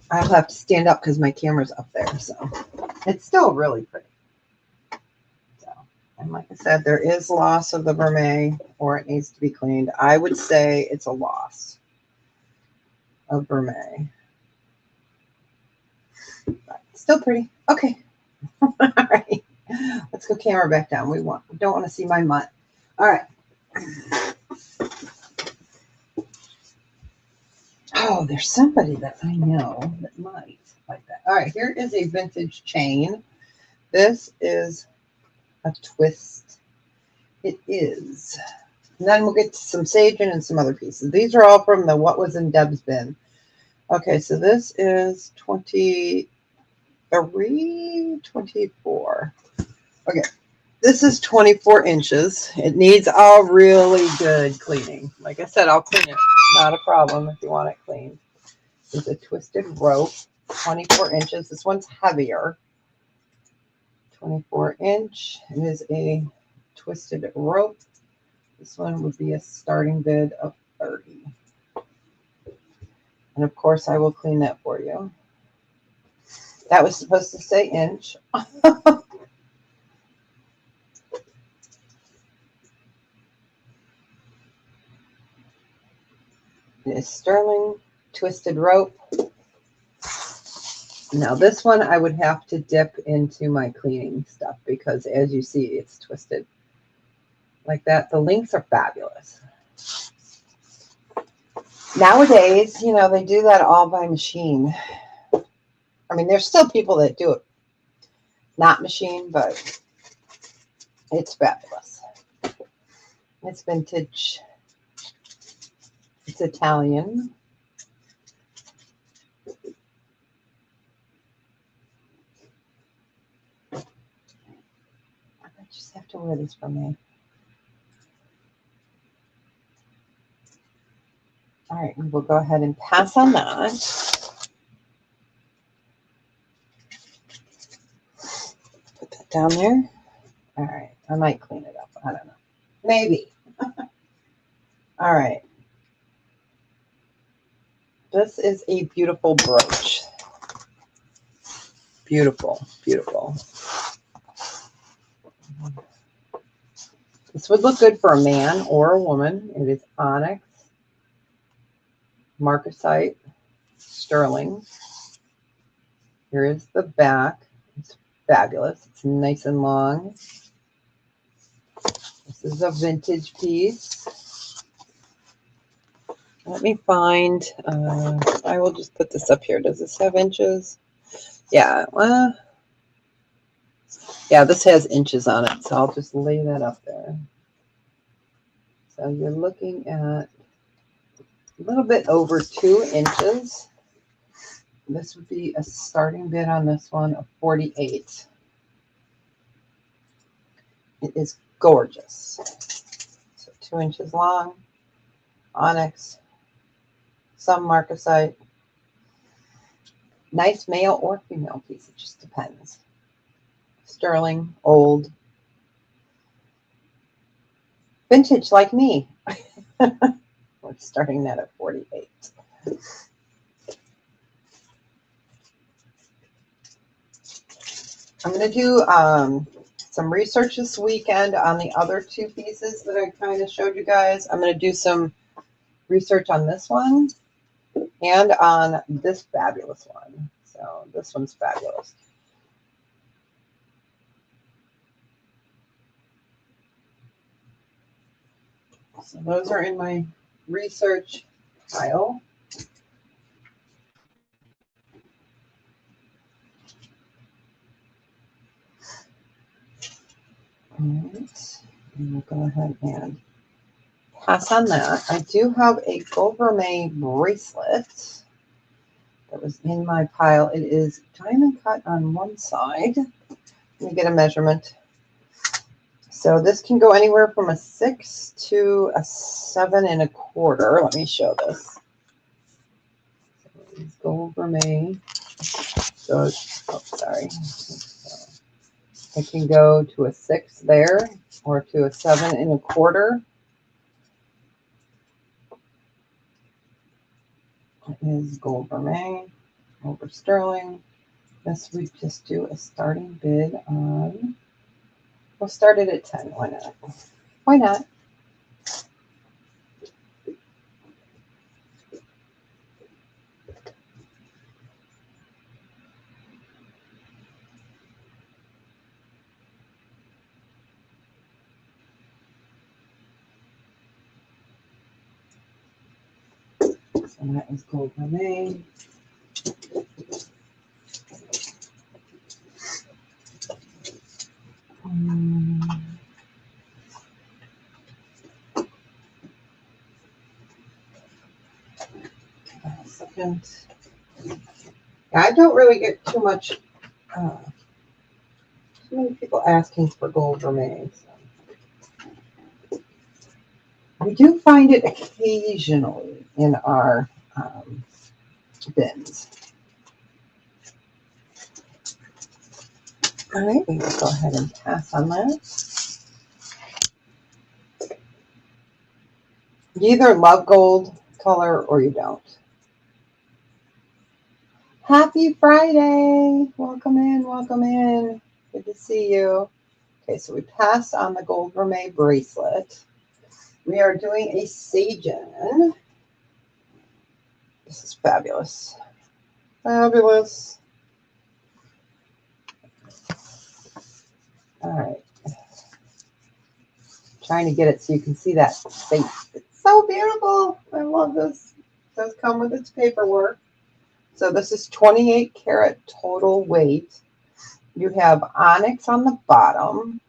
I'll have to stand up because my camera's up there, so it's still really pretty. So, and like I said, there is loss of the vermeil, or it needs to be cleaned. I would say it's a loss of vermeil. But still pretty. Okay. All right. Let's go camera back down. We don't want to see my mutt. All right. Oh, there's somebody that I know that might like that. All right, here is a vintage chain. This is a twist. It is. And then we'll get to some sage and some other pieces. These are all from the What Was in Deb's Bin. Okay, so this is 23, 24. Okay, this is 24 inches. It needs a really good cleaning. Like I said, I'll clean it. Not a problem if you want it cleaned. It's a twisted rope, 24 inches. This one's heavier. 24-inch. It is a twisted rope. This one would be a starting bid of 30. And of course, I will clean that for you. That was supposed to say inch. It is sterling twisted rope. Now this one I would have to dip into my cleaning stuff because as you see, it's twisted like that. The links are fabulous. Nowadays, you know, they do that all by machine. I mean, there's still people that do it not machine, but it's fabulous. It's vintage. It's Italian. I just have to wear this for me. All right, we'll go ahead and pass on that. Put that down there. All right, I might clean it up. I don't know. Maybe. All right. This is a beautiful brooch. Beautiful, beautiful. This would look good for a man or a woman. It is onyx, marcasite, sterling. Here is the back. It's fabulous. It's nice and long. This is a vintage piece. Let me find, I will just put this up here. Does this have inches? Yeah, well, yeah, this has inches on it, so I'll just lay that up there. So you're looking at a little bit over 2 inches. This would be a starting bid on this one of 48. It is gorgeous. So 2 inches long, onyx, some marcasite. Nice male or female piece, it just depends. Sterling, old, vintage like me. We're starting that at 48. I'm going to do some research this weekend on the other 2 pieces that I kind of showed you guys. I'm going to do some research on this one and on this fabulous one. So this one's fabulous. So those are in my research pile. All right. And we'll go ahead and pass on that. I do have a gold vermeil bracelet that was in my pile. It is diamond cut on one side. Let me get a measurement. So this can go anywhere from a 6 to a 7 1/4. Let me show this. So gold vermeil. So, oh, sorry. It can go to a 6 there or to a 7 1/4. It is gold vermeil over sterling. This we just do a starting bid on. We'll start it at 10. Why not? Why not? So that is gold vermeil. Second. I don't really get too much, too many people asking for gold vermeil. So. We do find it occasionally in our bins. All right, we will go ahead and pass on that. You either love gold color or you don't. Happy Friday. Welcome in, welcome in. Good to see you. Okay, so we passed on the gold vermeil bracelet. We are doing a Sagen. This is fabulous. Fabulous. All right. Trying to get it so you can see that face. It's so beautiful. I love this. It does come with its paperwork. So this is 28 karat total weight. You have onyx on the bottom.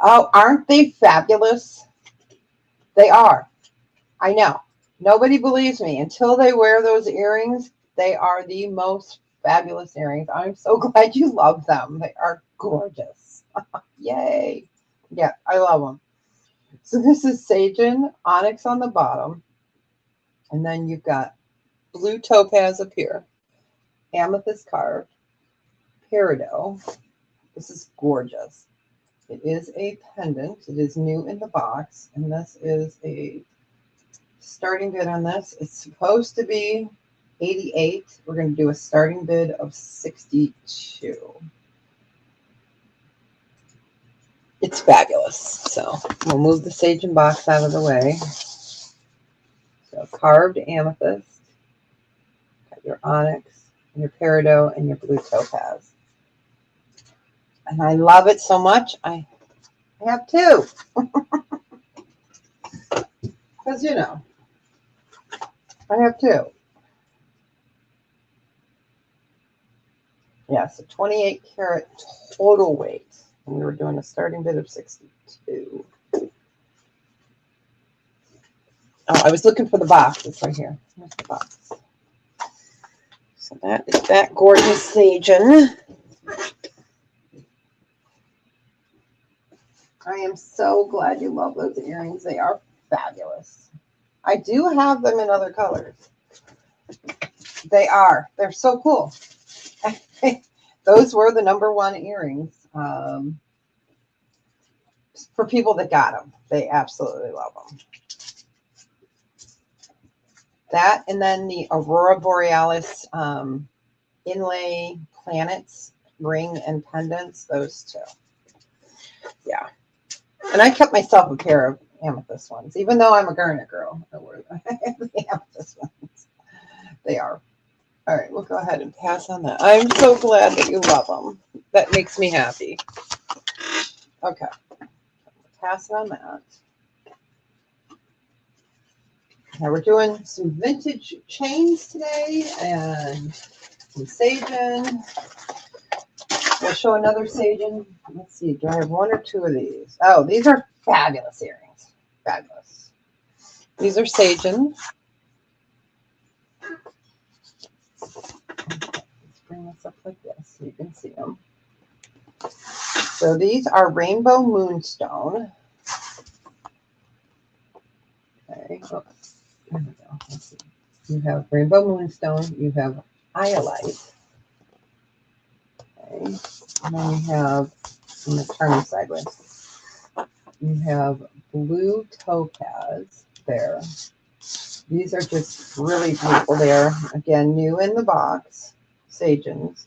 Oh, aren't they fabulous? They are. I know. Nobody believes me. Until they wear those earrings, they are the most fabulous earrings. I'm so glad you love them. They are gorgeous. Yay. Yeah, I love them. So this is Sagen, onyx on the bottom. And then you've got blue topaz up here, amethyst carved, peridot. This is gorgeous. It is a pendant. It is new in the box. And this is a starting bid on this. It's supposed to be 88. We're going to do a starting bid of 62. It's fabulous. So we'll move the Sagen box out of the way. So carved amethyst, got your onyx, and your peridot, and your blue topaz. And I love it so much, I have two. Because, you know, I have two. Yeah, so 28 karat total weight. And we were doing a starting bid of 62. Oh, I was looking for the box. It's right here. Here's the box. So that is that gorgeous Sagen. I am so glad you love those earrings. They are fabulous. I do have them in other colors. They are. They're so cool. Those were the #1 earrings for people that got them. They absolutely love them. That and then the Aurora Borealis inlay planets ring and pendants. Those two. Yeah. And I kept myself a pair of amethyst ones, even though I'm a garnet girl. I wear the amethyst ones. They are. All right, we'll go ahead and pass on that. I'm so glad that you love them. That makes me happy. Okay. Passing on that. Now we're doing some vintage chains today and some Sagen. We'll show another Sagen. Let's see, do I have one or two of these? Oh, these are fabulous earrings. Fabulous. These are Sagen. Let's bring this up like this so you can see them. So these are Rainbow Moonstone. Okay. Oh, there we go. Let's see. You have Rainbow Moonstone. You have Iolite. Okay. And then you have, I'm going to turn them sideways. You have blue topaz there. These are just really beautiful there. Again, new in the box. Sagens.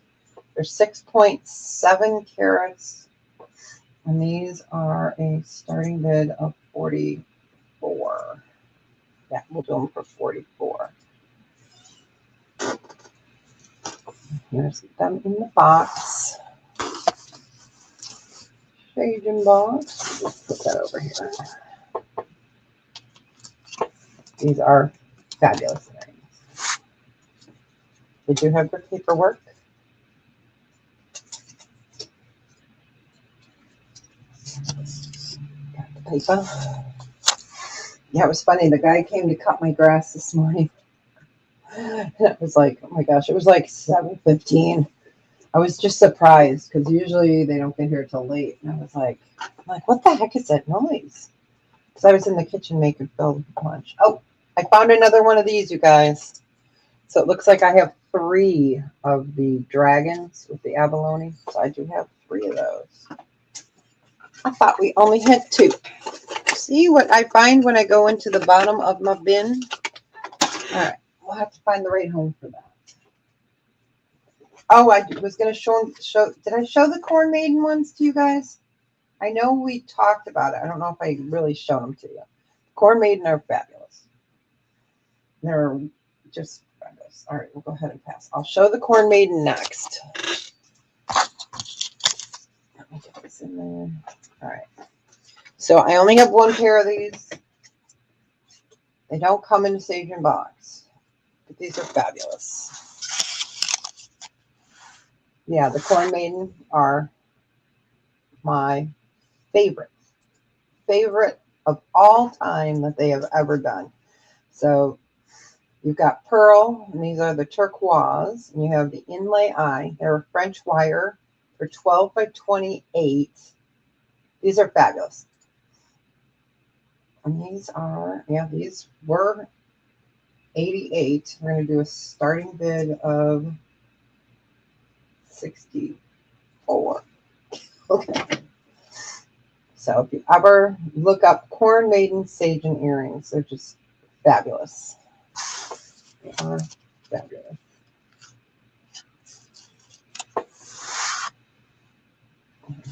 They're 6.7 carats. And these are a starting bid of 44. Yeah, we'll do them for 44. Here's them in the box. Sagen box. Just put that over here. These are fabulous earrings. Did you have your paperwork? Got the paper. Yeah, it was funny. The guy came to cut my grass this morning. It was like, oh my gosh, it was like 7:15. I was just surprised because usually they don't get here till late. And I was like, what the heck is that noise? Because I was in the kitchen making Phil lunch. Oh, I found another one of these, you guys. So it looks like I have 3 of the dragons with the abalone. So I do have 3 of those. I thought we only had 2. See what I find when I go into the bottom of my bin? All right, we'll have to find the right home for that. Oh, I was going to show. Did I show the Corn Maiden ones to you guys? I know we talked about it. I don't know if I really showed them to you. Corn Maiden are fabulous. They're just fabulous. All right, we'll go ahead and pass. I'll show the Corn Maiden next. Let me get this in there. All right. So I only have 1 pair of these. They don't come in a Sage and box, but these are fabulous. Yeah, the Corn Maiden are my favorite of all time that they have ever done. So you've got pearl, and these are the turquoise, and you have the inlay eye. They're a French wire. They're 12 by 28. These are fabulous. And these were 88. We're going to do a starting bid of 64. Okay. So if you ever look up Corn Maiden Sage and earrings, they're just fabulous. They are fabulous.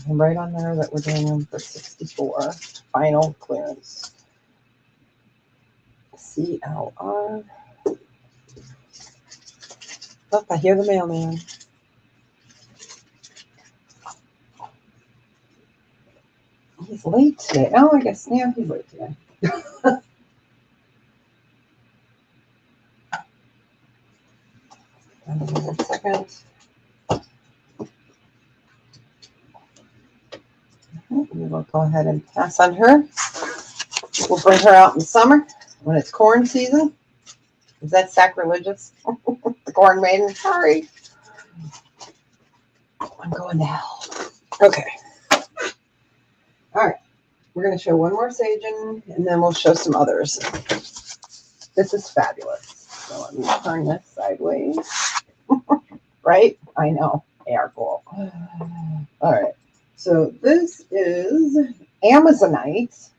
And right on there that we're doing them for 64. Final clearance. CLR. Oh, I hear the mailman. He's late today. Oh, I guess, yeah, he's late today. One second. We will go ahead and pass on her. We'll bring her out in the summer when it's corn season. Is that sacrilegious? The Corn Maiden. Sorry. I'm going to hell. Okay. All right. We're going to show one more Sagen, and then we'll show some others. This is fabulous. So let me turn this sideways. Right? I know. They are cool. All right. So this is Amazonite.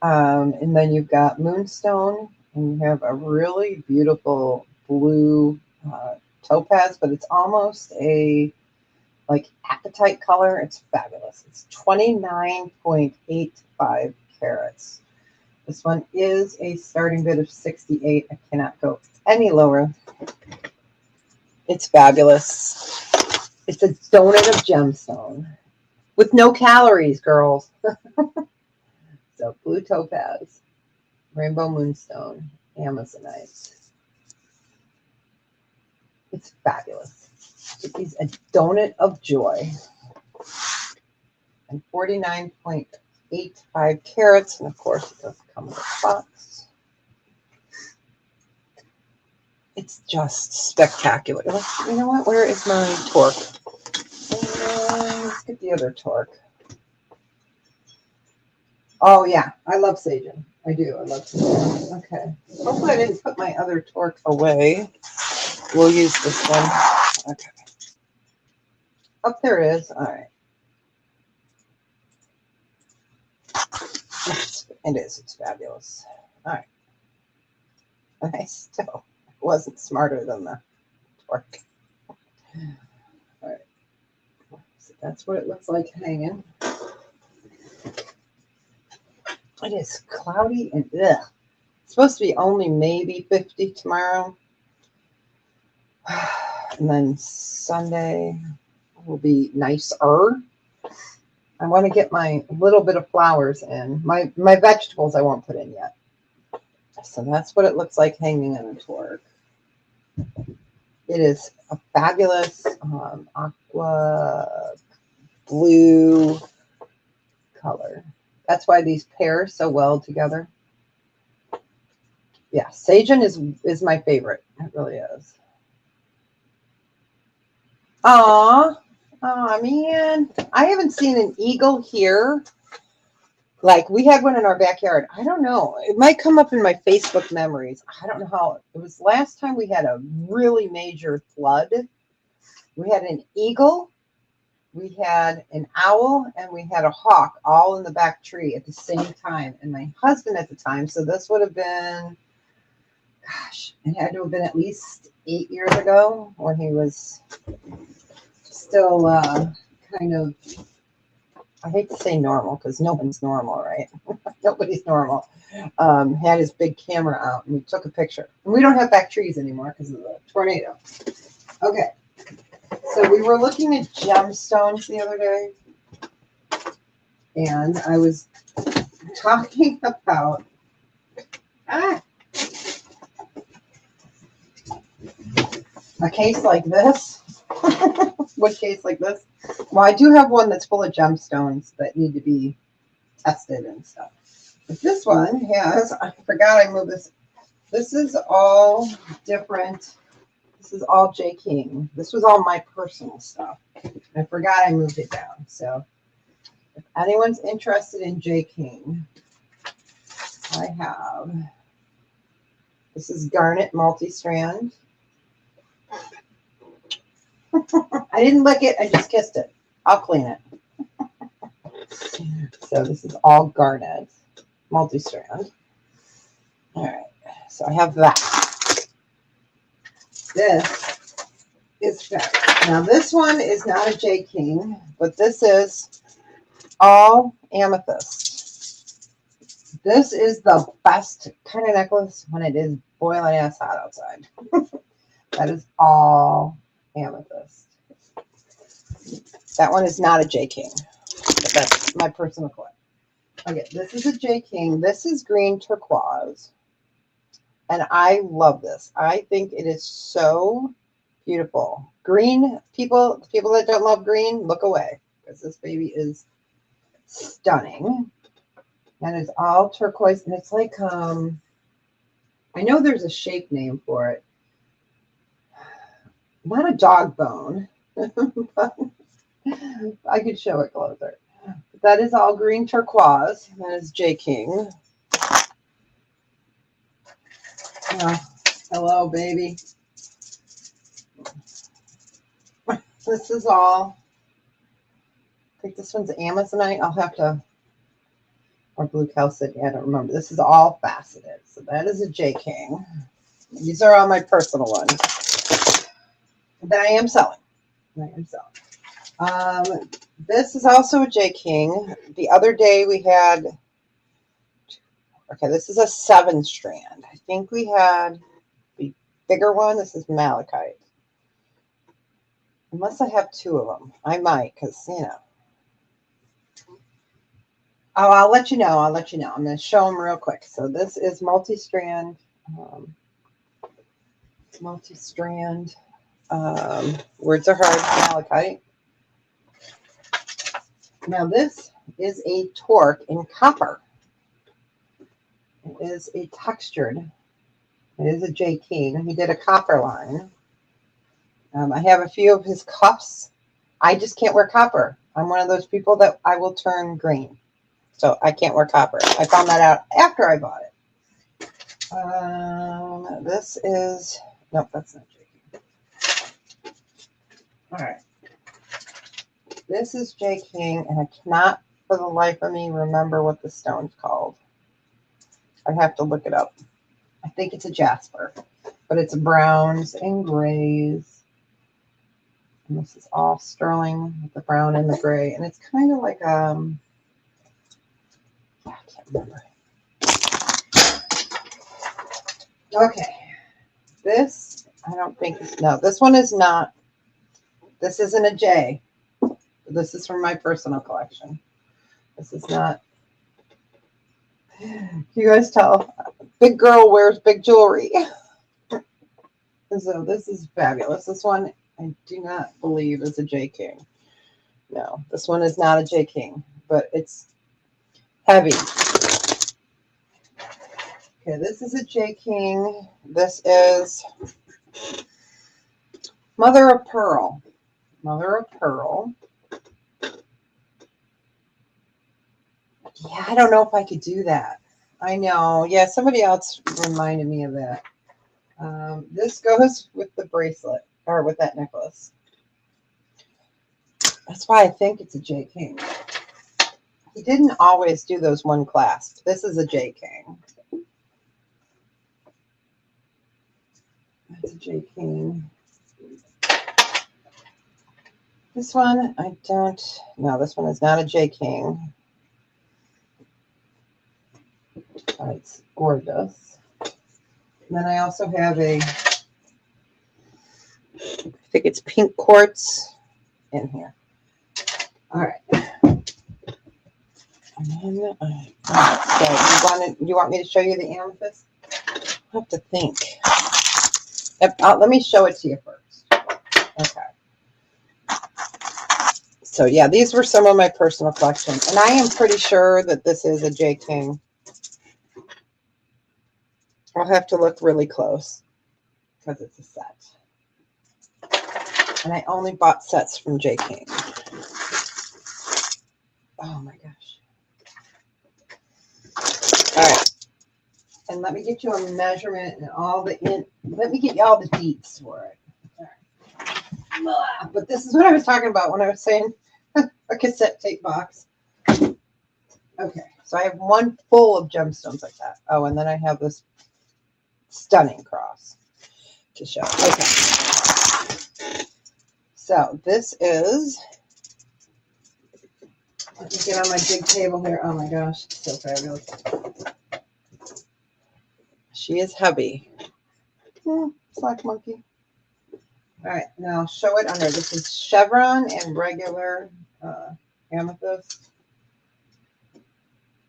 And then you've got Moonstone, and you have a really beautiful blue topaz, but it's almost a like apatite color. It's fabulous. It's 29.85 carats. This one is a starting bid of 68. I cannot go any lower. It's fabulous. It's a donut of gemstone with no calories, girls. So blue topaz, rainbow moonstone, Amazonite. It's fabulous. It is a donut of joy. And 49.85 carats. And of course, it does come with a box. It's just spectacular. You know what? Where is my torque? Let's get the other torque. Oh, yeah. I love Sagen. I do. I love Sagen. Okay. Hopefully I didn't put my other torque away. We'll use this one. Okay. Up there it is. All right. It is. It's fabulous. All right. And I still wasn't smarter than the torque. All right. So that's what it looks like hanging. It is cloudy and ugh. It's supposed to be only maybe 50 tomorrow. And then Sunday will be nicer. I want to get my little bit of flowers in. My vegetables I won't put in yet. So that's what it looks like hanging on a torque. It is a fabulous aqua blue color. That's why these pair so well together. Yeah, Sagen is my favorite. It really is. Aw, aw, man. I haven't seen an eagle here. Like, we had one in our backyard. I don't know. It might come up in my Facebook memories. I don't know how. It was last time we had a really major flood. We had an eagle, we had an owl, and we had a hawk all in the back tree at the same time. And my husband at the time, so this would have been, gosh, it had to have been at least 8 years ago when he was still kind of, I hate to say normal because no one's normal, right? Nobody's normal. Had his big camera out and we took a picture. And we don't have back trees anymore because of the tornado. Okay. So we were looking at gemstones the other day. And I was talking about a case like this. What case like this? Well, I do have one that's full of gemstones that need to be tested and stuff. But this one has, I forgot I moved this. This is all different. This is all J. King. This was all my personal stuff. I forgot I moved it down. So if anyone's interested in J. King, I have, this is garnet multi-strand. I didn't lick it, I just kissed it. I'll clean it. So this is all garnet multi-strand. All right, so I have that. This is fabulous. Now this one is not a J. King, but this is all amethyst. This is the best kind of necklace when it is boiling ass hot outside. That is all amethyst. That one is not a J. King, but that's my personal collection. Okay, this is a J. King. This is green turquoise. And I love this. I think it is so beautiful. Green, people that don't love green, look away. Because this baby is stunning. And it's all turquoise. And it's like, I know there's a shape name for it. Not a dog bone. But I could show it closer. But that is all green turquoise. That is J. King. Hello, baby. This is all, I think this one's Amazonite. I'll have to, or blue calcite, I don't remember. This is all faceted. So that is a J. King. These are all my personal ones that I am selling. This is also a J. King. The other day we had, okay, this is a 7-strand. I think we had the bigger one. This is malachite. Unless I have 2 of them. I might, because, you know. Oh, I'll let you know. I'm going to show them real quick. So this is multi-strand. Words are hard. Malachite. Now this is a torque in copper. It is a textured. It is a J. King. He did a copper line. I have a few of his cuffs. I just can't wear copper. I'm one of those people that I will turn green. So I can't wear copper. I found that out after I bought it. This is, nope, that's not J. King. All right. This is J. King, and I cannot for the life of me remember what the stone's called. I have to look it up. I think it's a jasper, but it's browns and grays. And this is all sterling with the brown and the gray. And it's kind of like, I can't remember. Okay. This, I don't think, no, this one is not, this isn't a J. This is from my personal collection. This is not, you guys tell, big girl wears big jewelry. So this is fabulous. This one, I do not believe is a J. King. No, this one is not a J. King, but it's heavy. Okay, this is a J King. This is Mother of Pearl. Mother of Pearl. Yeah, I don't know if I could do that. I know. Yeah, somebody else reminded me of that. This goes with the bracelet, or with that necklace. That's why I think it's a J King. He didn't always do those one clasp. This is a J King. That's a J King. This one, I don't, no, this one is not a J King. Oh, it's gorgeous. And then I also have a, I think it's pink quartz in here. All right. And then, so you want me to show you the amethyst? I have to think. Let me show it to you first. Okay. So yeah, these were some of my personal collection, and I am pretty sure that this is a J King. I'll have to look really close because it's a set. And I only bought sets from J King. Oh my gosh. All right. And let me get you a measurement and all the let me get you all the deets for it. All right. But this is what I was talking about when I was saying a cassette tape box. Okay. So I have one full of gemstones like that. Oh, and then I have this stunning cross to show. Okay. So this is, let me get on my big table here. Oh my gosh, so fabulous. She is heavy. Slack monkey. All right, now show it under. This is chevron and regular amethyst.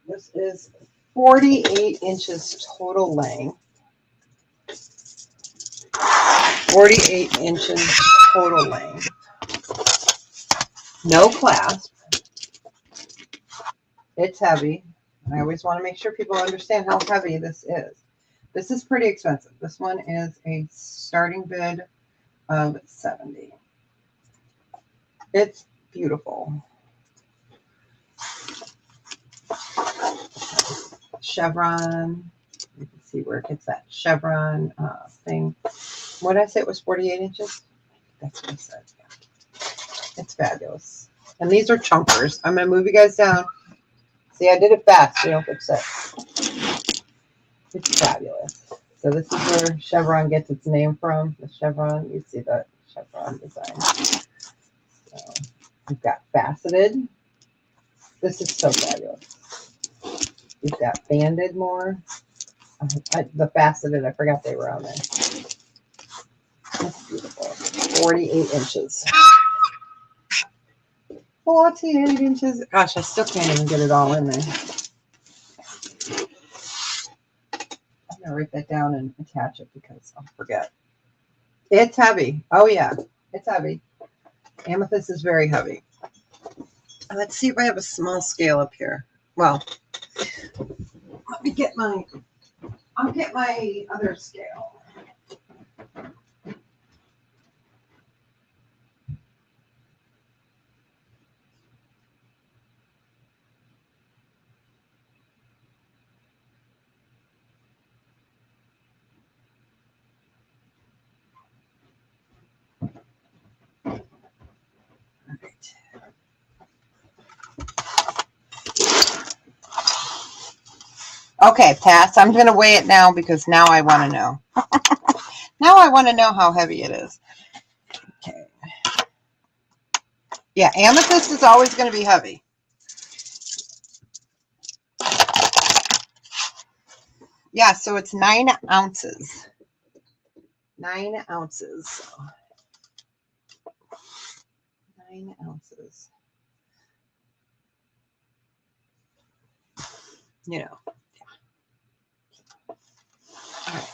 This is 48 inches total length. 48 inches total length. No clasp. It's heavy. I always want to make sure people understand how heavy this is. This is pretty expensive. This one is a starting bid of $70. It's beautiful. Chevron. You can see where it gets that chevron thing. What did I say? It was 48 inches? That's what I said. Yeah. It's fabulous. And these are chunkers. I'm going to move you guys down. See, I did it fast. So you don't get sick. It's fabulous. So this is where chevron gets its name from. The chevron. You see the chevron design. So we've got faceted. This is so fabulous. We've got banded more. The faceted, I forgot they were on there. That's beautiful. 48 inches. 48 inches. Gosh, I still can't even get it all in there. I'm going to write that down and attach it because I'll forget. It's heavy. Oh, yeah. It's heavy. Amethyst is very heavy. Let's see if I have a small scale up here. Well, let me get I'll get my other scale. Okay, pass. I'm going to weigh it now because now I want to know. Now I want to know how heavy it is. Okay. Yeah, amethyst is always going to be heavy. Yeah, so it's 9 ounces. 9 ounces. 9 ounces. You know. Yeah. All right.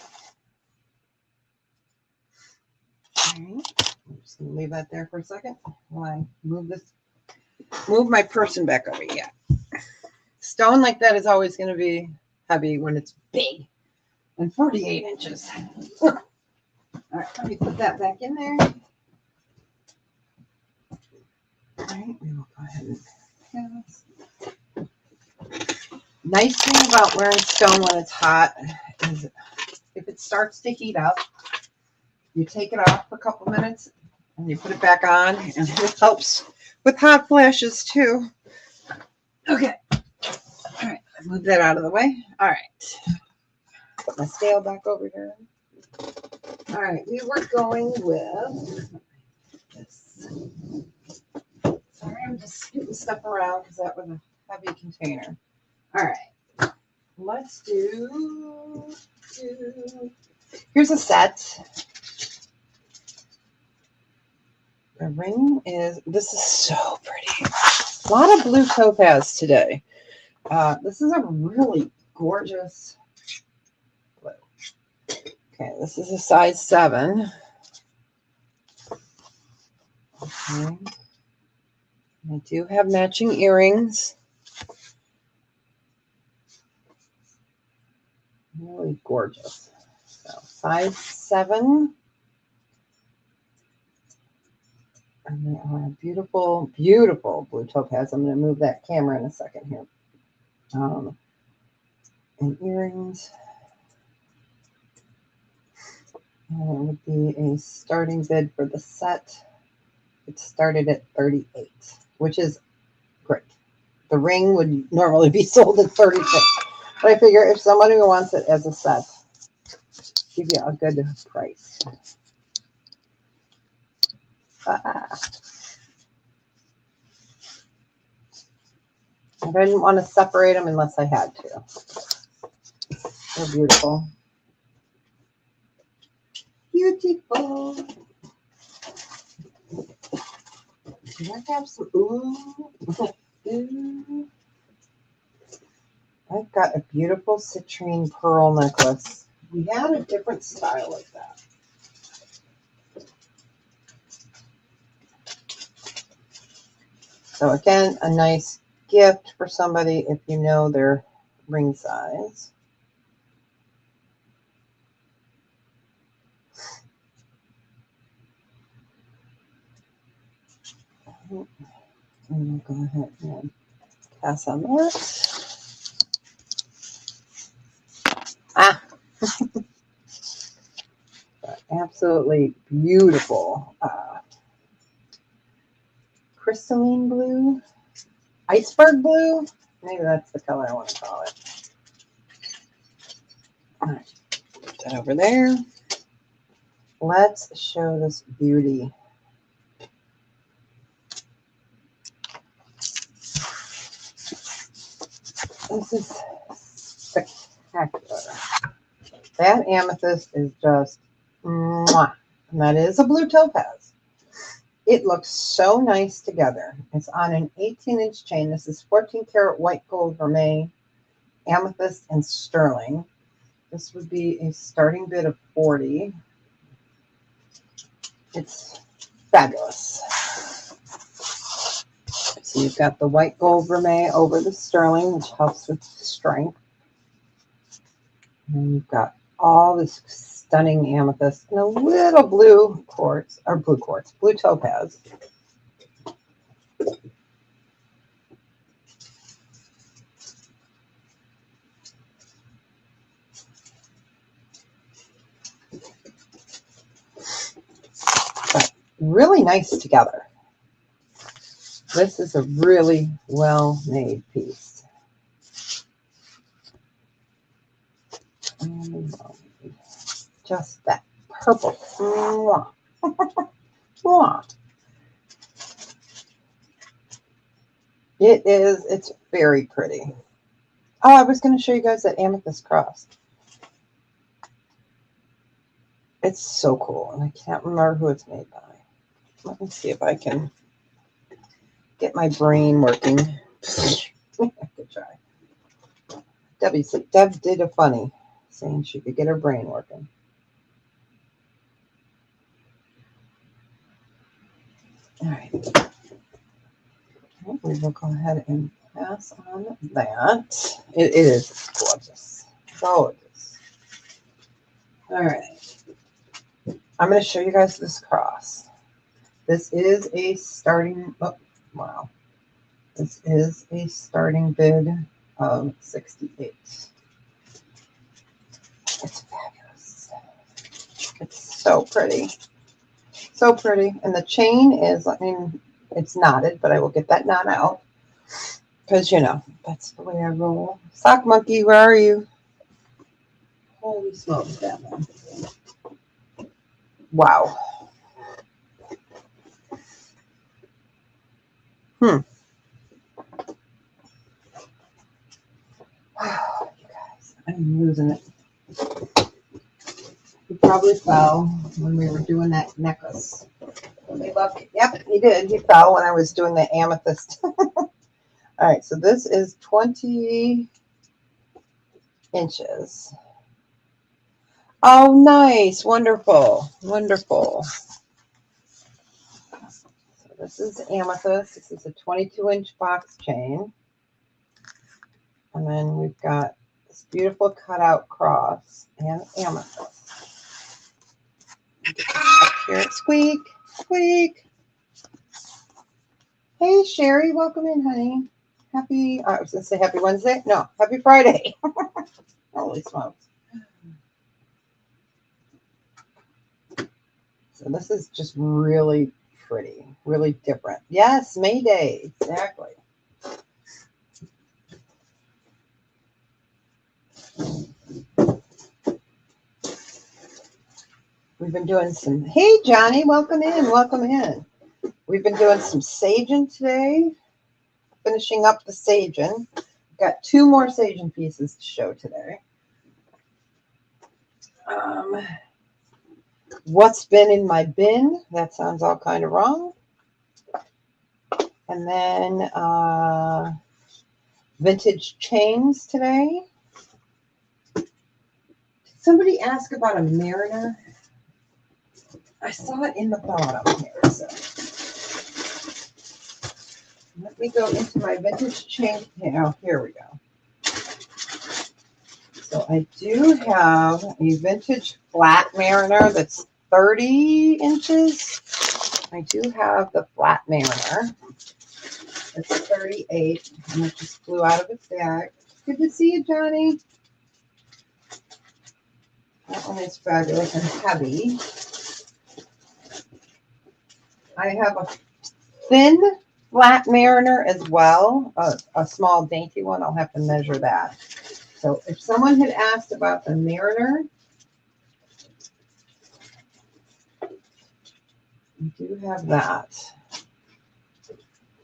I'm just going to leave that there for a second while I move my person back over. Yeah. Stone like that is always going to be heavy when it's big. and 48 inches. All right, let me put that back in there. All right, we will go ahead and pass. Nice thing about wearing stone when it's hot is if it starts to heat up, you take it off for a couple minutes and you put it back on, and it helps with hot flashes too. Okay. All right, move that out of the way. All right. Put my scale back over here. All right, we were going with this. Sorry, I'm just scooting stuff around because that was a heavy container. All right, let's do. Here's a set. The ring is. This is so pretty. A lot of blue topaz today. This is a really gorgeous blue. Okay, this is a size 7. Okay. I do have matching earrings. Really gorgeous. So size 7. And they are beautiful, beautiful blue topaz. I'm going to move that camera in a second here. And earrings. And it would be a starting bid for the set. It started at 38, which is great. The ring would normally be sold at 36. But I figure if somebody wants it as a set, give you a good price. I didn't want to separate them unless I had to. They're beautiful. Beautiful. Do I have some? Ooh. Ooh. I've got a beautiful citrine pearl necklace. We had a different style like that. So again, a nice gift for somebody if you know their ring size. And we'll go ahead and pass on that. Absolutely beautiful crystalline blue, iceberg blue. Maybe that's the color I want to call it. All right, put that over there. Let's show this beauty. This is spectacular. That amethyst is just mwah. And that is a blue topaz. It looks so nice together. It's on an 18-inch chain. This is 14 karat white gold vermeil, amethyst, and sterling. This would be a starting bid of 40. It's fabulous. So you've got the white gold vermeil over the sterling, which helps with strength. And you've got all this stunning amethyst and a little blue quartz, or blue topaz. But really nice together. This is a really well-made piece. Just that purple. It's very pretty. Oh, I was going to show you guys that amethyst cross. It's so cool, and I can't remember who it's made by. Let me see if I can get my brain working. I could try. Deb did a funny saying she could get her brain working. All right. We will go ahead and pass on that. It is gorgeous. Gorgeous. All right. I'm going to show you guys this cross. This is a starting, oh, wow. This is a starting bid of 68. It's fabulous. It's so pretty. So pretty. And the chain is, I mean, it's knotted, but I will get that knot out. Because, you know, that's the way I roll. Sock Monkey, where are you? Holy smokes, that one. Wow. You guys, I'm losing it. He probably fell when we were doing that necklace. Let me look. Yep, he did. He fell when I was doing the amethyst. All right, so this is 20 inches. Oh, nice. Wonderful. Wonderful. So this is amethyst. This is a 22-inch box chain. And then we've got this beautiful cutout cross and amethyst. Up here, squeak, squeak. Hey, Sherry, welcome in, honey. Happy, I was going to say happy Wednesday. No, happy Friday. Holy smokes. So this is just really pretty, really different. Yes, May Day, exactly. We've been doing some, hey, Johnny, welcome in, welcome in. We've been doing some saging today, finishing up the saging. Got 2 more saging pieces to show today. What's been in my bin? That sounds all kind of wrong. And then vintage chains today. Did somebody ask about a Mariner? I saw it in the bottom here. So let me go into my vintage chain. Oh, here we go. So I do have a vintage flat Mariner that's 30 inches. I do have the flat Mariner. It's 38, and it just flew out of its bag. Good to see you, Johnny. That one is fabulous and heavy. I have a thin flat Mariner as well, a small dainty one. I'll have to measure that. So if someone had asked about the Mariner, we do have that.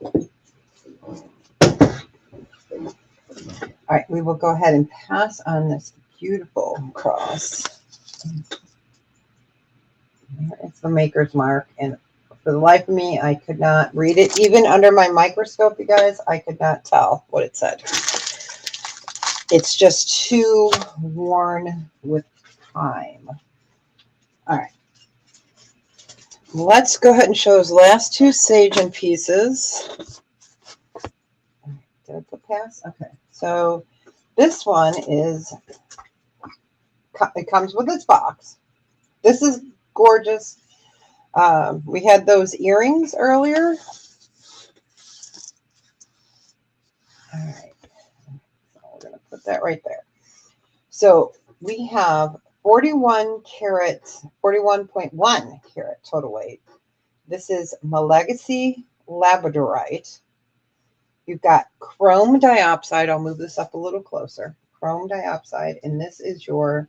All right, we will go ahead and pass on this beautiful cross. It's the maker's mark, and for the life of me, I could not read it. Even under my microscope, you guys, I could not tell what it said. It's just too worn with time. All right. Let's go ahead and show those last 2 saging pieces. Did I put pass? Okay. So this one is, it comes with its box. This is gorgeous. We had those earrings earlier. All right. So we're going to put that right there. So we have 41 carat, 41.1 carat total weight. This is Legacy Labradorite. You've got chrome diopside. I'll move this up a little closer. Chrome diopside. And this is you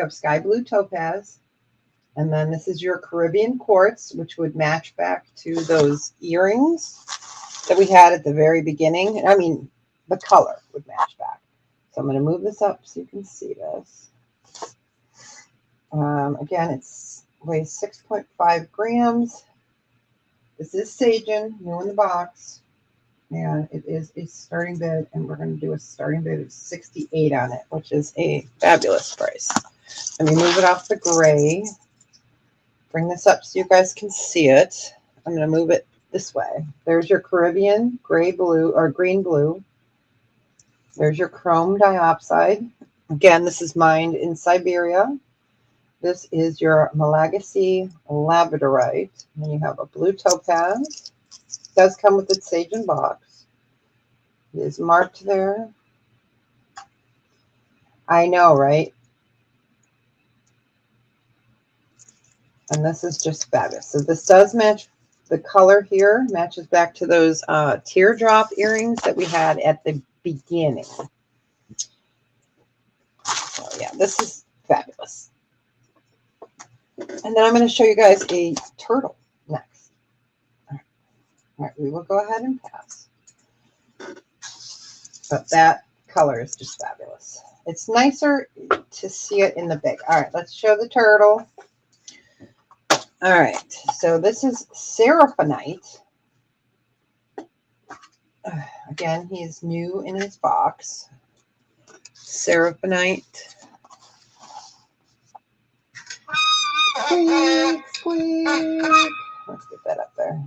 have sky blue topaz. And then this is your Caribbean quartz, which would match back to those earrings that we had at the very beginning. I mean, the color would match back. So I'm going to move this up so you can see this. Again, it weighs 6.5 grams. This is saging, new in the box. And it is a starting bid, and we're going to do a starting bid of 68 on it, which is a fabulous price. Let me move it off the gray. Bring this up so you guys can see it. I'm going to move it this way. There's your Caribbean gray blue or green blue. There's your chrome diopside. Again, this is mined in Siberia. This is your Malagasy labradorite. And then you have a blue topaz. It does come with its sage and box. It is marked there. I know, right? And this is just fabulous. So this does match, the color here matches back to those teardrop earrings that we had at the beginning. So yeah, this is fabulous. And then I'm going to show you guys a turtle next. All right, we will go ahead and pass. But that color is just fabulous. It's nicer to see it in the big. All right, let's show the turtle. All right, so this is Seraphinite. Again, he is new in his box. Seraphinite. Squeak, squeak. Let's get that up there.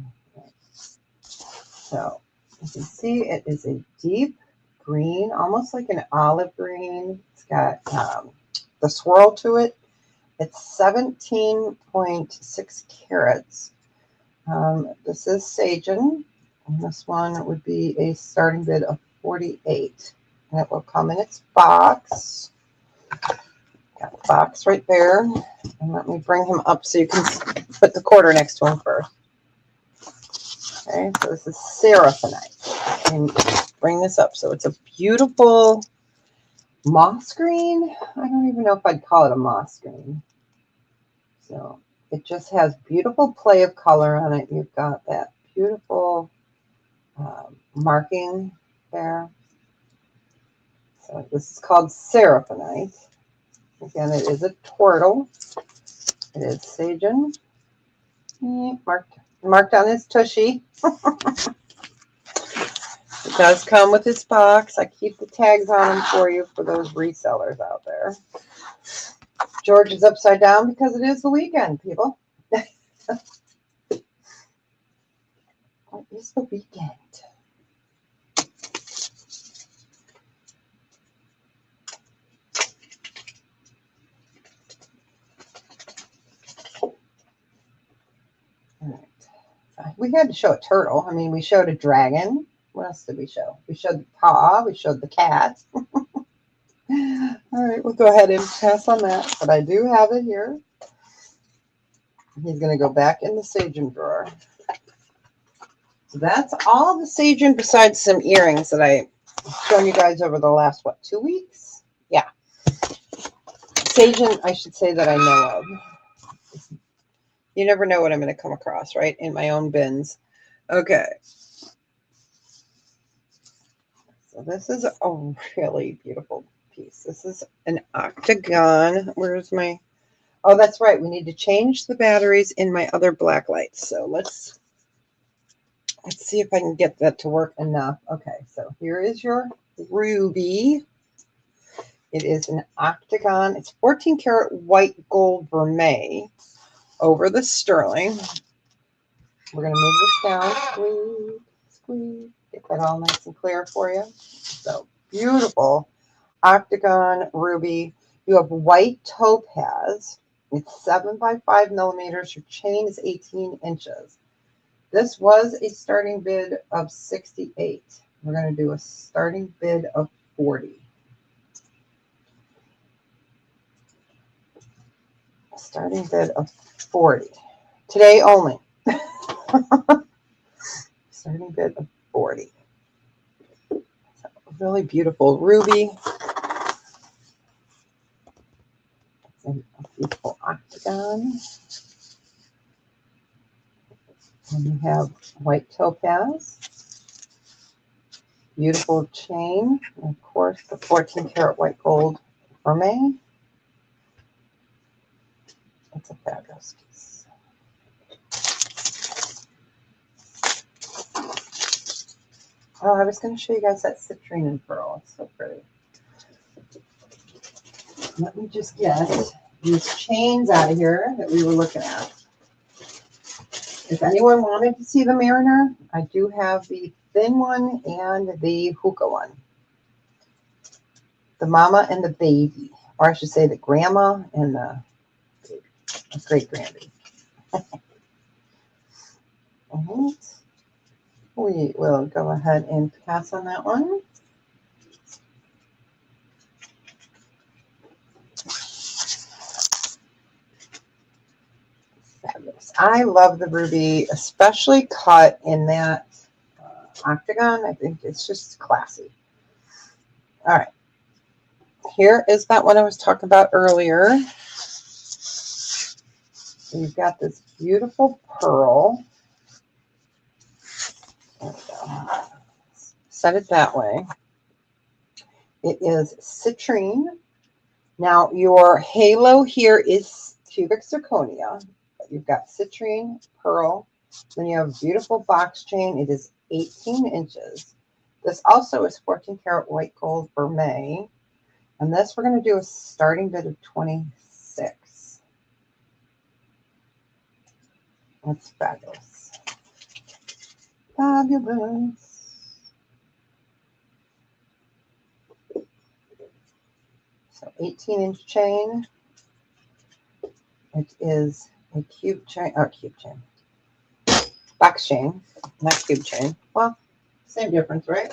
So you can see it is a deep green, almost like an olive green. It's got the swirl to it. It's 17.6 carats. This is Sagen, and this one would be a starting bid of 48. And it will come in its box. Got the box right there. And let me bring him up so you can put the quarter next to him first. Okay, so this is Seraphinite. And bring this up. So it's a beautiful moss green. I don't even know if I'd call it a moss green. So it just has beautiful play of color on it. You've got that beautiful marking there. So this is called Seraphinite. Again, it is a turtle. It is Sagen. Marked on his tushy. It does come with its box. I keep the tags on them for you for those resellers out there. George is upside down because it is the weekend, people. It is the weekend. All right. We had to show a turtle. I mean, we showed a dragon. What else did we show? We showed the paw. We showed the cat. All right, we'll go ahead and pass on that. But I do have it here. He's going to go back in the Sagen drawer. So that's all the Sagen besides some earrings that I've shown you guys over the last, 2 weeks? Yeah. Sagen, I should say that I know of. You never know what I'm going to come across, right? In my own bins. Okay. So this is a really beautiful piece. This is an octagon. Where's my... Oh, that's right. We need to change the batteries in my other black lights. So let's see if I can get that to work enough. Okay, so here is your ruby. It is an octagon. It's 14 karat white gold vermeil over the sterling. We're going to move this down. Squeeze, squeeze. Get that all nice and clear for you. So beautiful octagon ruby. You have white topaz. It's 7 by 5 millimeters. Your chain is 18 inches. This was a starting bid of 68. We're going to do a starting bid of 40. Starting bid of 40. Today only. Starting bid of 40. So, really beautiful ruby. A beautiful octagon. And we have white topaz. Beautiful chain. And of course, the 14 karat white gold vermeil. It's a fabulous piece. Oh, I was going to show you guys that citrine and pearl. It's so pretty. Let me just get these chains out of here that we were looking at. If anyone wanted to see the Mariner, I do have the thin one and the hookah one. The mama and the baby, or I should say the grandma and the great grandy. All right. We will go ahead and pass on that one. Fabulous. I love the ruby, especially cut in that octagon. I think it's just classy. All right. Here is that one I was talking about earlier. You've got this beautiful pearl. There we go. Set it that way. It is citrine. Now your halo here is cubic zirconia. You've got citrine, pearl. Then you have a beautiful box chain. It is 18 inches. This also is 14 karat white gold vermeil. And this we're going to do a starting bid of 26. That's fabulous. Fabulous. So 18-inch chain. It is a cube chain, box chain, not cube chain. Well, same difference, right?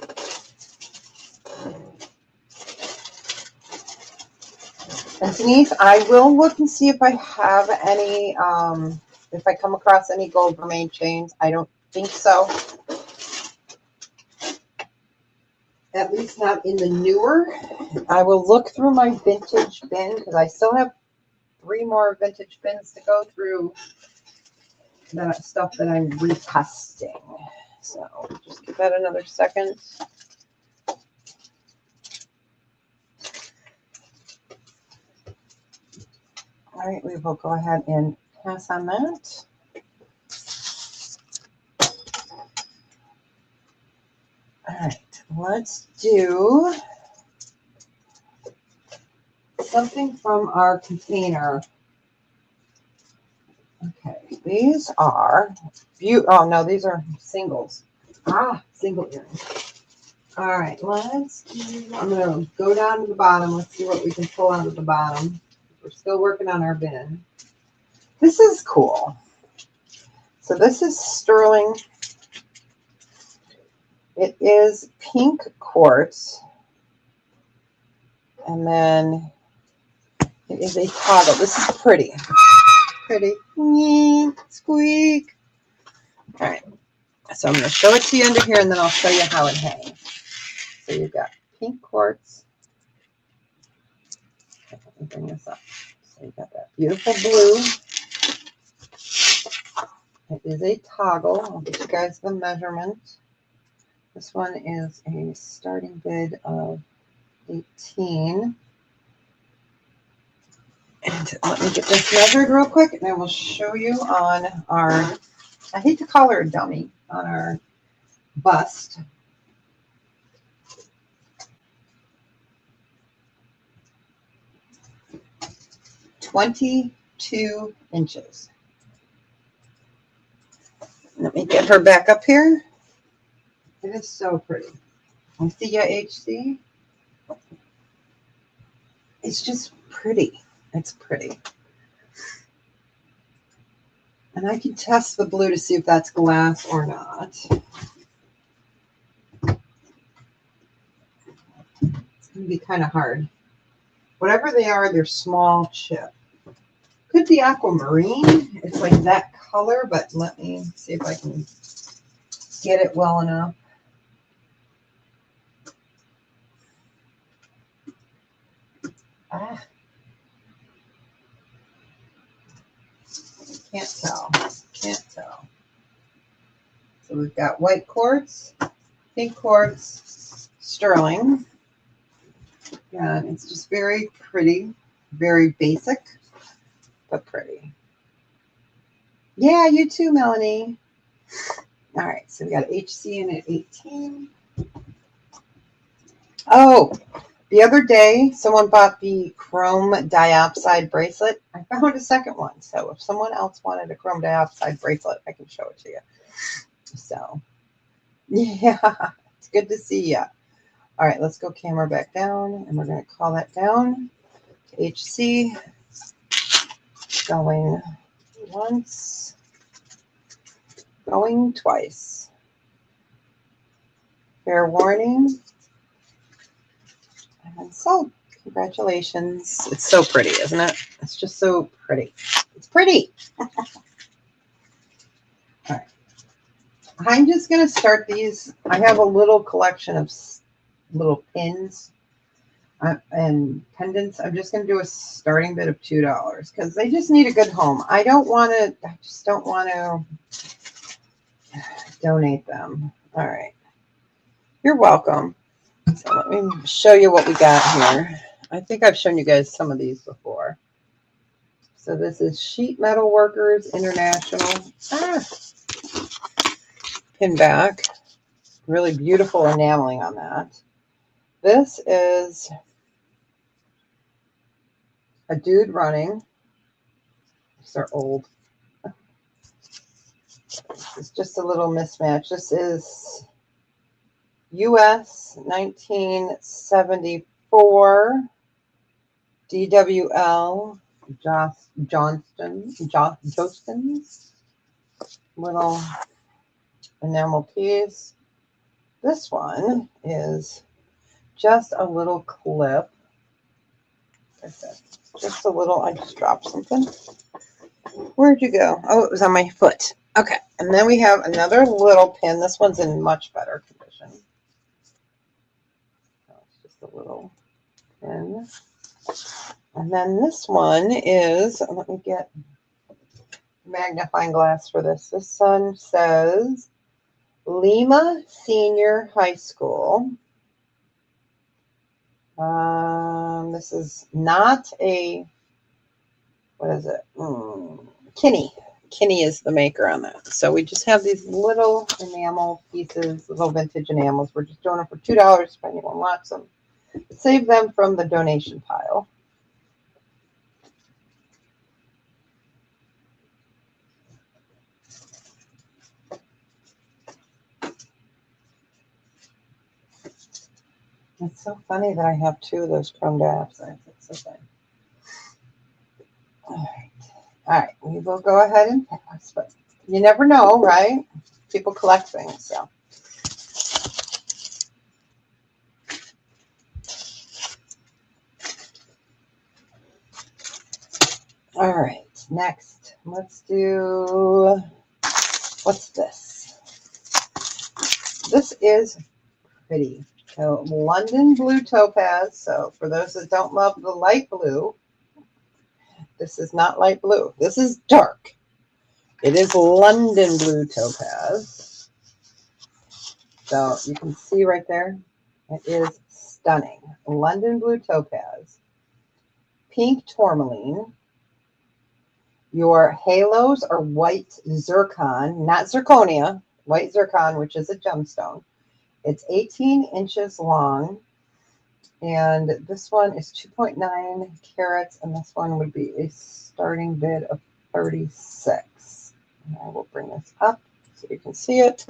And Denise, I will look and see if I have any, if I come across any gold vermeil chains. I don't think so. At least not in the newer. I will look through my vintage bin because I still have 3 more vintage bins to go through. That stuff that I'm retesting. So just give that another second. All right, we will go ahead and pass on that. All right, let's do something from our container. Okay, these are oh no, these are singles. Single earrings. All right, I'm gonna go down to the bottom. Let's see what we can pull out of the bottom. We're still working on our bin. This is cool. So this is sterling. It is pink quartz. And then it is a toggle. This is pretty. Pretty. Squeak. All right. So I'm going to show it to you under here, and then I'll show you how it hangs. So you've got pink quartz. Okay, let me bring this up. So you've got that beautiful blue. It is a toggle. I'll get you guys the measurement. This one is a starting bid of 18. And let me get this measured real quick, and I will show you on our, I hate to call her a dummy, on our bust. "22 inches. Let me get her back up here. It is so pretty. I see ya, HC. It's just pretty. It's pretty. And I can test the blue to see if that's glass or not. It's going to be kind of hard. Whatever they are, they're small chip. Could be aquamarine. It's like that color, but let me see if I can get it well enough. Can't tell. Can't tell. So we've got white quartz, pink quartz, sterling. And it's just very pretty, very basic, but pretty. Yeah, you too, Melanie. All right, so we got HC in at 18. Oh, the other day, someone bought the chrome diopside bracelet. I found a second one. So if someone else wanted a chrome diopside bracelet, I can show it to you. So, yeah, it's good to see you. All right, let's go camera back down, and we're going to call that down to HC. Going once, going twice. Fair warning. And so, congratulations. It's so pretty, isn't it? It's just so pretty. It's pretty. All right. I'm just going to start these. I have a little collection of little pins and pendants. I'm just going to do a starting bid of $2 because they just need a good home. I just don't want to donate them. All right. You're welcome. So let me show you what we got here. I think I've shown you guys some of these before. So this is Sheet Metal Workers International. Pin back. Really beautiful enameling on that. This is a dude running. These are old. It's just a little mismatch. This is US 1974 DWL Johnston's little enamel piece. This one is just a little clip. Just a little, I just dropped something. Where'd you go? Oh, it was on my foot. Okay, and then we have another little pin. This one's in much better condition. So it's just a little pin. And then this one is, let me get magnifying glass for this. This one says Lima Senior High School. This is not a, what is it? Kinney. Kinney is the maker on that. So we just have these little enamel pieces, little vintage enamels. We're just doing them for $2 if anyone wants them. Save them from the donation pile. It's so funny that I have two of those chrome dioxide. It's so funny. All right. All right. We will go ahead and pass, but you never know, right? People collect things, so. All right. Next, let's do, what's this? This is pretty. So London Blue Topaz. So for those that don't love the light blue, this is not light blue. This is dark. It is London Blue Topaz. So you can see right there, it is stunning. London Blue Topaz. Pink tourmaline. Your halos are white zircon, not zirconia, white zircon, which is a gemstone. It's 18 inches long, and this one is 2.9 carats, and this one would be a starting bid of 36. And I will bring this up so you can see it.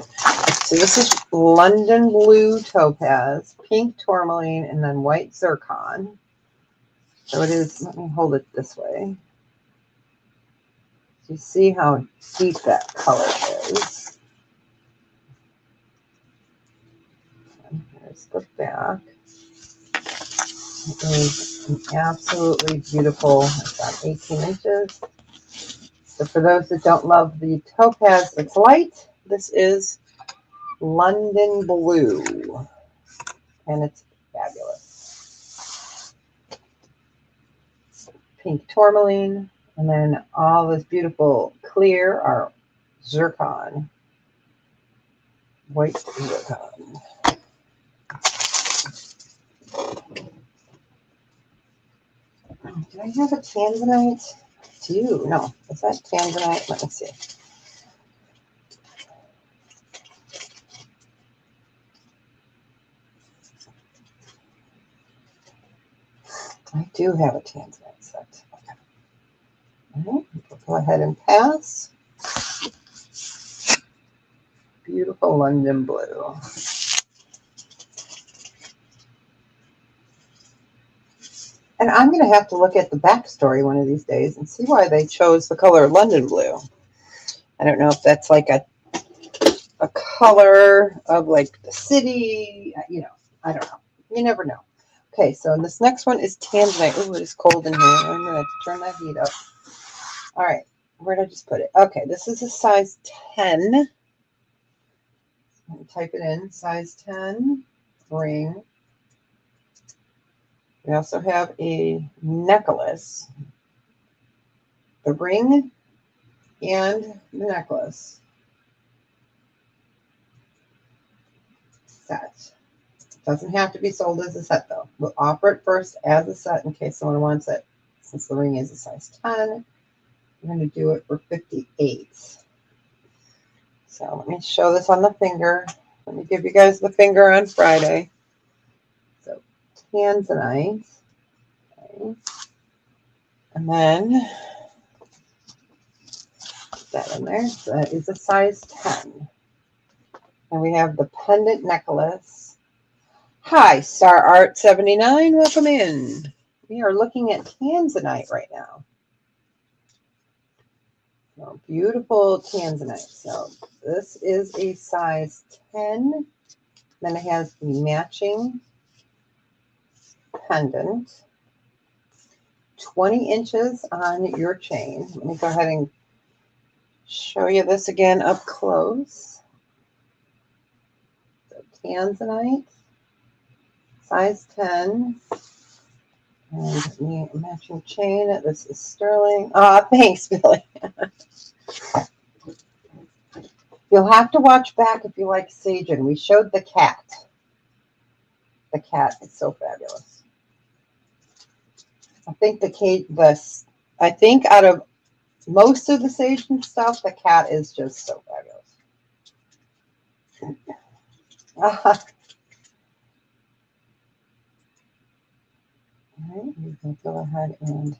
So this is London Blue Topaz, pink tourmaline, and then white zircon. So it is, let me hold it this way. So you see how deep that color is. Here's the back. It is an absolutely beautiful, it's about 18 inches. So for those that don't love the topaz that's light, this is London Blue. And it's fabulous. Pink tourmaline. And then all this beautiful clear are zircon. White zircon. Do I have a tanzanite? I do. No. Is that tanzanite? Let me see. I do have a tanzanite set. Okay. All right. We'll go ahead and pass. Beautiful London Blue. And I'm going to have to look at the backstory one of these days and see why they chose the color London blue. I don't know if that's like a color of like the city, you know, I don't know. You never know. Okay, so this next one is tanzanite. Oh, it is cold in here. I'm going to turn that heat up. All right, where did I just put it? Okay, this is a size 10. Type it in, size 10 ring. We also have a necklace, the ring and the necklace set. Doesn't have to be sold as a set though. We'll offer it first as a set in case someone wants it. Since the ring is a size 10, we're going to do it for 58. So let me show this on the finger. Let me give you guys the finger on Friday. So tanzanite. Okay. And then put that in there. So that is a size 10. And we have the pendant necklace. Hi, Star Art 79. Welcome in. We are looking at tanzanite right now. So beautiful tanzanite. So this is a size 10. Then it has the matching pendant. 20 inches on your chain. Let me go ahead and show you this again up close. So tanzanite, size 10. And the matching chain. This is sterling. Thanks, Billy. You'll have to watch back if you like Sagen. We showed the cat. The cat is so fabulous. I think I think out of most of the Sagen stuff, the cat is just so fabulous. All right, we can go ahead and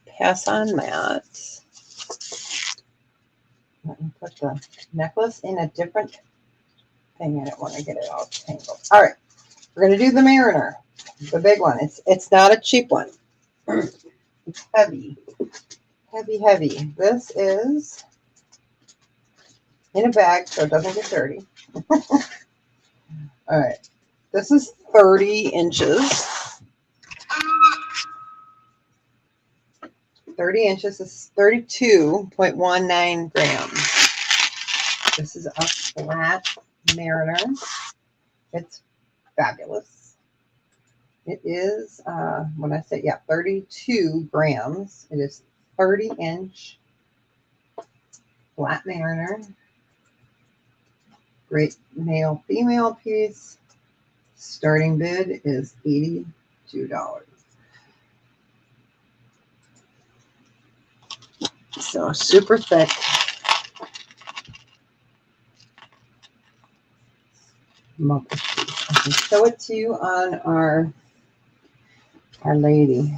pass on that. Let me put the necklace in a different thing. I don't want to get it all tangled. All right, we're going to do the Mariner, the big one. It's not a cheap one. It's heavy, heavy, heavy. This is in a bag so it doesn't get dirty. All right, this is 30 inches. 30 inches is 32.19 grams. This is a flat Mariner. It's fabulous. It is, when I say, 32 grams. It is 30-inch flat Mariner. Great male-female piece. Starting bid is $82. So super thick. Love this piece. I can show it to you on our lady.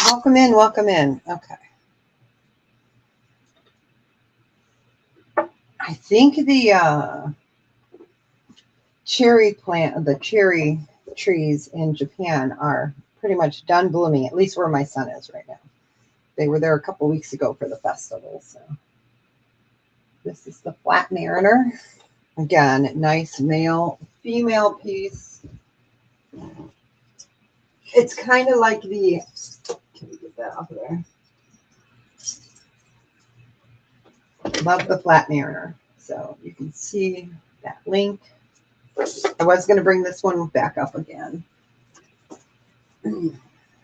Welcome in, welcome in. Okay. I think the cherry trees in Japan are pretty much done blooming, at least where my son is right now. They were there a couple weeks ago for the festival. So this is the flat Mariner. Again, nice male-female piece. It's kind of like the, can we get that off of there? Love the flat Mariner. So you can see that link. I was going to bring this one back up again.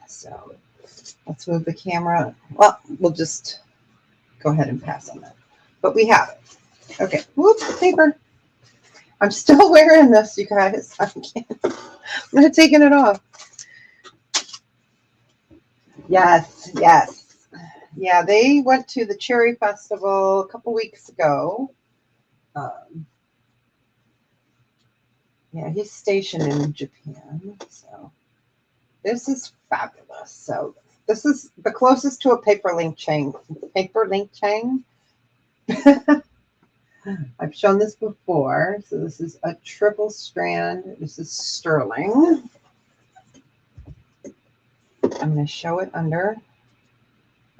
So let's move the camera. Well, we'll just go ahead and pass on that. But we have it. Okay. Whoops, paper. I'm still wearing this, you guys. I'm going to take it off. Yes, yes. Yeah, they went to the Cherry Festival a couple weeks ago. Yeah, he's stationed in Japan. So this is fabulous. So this is the closest to a paper link chain. Paper link chain I've shown this before. So this is a triple strand. This is sterling. I'm going to show it under.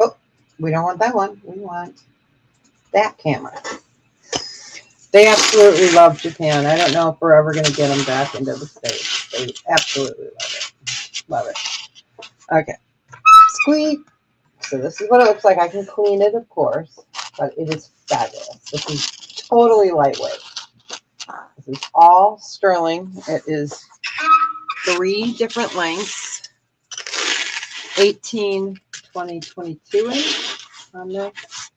Oh, we don't want that one. We want that camera. They absolutely love Japan. I don't know if we're ever going to get them back into the States. They absolutely love it. Love it. Okay. Squeak. So this is what it looks like. I can clean it, of course, but it is fabulous. This is totally lightweight. This is all sterling. It is 3 different lengths. 18, 20, 22 inch on this.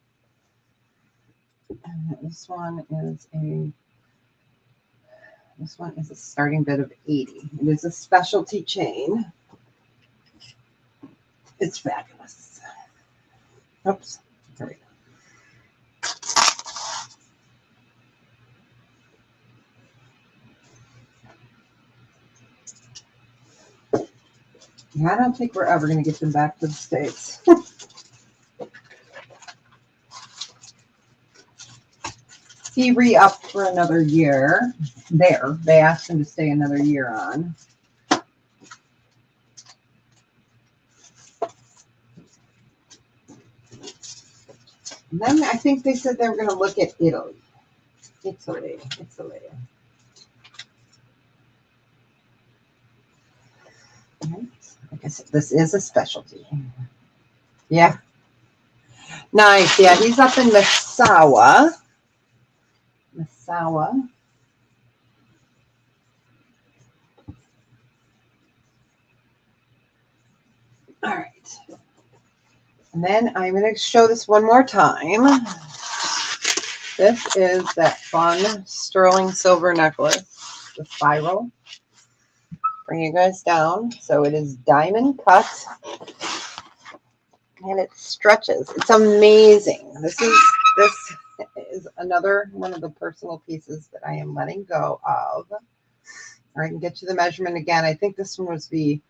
And this one is a starting bid of 80. It is a specialty chain. It's fabulous. Oops. There we go. Yeah, I don't think we're ever going to get them back to the States. He re-upped for another year. There, they asked him to stay another year on. And then I think they said they were going to look at Italy. Italy. Right. Like I said, this is a specialty. Yeah. Nice. Yeah, he's up in Misawa. All right. And then I'm going to show this one more time. This is that fun sterling silver necklace, the spiral. Bring you guys down. So it is diamond cut. And it stretches. It's amazing. This is another one of the personal pieces that I am letting go of. Or I can get you the measurement again. I think this one was the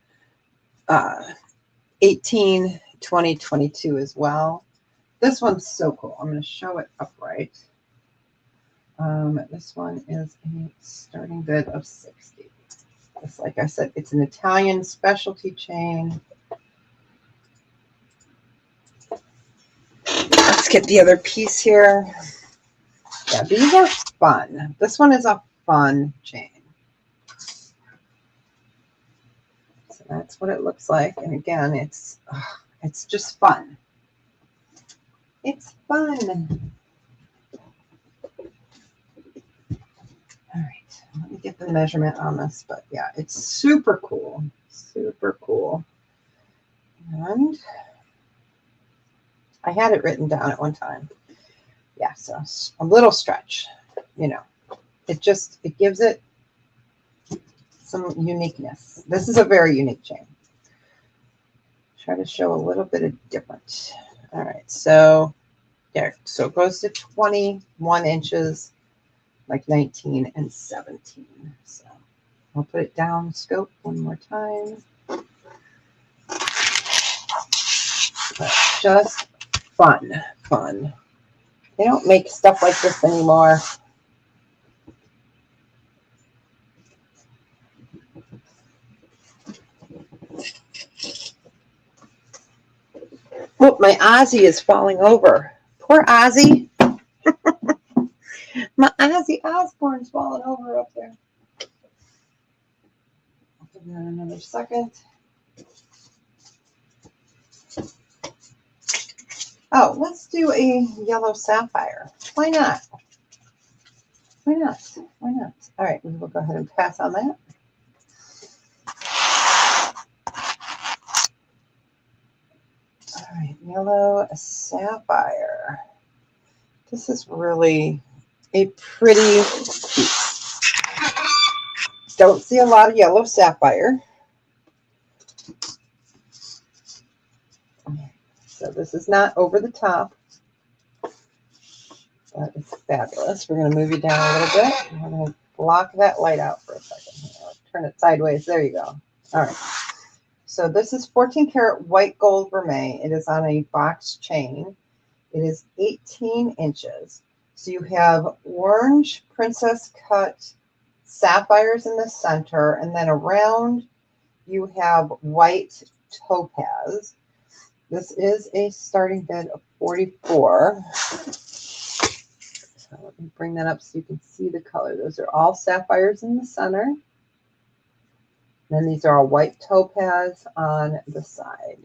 18, 20, 22 as well. This one's so cool. I'm going to show it upright. This one is a starting bid of 60. Just like I said, it's an Italian specialty chain. Let's get the other piece here. Yeah, these are fun. This one is a fun chain. So that's what it looks like. And again, it's just fun. It's fun. All right, let me get the measurement on this, but yeah, it's super cool. Super cool. And I had it written down at one time. Yeah, so a little stretch, you know. It gives it some uniqueness. This is a very unique chain. Try to show a little bit of different. All right, so there. So it goes to 21 inches, like 19 and 17. So I'll put it down scope one more time. But just fun. They don't make stuff like this anymore. Oh, my Ozzy is falling over. Poor Ozzy. My Ozzy Osbourne's falling over up there. I'll give that another second. Oh, let's do a yellow sapphire. Why not? All right, we will go ahead and pass on that. All right, yellow sapphire. This is really a pretty piece. Don't see a lot of yellow sapphire. So this is not over the top. But it's fabulous. We're going to move you down a little bit. We're going to block that light out for a second. Turn it sideways. There you go. All right. So this is 14 karat white gold vermeil. It is on a box chain. It is 18 inches. So you have orange princess cut sapphires in the center, and then around you have white topaz. This is a starting bid of 44. So let me bring that up so you can see the color. Those are all sapphires in the center. And then these are all white topaz on the side.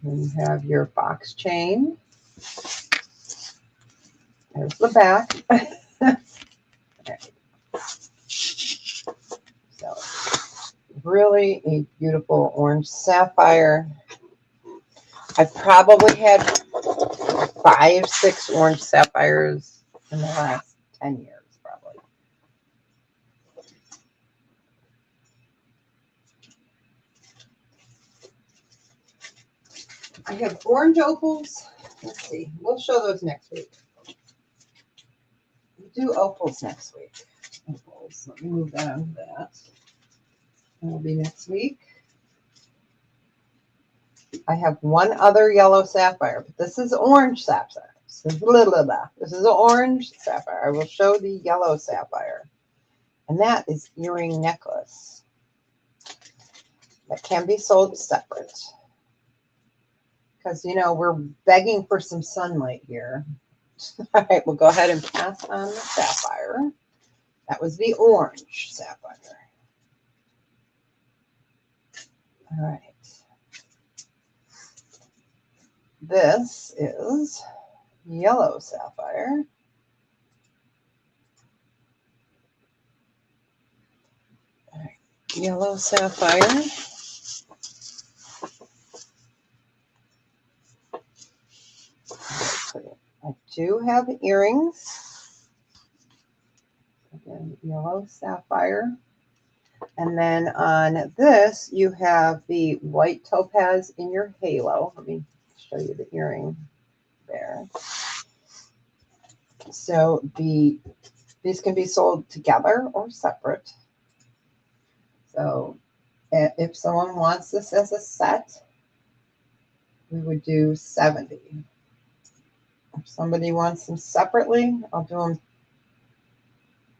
Then you have your box chain. There's the back. Right. So really a beautiful orange sapphire. I've probably had 5, 6 orange sapphires in the last 10 years, probably. I have orange opals. Let's see. We'll show those next week. We'll do opals next week. Opals. Let me move that onto that. That'll be next week. I have one other yellow sapphire, but this is orange sapphire. This is an orange sapphire. I will show the yellow sapphire. And that is earring necklace. That can be sold separate. Because, you know, we're begging for some sunlight here. All right, we'll go ahead and pass on the sapphire. That was the orange sapphire. All right. This is yellow sapphire. All right. Yellow sapphire. I do have earrings. Again, yellow sapphire. And then on this, you have the white topaz in your halo. Let me show you the earring there. So these can be sold together or separate. So if someone wants this as a set, we would do 70. If somebody wants them separately, I'll do them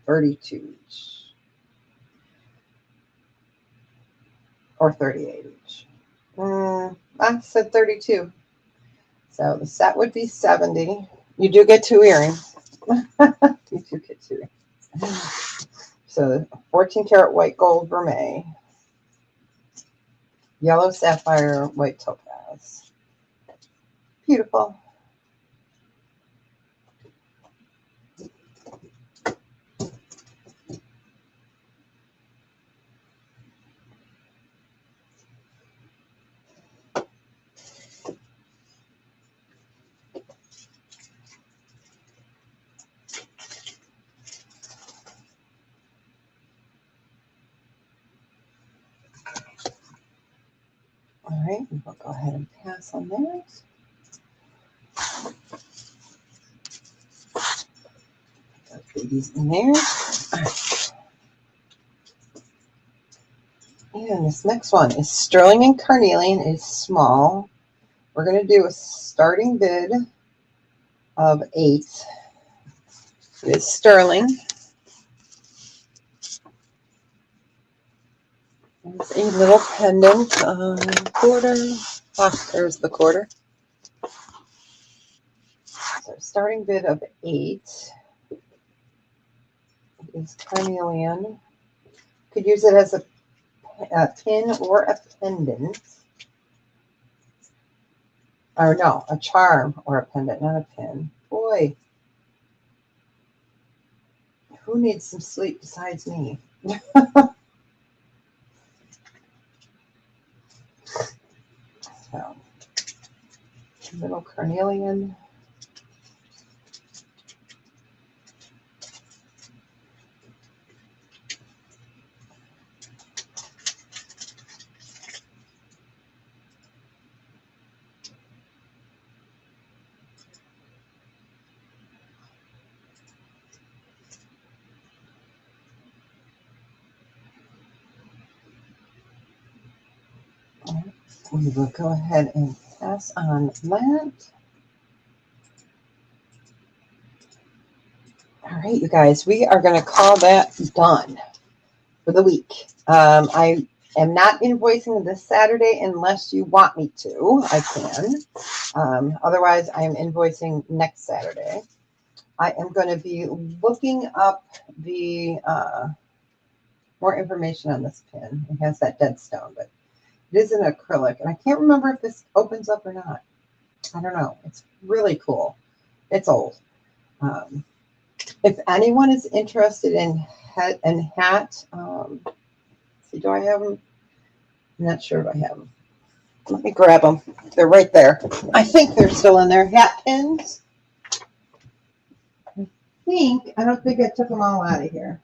32 each. Or 38 each. I said 32. So the set would be 70. You do get 2 earrings. You do get 2 earrings. So 14 karat white gold vermeil, yellow sapphire, white topaz. Beautiful. All right, we'll go ahead and pass on that. Those babies in there. All right. And this next one is sterling and carnelian. It's small. We're going to do a starting bid of 8. It is sterling. There's a little pendant quarter. Ah, there's the quarter. So starting bid of 8 is carnelian. Could use it as a pin or a pendant. Or no, a charm or a pendant, not a pin. Boy, who needs some sleep besides me? So, little carnelian. We will go ahead and pass on that. right, you guys, we are going to call that done for the week. I am not invoicing this Saturday unless you want me to. I can. Otherwise, I am invoicing next Saturday. I am going to be looking up the more information on this pin. It has that dead stone, but it is an acrylic, and I can't remember if this opens up or not. I don't know. It's really cool. It's old. If anyone is interested in hat, see, do I have them? I'm not sure if I have them. Let me grab them. They're right there. I think they're still in there. Hat pins. I don't think I took them all out of here.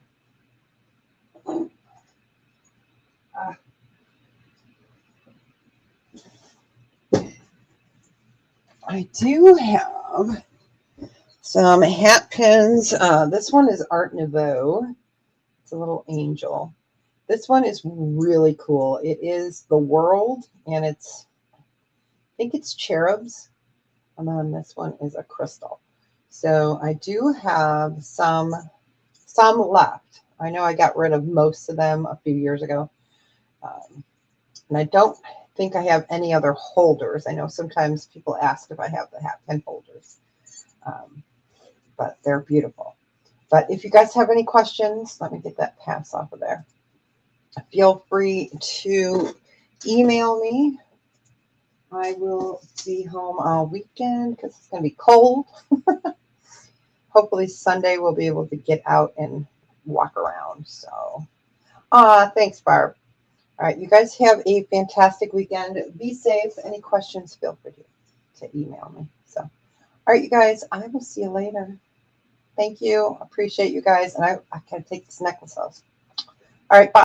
I do have some hat pins. This one is Art Nouveau. It's a little angel. This one is really cool. It is the world, and I think it's cherubs. And then this one is a crystal. So I do have some left. I know I got rid of most of them a few years ago. And I don't think I have any other holders. I know sometimes people ask if I have the hat pin holders, but they're beautiful. But if you guys have any questions, let me get that pass off of there. Feel free to email me. I will be home all weekend because it's going to be cold. Hopefully Sunday we'll be able to get out and walk around. So, thanks, Barb. All right, you guys have a fantastic weekend. Be safe. Any questions, feel free to email me. So, all right, you guys, I will see you later. Thank you. Appreciate you guys. And I can take this necklace off. All right, bye.